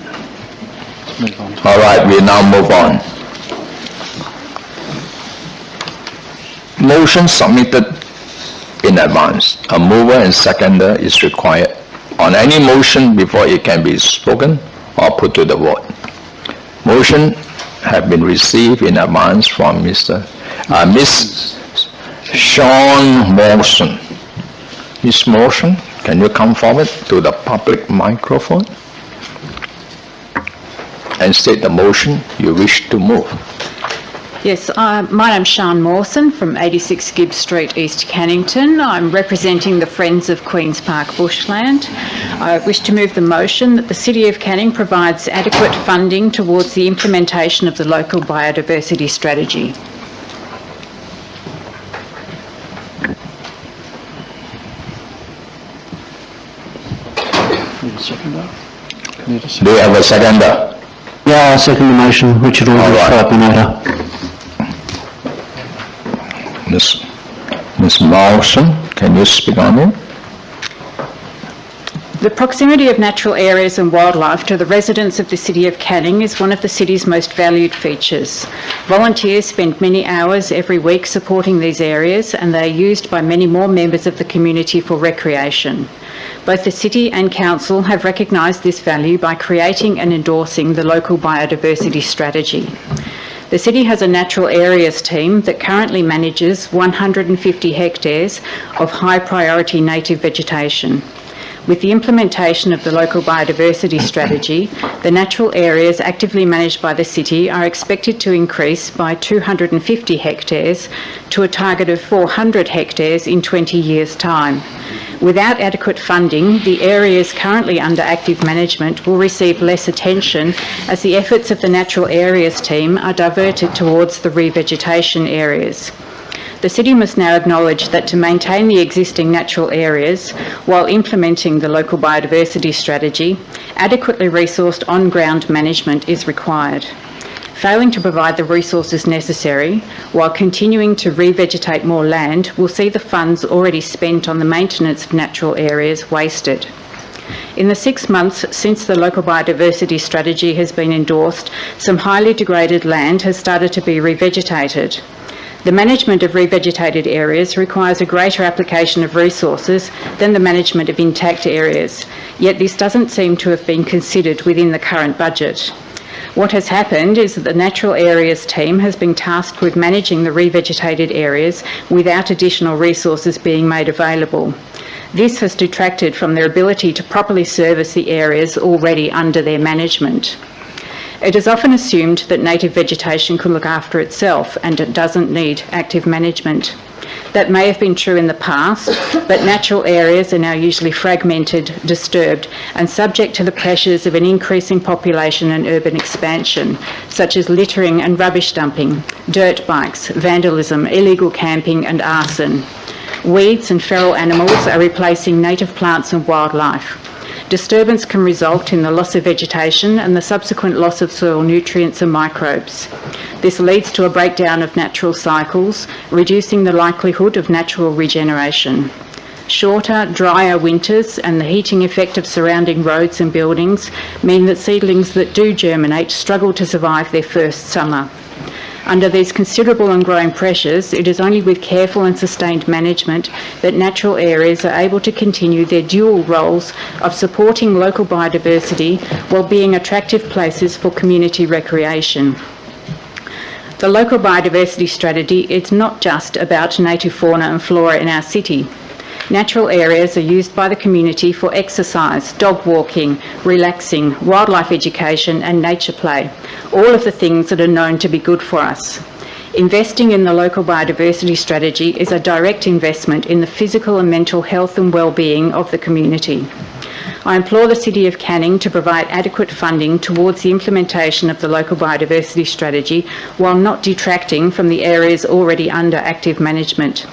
All right, we now move on. Motion submitted in advance. A mover and seconder is required on any motion before it can be spoken or put to the vote. Motion have been received in advance from Miss Sean Mawson. Miss Mawson, can you come forward to the public microphone and state the motion you wish to move? Yes, my name's Sean Mawson from 86 Gibbs Street, East Cannington. I'm representing the Friends of Queen's Park Bushland. I wish to move the motion that the City of Canning provides adequate funding towards the implementation of the local biodiversity strategy. Do you have a seconder? Yeah, I second the motion. Richard Aldrich, Ms. Mawson, can you speak on it? The proximity of natural areas and wildlife to the residents of the City of Canning is one of the city's most valued features. Volunteers spend many hours every week supporting these areas, and they are used by many more members of the community for recreation. Both the City and Council have recognised this value by creating and endorsing the local biodiversity strategy. The City has a natural areas team that currently manages 150 hectares of high priority native vegetation. With the implementation of the local biodiversity strategy, the natural areas actively managed by the City are expected to increase by 250 hectares to a target of 400 hectares in 20 years' time. Without adequate funding, the areas currently under active management will receive less attention as the efforts of the natural areas team are diverted towards the revegetation areas. The City must now acknowledge that to maintain the existing natural areas while implementing the local biodiversity strategy, adequately resourced on-ground management is required. Failing to provide the resources necessary while continuing to revegetate more land will see the funds already spent on the maintenance of natural areas wasted. In the 6 months since the local biodiversity strategy has been endorsed, some highly degraded land has started to be revegetated. The management of revegetated areas requires a greater application of resources than the management of intact areas, yet this doesn't seem to have been considered within the current budget. What has happened is that the Natural Areas team has been tasked with managing the revegetated areas without additional resources being made available. This has detracted from their ability to properly service the areas already under their management. It is often assumed that native vegetation can look after itself and it doesn't need active management. That may have been true in the past, but natural areas are now usually fragmented, disturbed, and subject to the pressures of an increasing population and urban expansion, such as littering and rubbish dumping, dirt bikes, vandalism, illegal camping, and arson. Weeds and feral animals are replacing native plants and wildlife. Disturbance can result in the loss of vegetation and the subsequent loss of soil nutrients and microbes. This leads to a breakdown of natural cycles, reducing the likelihood of natural regeneration. Shorter, drier winters and the heating effect of surrounding roads and buildings mean that seedlings that do germinate struggle to survive their first summer. Under these considerable and growing pressures, it is only with careful and sustained management that natural areas are able to continue their dual roles of supporting local biodiversity while being attractive places for community recreation. The local biodiversity strategy is not just about native fauna and flora in our city. Natural areas are used by the community for exercise, dog walking, relaxing, wildlife education and nature play, all of the things that are known to be good for us. Investing in the local biodiversity strategy is a direct investment in the physical and mental health and well-being of the community. I implore the City of Canning to provide adequate funding towards the implementation of the local biodiversity strategy while not detracting from the areas already under active management.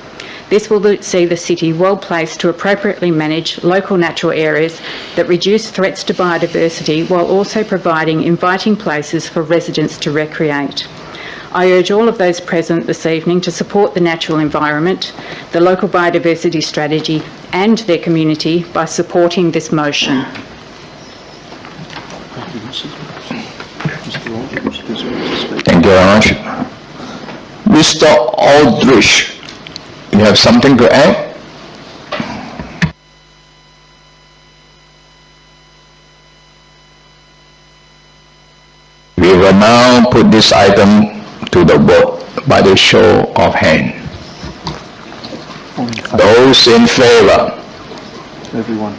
This will see the City well placed to appropriately manage local natural areas that reduce threats to biodiversity while also providing inviting places for residents to recreate. I urge all of those present this evening to support the natural environment, the local biodiversity strategy and their community by supporting this motion. Thank you very much. Mr. Aldrich, you have something to add? We were now put this item to the vote by the show of hand. Those in favor? Everyone.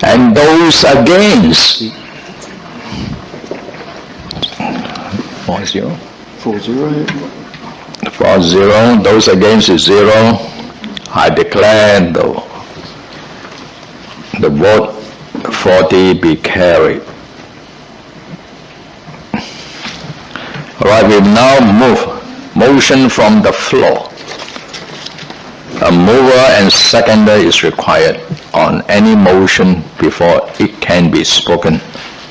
And those against? 4-0. 4-0. 4-0. Those against is 0. I declare the vote 40 be carried. All right, we now move motion from the floor. A mover and seconder is required on any motion before it can be spoken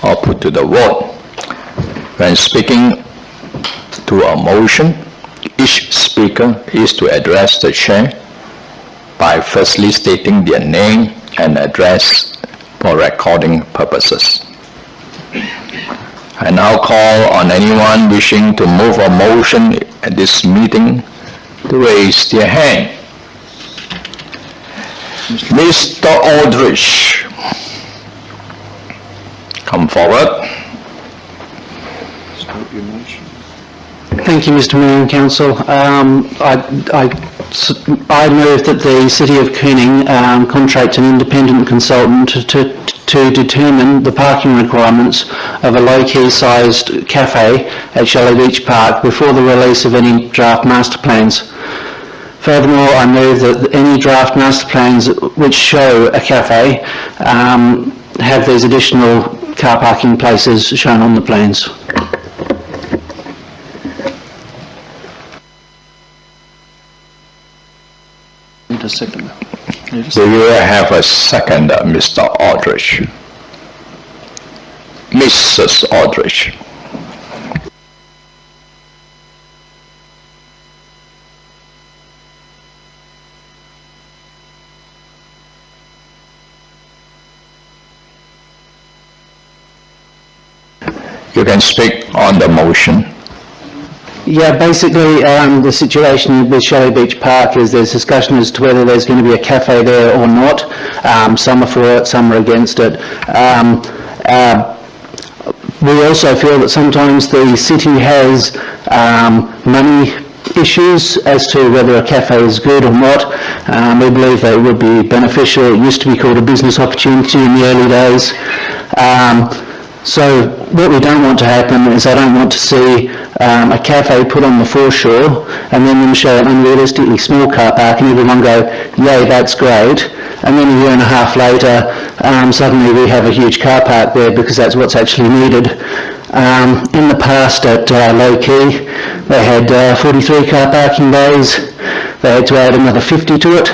or put to the vote. When speaking to a motion, each speaker is to address the chair by firstly stating their name and address for recording purposes. I now call on anyone wishing to move a motion at this meeting to raise their hand. Mr. Aldrich, come forward. Thank you, Mr. Mayor and Council. I move that the City of Cooning contract an independent consultant to determine the parking requirements of a low-key sized cafe at Shelley Beach Park before the release of any draft master plans. Furthermore, I move that any draft master plans which show a cafe have these additional car parking places shown on the plans. Need a second. Do you have a second, Mr. Aldrich? Mrs. Aldrich. You can speak on the motion. Yeah, basically the situation with Shelley Beach Park is there's discussion as to whether there's going to be a cafe there or not. Some are for it, some are against it. We also feel that sometimes the city has money issues as to whether a cafe is good or not. We believe that it would be beneficial. It used to be called a business opportunity in the early days. So what we don't want to happen is I don't want to see a cafe put on the foreshore and then them show an unrealistically small car park and everyone go, yay, that's great. And then a year and a half later, suddenly we have a huge car park there because that's what's actually needed. In the past at Low Key, they had 43 car parking bays. They had to add another 50 to it.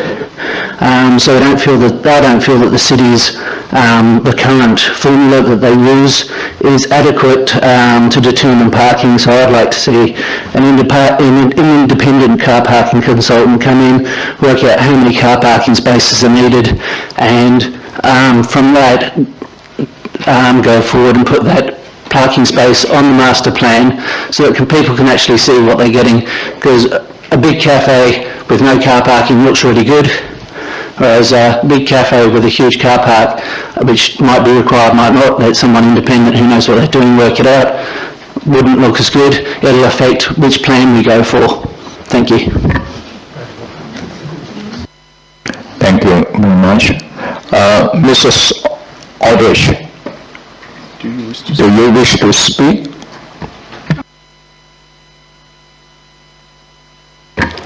So I don't feel that the city's the current formula that they use is adequate to determine parking. So I'd like to see an independent car parking consultant come in, work out how many car parking spaces are needed, and from that go forward and put that parking space on the master plan so that people can actually see what they're getting, because a big cafe with no car parking looks really good, whereas a big cafe with a huge car park, which might be required, might not, let someone independent who knows what they're doing work it out, wouldn't look as good. It'll affect which plan we go for. Thank you. Thank you very much. Mrs. Aldrich, do you wish to speak?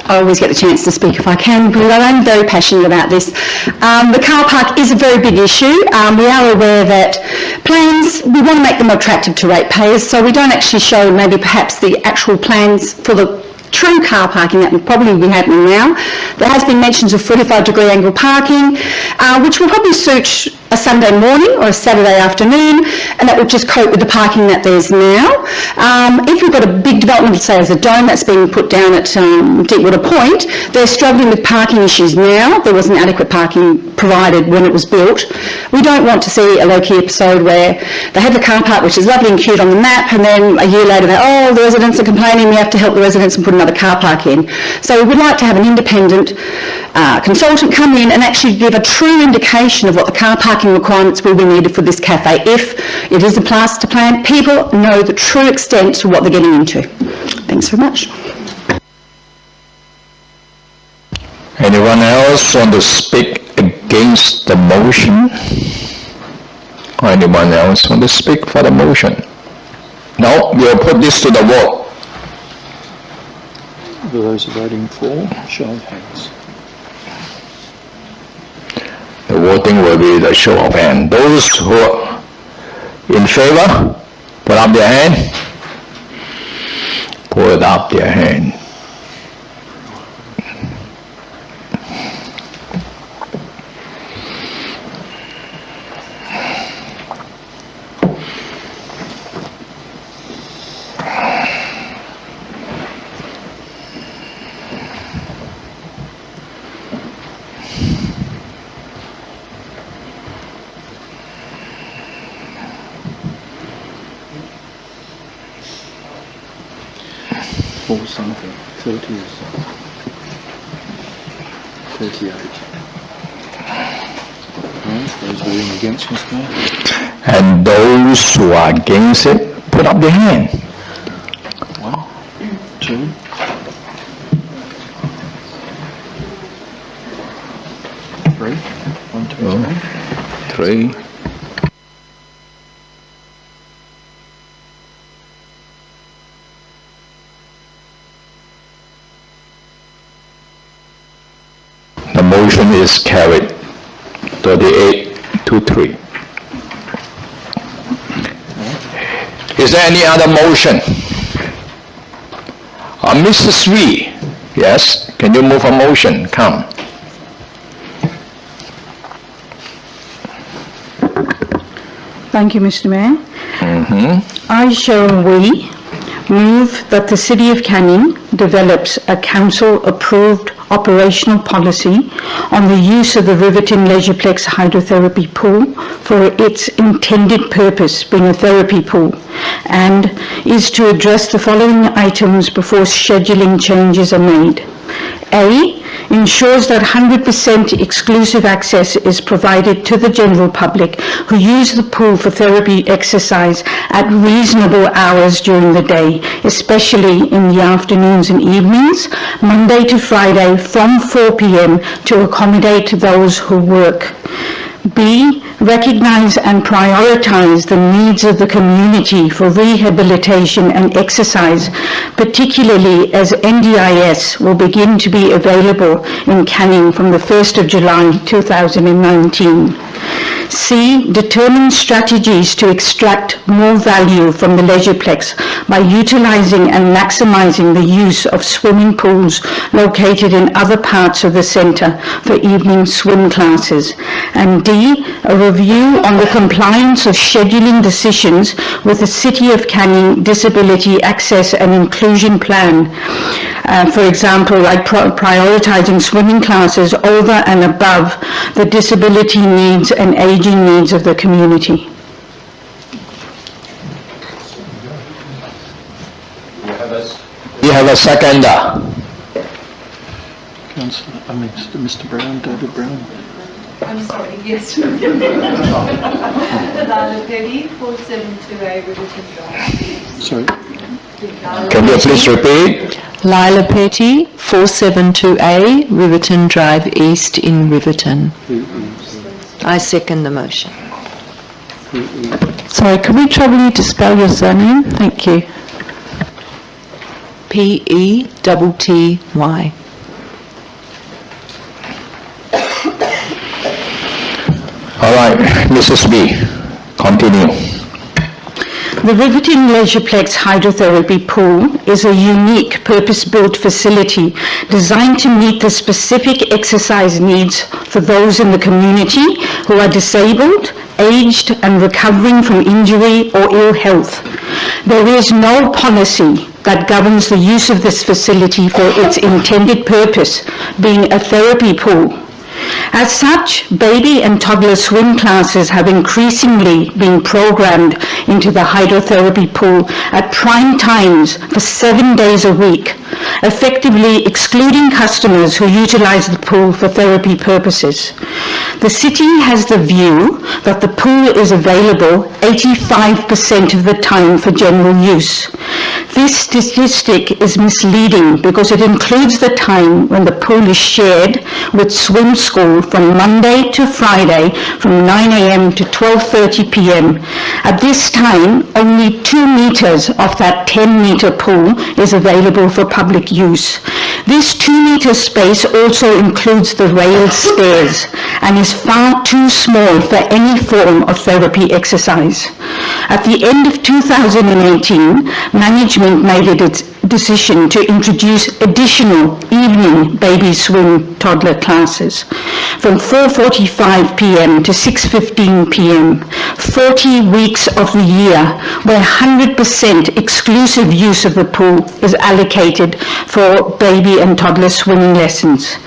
I always get the chance to speak if I can, because I am very passionate about this. The car park is a very big issue. We are aware that plans, we want to make them attractive to ratepayers, so we don't actually show maybe perhaps the actual plans for the true car parking that would probably be happening now. There has been mentions of 45-degree angle parking, which will probably suit a Sunday morning or a Saturday afternoon, and that would just cope with the parking that there's now. If you've got a big development, say as a dome that's being put down at Deepwater Point, they're struggling with parking issues now. There wasn't adequate parking provided when it was built. We don't want to see a low-key episode where they have the car park, which is lovely and cute on the map, and then a year later the residents are complaining, we have to help the residents and put another car park in. So we would like to have an independent consultant come in and actually give a true indication of what the car parking requirements will be needed for this cafe. If it is a master plan, people know the true extent to what they're getting into. Thanks very much. Anyone else want to speak against the motion? Or anyone else want to speak for the motion? No, we'll put this to the vote. Those voting for, show of hands. The voting will be the show of hands. Those who are in favor, put up their hand. Put up their hand. Or something, 30 or something. 38. Right, those voting against, Mr. Mayor? And those who are against it, put up their hand. 1, 2. 3. 1, 2, 3. 3. The motion is carried, 38-3. Is there any other motion? Mrs. Wee, yes, can you move a motion? Come. Thank you, Mr. Mayor. I, Cheryl Wee, move that the City of Canning develops a council-approved operational policy on the use of the Riverton Leisureplex hydrotherapy pool for its intended purpose, being a therapy pool, and is to address the following items before scheduling changes are made. A, ensures that 100% exclusive access is provided to the general public who use the pool for therapy exercise at reasonable hours during the day, especially in the afternoons and evenings, Monday to Friday from 4 p.m. to accommodate those who work. B, recognise and prioritise the needs of the community for rehabilitation and exercise, particularly as NDIS will begin to be available in Canning from the 1st of July 2019. C, determine strategies to extract more value from the Leisureplex by utilising and maximising the use of swimming pools located in other parts of the centre for evening swim classes. And D, a review on the compliance of scheduling decisions with the City of Canning Disability Access and Inclusion Plan. For example, like prioritising swimming classes over and above the disability needs and ageing needs of the community. We have a seconder. Councillor, Mr. Brown, David Brown. I'm sorry, yes. Lila Petty, 472A Riverton Drive. Sorry. Can you please repeat? Lila Petty, 472A Riverton Drive East in Riverton. I second the motion. Sorry, can we trouble you to spell your surname? Thank you. P-E-T-T-Y. All right, Mrs. B, continue. The Riverton Leisureplex Hydrotherapy Pool is a unique purpose-built facility designed to meet the specific exercise needs for those in the community who are disabled, aged and recovering from injury or ill health. There is no policy that governs the use of this facility for its intended purpose, being a therapy pool. As such, baby and toddler swim classes have increasingly been programmed into the hydrotherapy pool at prime times for 7 days a week, effectively excluding customers who utilize the pool for therapy purposes. The city has the view that the pool is available 85% of the time for general use. This statistic is misleading because it includes the time when the pool is shared with swim school from Monday to Friday from 9 a.m. to 12:30 p.m. At this time, only 2 meters of that 10-meter pool is available for public use. This 2-meter space also includes the railed stairs and is far too small for any form of therapy exercise. At the end of 2018, management made its decision to introduce additional evening baby swim toddler classes from 4:45 p.m. to 6:15 p.m. 40 weeks of the year where 100% exclusive use of the pool is allocated for baby and toddler swimming lessons.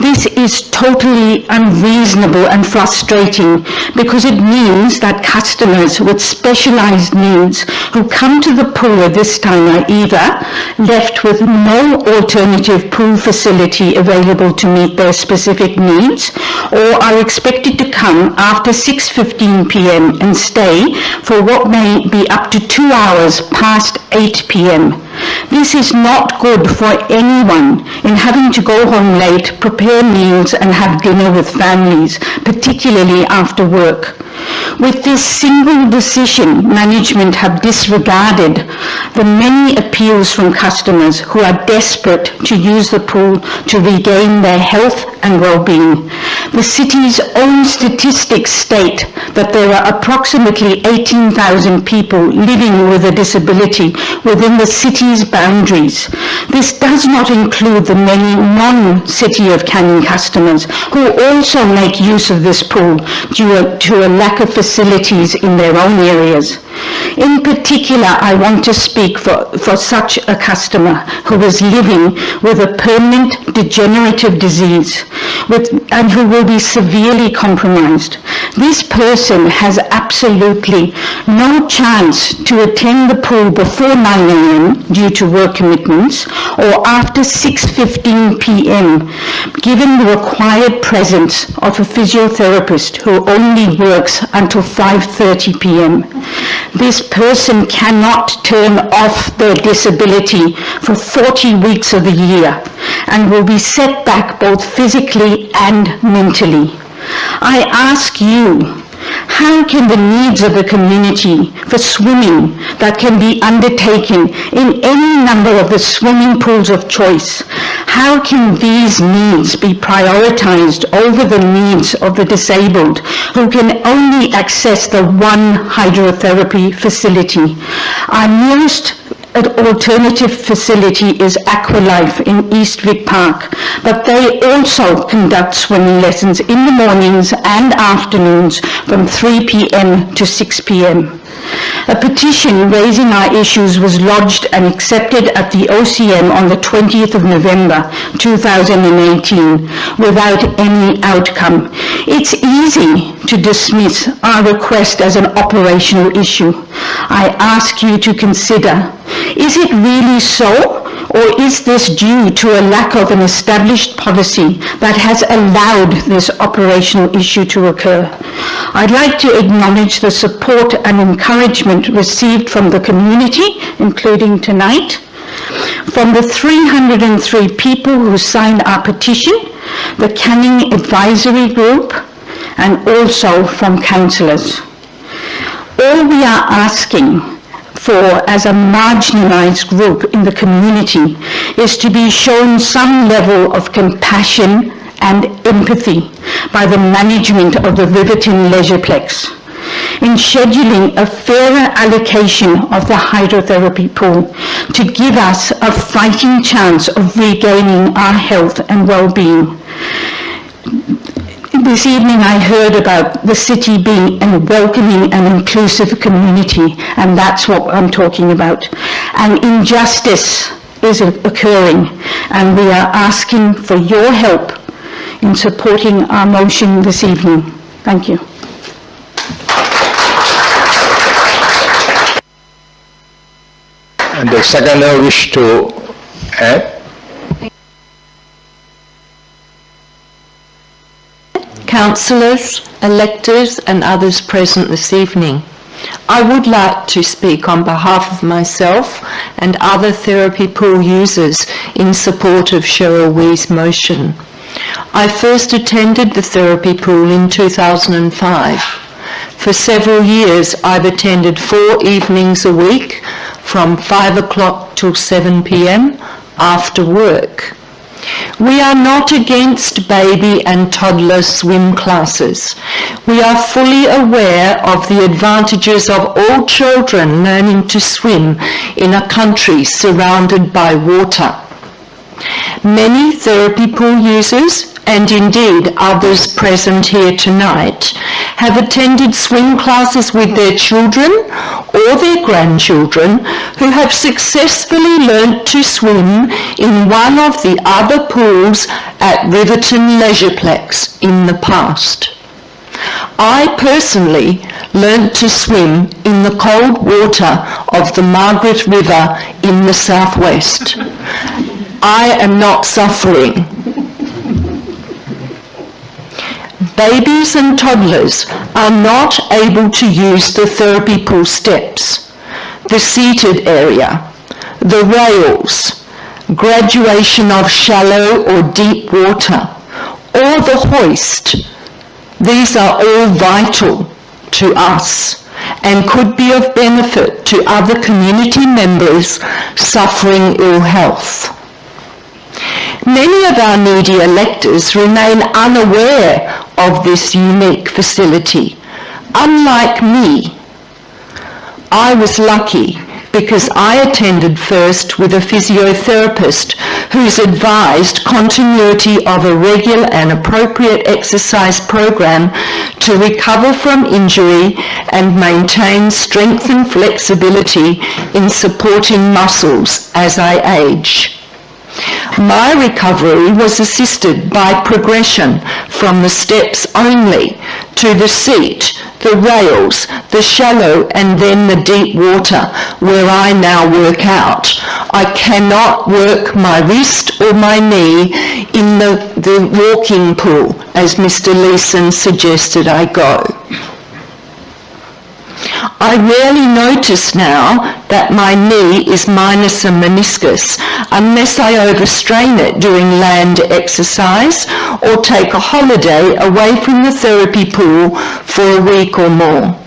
This is totally unreasonable and frustrating because it means that customers with specialized needs who come to the pool at this time are either left with no alternative pool facility available to meet their specific needs, or are expected to come after 6:15 p.m. and stay for what may be up to 2 hours past 8 p.m. This is not good for anyone in having to go home late, prepare meals and have dinner with families, particularly after work. With this single decision, management have disregarded the many appeals from customers who are desperate to use the pool to regain their health and well-being. The city's own statistics state that there are approximately 18,000 people living with a disability within the city's boundaries. This does not include the many non-City of Canning customers who also make use of this pool due to a lack of facilities in their own areas. In particular, I want to speak for such a customer who is living with a permanent degenerative disease and who will be severely compromised. This person has absolutely no chance to attend the pool before 9 a.m. due to work commitments or after 6:15 p.m. given the required presence of a physiotherapist who only works until 5:30 p.m. This person cannot turn off their disability for 40 weeks of the year and will be set back both physically and mentally. I ask you, how can the needs of the community for swimming that can be undertaken in any number of the swimming pools of choice, how can these needs be prioritized over the needs of the disabled who can only access the one hydrotherapy facility? Our nearest alternative facility is Aqualife in East Vic Park, but they also conduct swimming lessons in the mornings and afternoons from 3 p.m. to 6 p.m. A petition raising our issues was lodged and accepted at the OCM on the 20th of November 2018 without any outcome. It's easy to dismiss our request as an operational issue. I ask you to consider, is it really so, or is this due to a lack of an established policy that has allowed this operational issue to occur? I'd like to acknowledge the support and encouragement received from the community, including tonight, from the 303 people who signed our petition, the Canning Advisory Group, and also from councillors. All we are asking for as a marginalised group in the community is to be shown some level of compassion and empathy by the management of the Riverton Leisureplex. in scheduling a fairer allocation of the hydrotherapy pool to give us a fighting chance of regaining our health and well-being. This evening I heard about the city being a welcoming and inclusive community, and that's what I'm talking about. And injustice is occurring, and we are asking for your help in supporting our motion this evening. Thank you. And the seconder wish to add? Councillors, electors and others present this evening. I would like to speak on behalf of myself and other therapy pool users in support of Cheryl Wee's motion. I first attended the therapy pool in 2005. For several years I've attended 4 evenings a week from 5 o'clock till 7 p.m. after work. We are not against baby and toddler swim classes. We are fully aware of the advantages of all children learning to swim in a country surrounded by water. Many therapy pool users, and indeed others present here tonight, have attended swim classes with their children or their grandchildren who have successfully learnt to swim in one of the other pools at Riverton Leisureplex in the past. I personally learnt to swim in the cold water of the Margaret River in the southwest. I am not suffering. Babies and toddlers are not able to use the therapy pool steps, the seated area, the rails, graduation of shallow or deep water, or the hoist. These are all vital to us and could be of benefit to other community members suffering ill health. Many of our needy electors remain unaware of this unique facility. Unlike me, I was lucky because I attended first with a physiotherapist who's advised continuity of a regular and appropriate exercise program to recover from injury and maintain strength and flexibility in supporting muscles as I age. My recovery was assisted by progression from the steps only to the seat, the rails, the shallow and then the deep water where I now work out. I cannot work my wrist or my knee in the walking pool as Mr. Leeson suggested I go. I rarely notice now that my knee is minus a meniscus unless I overstrain it during land exercise or take a holiday away from the therapy pool for a week or more.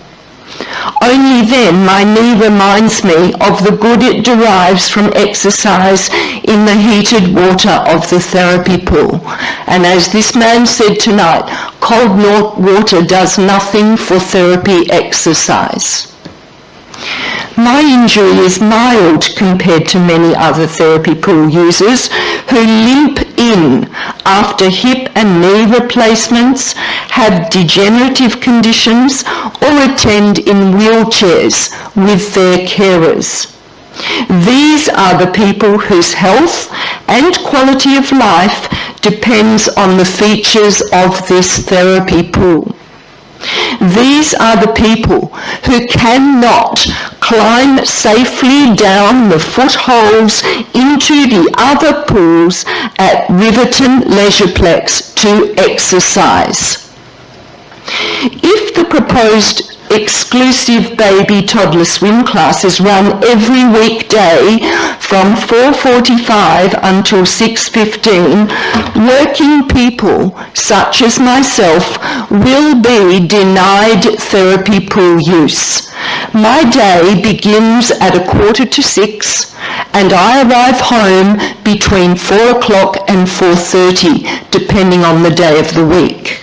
Only then my knee reminds me of the good it derives from exercise in the heated water of the therapy pool. And as this man said tonight, cold water does nothing for therapy exercise. My injury is mild compared to many other therapy pool users who limp in after hip and knee replacements, have degenerative conditions, or attend in wheelchairs with their carers. These are the people whose health and quality of life depends on the features of this therapy pool. These are the people who cannot climb safely down the footholds into the other pools at Riverton Leisureplex to exercise. If the proposed exclusive baby toddler swim class is run every weekday from 4:45 until 6:15, working people such as myself will be denied therapy pool use. My day begins at 5:45 and I arrive home between 4 o'clock and 4:30, depending on the day of the week.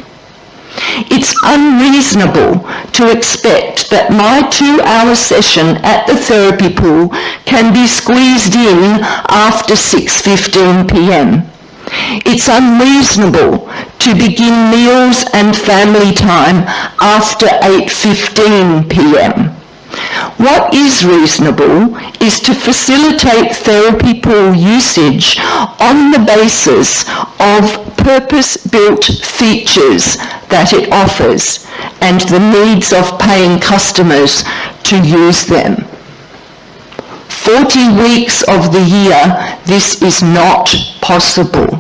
It's unreasonable to to expect that my 2-hour session at the therapy pool can be squeezed in after 6:15 p.m. It's unreasonable to begin meals and family time after 8:15 p.m. What is reasonable is to facilitate therapy pool usage on the basis of purpose-built features that it offers and the needs of paying customers to use them. 40 weeks of the year, this is not possible.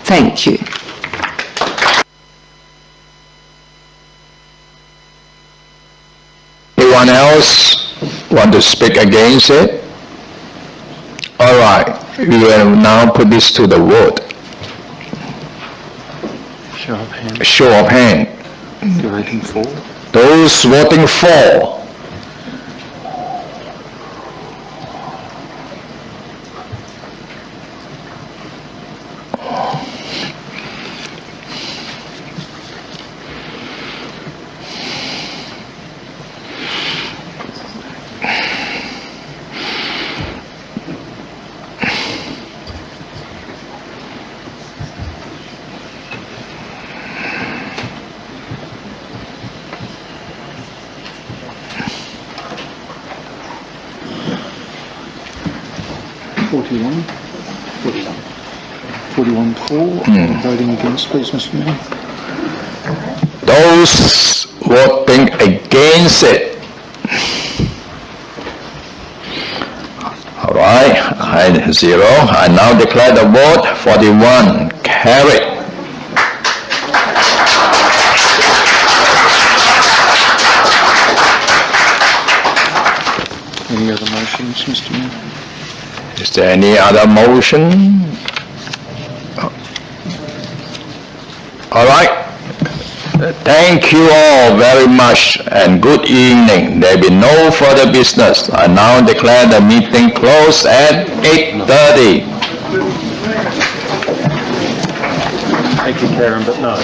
Thank you. Anyone else want to speak against it? All right, we will now put this to the vote. Show of hands. Show of hand. Voting for. Those voting for. Forty-one for. Voting against, please, Mr. Mayor. Those voting against it. All right, 0. I now declare the vote 41 carried. Any other motions, Mr. Mayor? Is there any other motion? All right. Thank you all very much and good evening. There will be no further business. I now declare the meeting closed at 8:30. Thank you, Karen, but no.